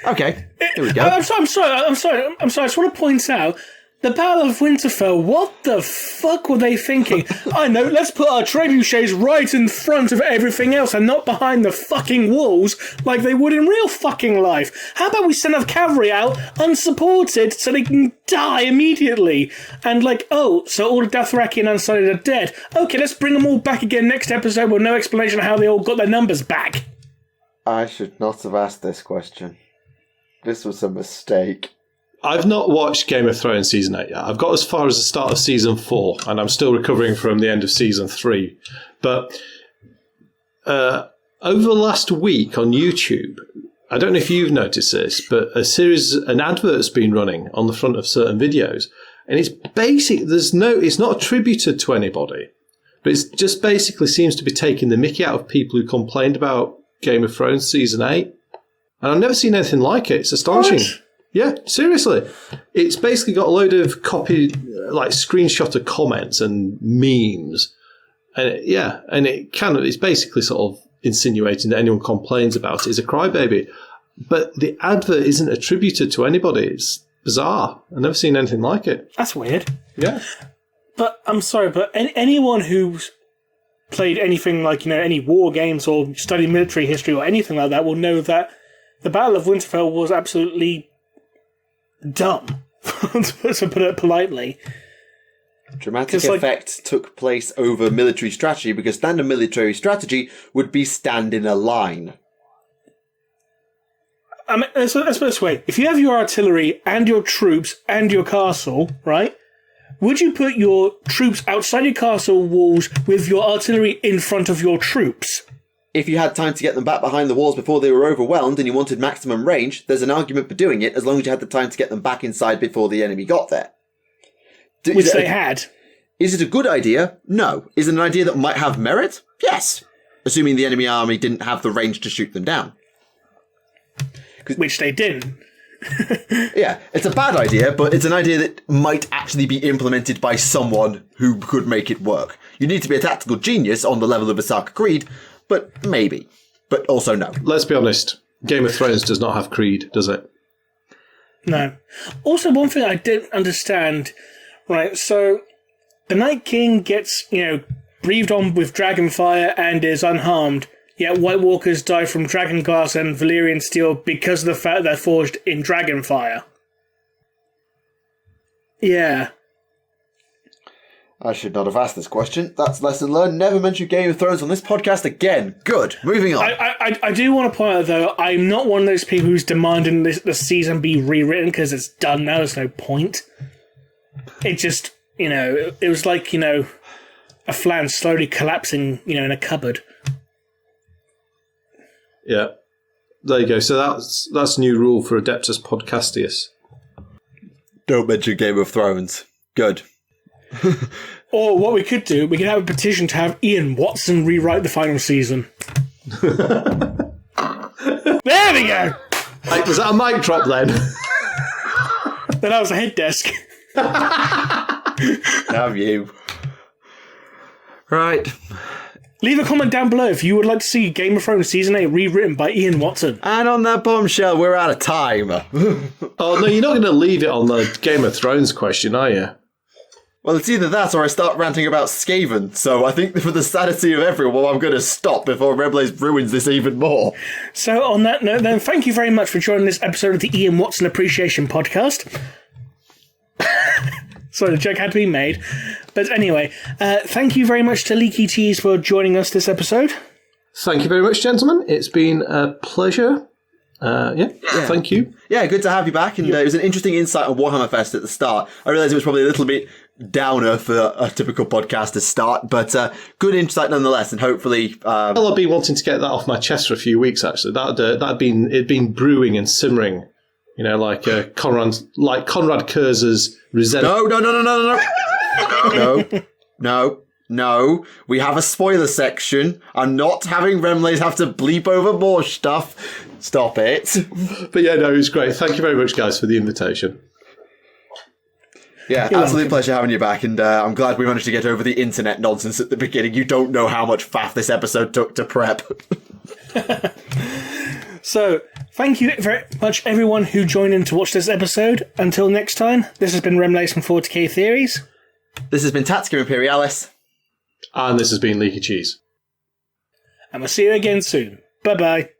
[SPEAKER 2] Okay, here we go.
[SPEAKER 1] I'm sorry. I just want to point out, the Battle of Winterfell, what the fuck were they thinking? I know, let's put our trebuchets right in front of everything else and not behind the fucking walls like they would in real fucking life. How about we send our cavalry out unsupported so they can die immediately? And so all the Dothraki and Unsullied are dead. Okay, let's bring them all back again next episode with no explanation of how they all got their numbers back.
[SPEAKER 2] I should not have asked this question. This was a mistake.
[SPEAKER 3] I've not watched Game of Thrones Season 8 yet. I've got as far as the start of Season 4, and I'm still recovering from the end of Season 3. But over the last week on YouTube, I don't know if you've noticed this, but an advert's been running on the front of certain videos, and it's basic. It's not attributed to anybody, but it just basically seems to be taking the mickey out of people who complained about Game of Thrones Season 8. And I've never seen anything like it. It's astonishing. What? Yeah, seriously. It's basically got a load of screenshotted comments and memes. And it's basically sort of insinuating that anyone complains about it is a crybaby. But the advert isn't attributed to anybody. It's bizarre. I've never seen anything like it.
[SPEAKER 1] That's weird.
[SPEAKER 3] Yeah.
[SPEAKER 1] But I'm sorry, but anyone who's played anything any war games or studied military history or anything like that will know that the Battle of Winterfell was absolutely dumb, to put it politely.
[SPEAKER 2] Dramatic effect took place over military strategy because standard military strategy would be stand in a line.
[SPEAKER 1] I mean, let's put it this way. If you have your artillery and your troops and your castle, right, would you put your troops outside your castle walls with your artillery in front of your troops?
[SPEAKER 2] If you had time to get them back behind the walls before they were overwhelmed and you wanted maximum range, there's an argument for doing it as long as you had the time to get them back inside before the enemy got there.
[SPEAKER 1] Which they had.
[SPEAKER 2] Is it a good idea? No. Is it an idea that might have merit? Yes. Assuming the enemy army didn't have the range to shoot them down.
[SPEAKER 1] Which they didn't.
[SPEAKER 2] Yeah, it's a bad idea, but it's an idea that might actually be implemented by someone who could make it work. You need to be a tactical genius on the level of Berserker Creed, but maybe. But also no.
[SPEAKER 3] Let's be honest. Game of Thrones does not have Creed, does it?
[SPEAKER 1] No. Also, one thing I didn't understand, right, so the Night King gets, breathed on with dragonfire and is unharmed, yet White Walkers die from dragon glass and Valyrian steel because of the fact they're forged in dragonfire. Yeah.
[SPEAKER 2] I should not have asked this question. That's lesson learned. Never mention Game of Thrones on this podcast again. Good. Moving on.
[SPEAKER 1] I do want to point out, though, I'm not one of those people who's demanding the season be rewritten because it's done now. There's no point. It just, it was like, a flan slowly collapsing, in a cupboard.
[SPEAKER 3] Yeah. There you go. So that's a new rule for Adeptus Podcastus.
[SPEAKER 2] Don't mention Game of Thrones. Good.
[SPEAKER 1] Or what we could do, we could have a petition to have Ian Watson rewrite the final season. There we go!
[SPEAKER 3] Was that a mic drop then?
[SPEAKER 1] Then that was a head desk.
[SPEAKER 2] Damn you. Right.
[SPEAKER 1] Leave a comment down below if you would like to see Game of Thrones Season 8 rewritten by Ian Watson.
[SPEAKER 2] And on that bombshell, we're out of time.
[SPEAKER 3] Oh, no, you're not going to leave it on the Game of Thrones question, are you?
[SPEAKER 2] Well, it's either that or I start ranting about Skaven, so I think for the sanity of everyone, I'm going to stop before Remleiz ruins this even more.
[SPEAKER 1] So on that note, then, thank you very much for joining this episode of the Ian Watson Appreciation Podcast. Sorry, the joke had to be made. But anyway, thank you very much to LeakyCheese for joining us this episode.
[SPEAKER 3] Thank you very much, gentlemen. It's been a pleasure. Thank you.
[SPEAKER 2] Yeah, good to have you back. And it was an interesting insight on Warhammer Fest at the start. I realised it was probably a little bit downer for a typical podcast to start, but good insight nonetheless. And hopefully,
[SPEAKER 3] well, I've been wanting to get that off my chest for a few weeks. Actually, it'd been brewing and simmering. Like Konrad Curze's resentment.
[SPEAKER 2] No. We have a spoiler section. I'm not having Remleiz have to bleep over more stuff. Stop it.
[SPEAKER 3] But yeah, no, it was great. Thank you very much, guys, for the invitation.
[SPEAKER 2] Yeah, absolute pleasure having you back, and I'm glad we managed to get over the internet nonsense at the beginning. You don't know how much faff this episode took to prep.
[SPEAKER 1] So, thank you very much, everyone who joined in to watch this episode. Until next time, this has been Remleiz from 40k Theories.
[SPEAKER 2] This has been Tactica Imperialis.
[SPEAKER 3] And this has been LeakyCheese.
[SPEAKER 1] And we'll see you again soon. Bye-bye.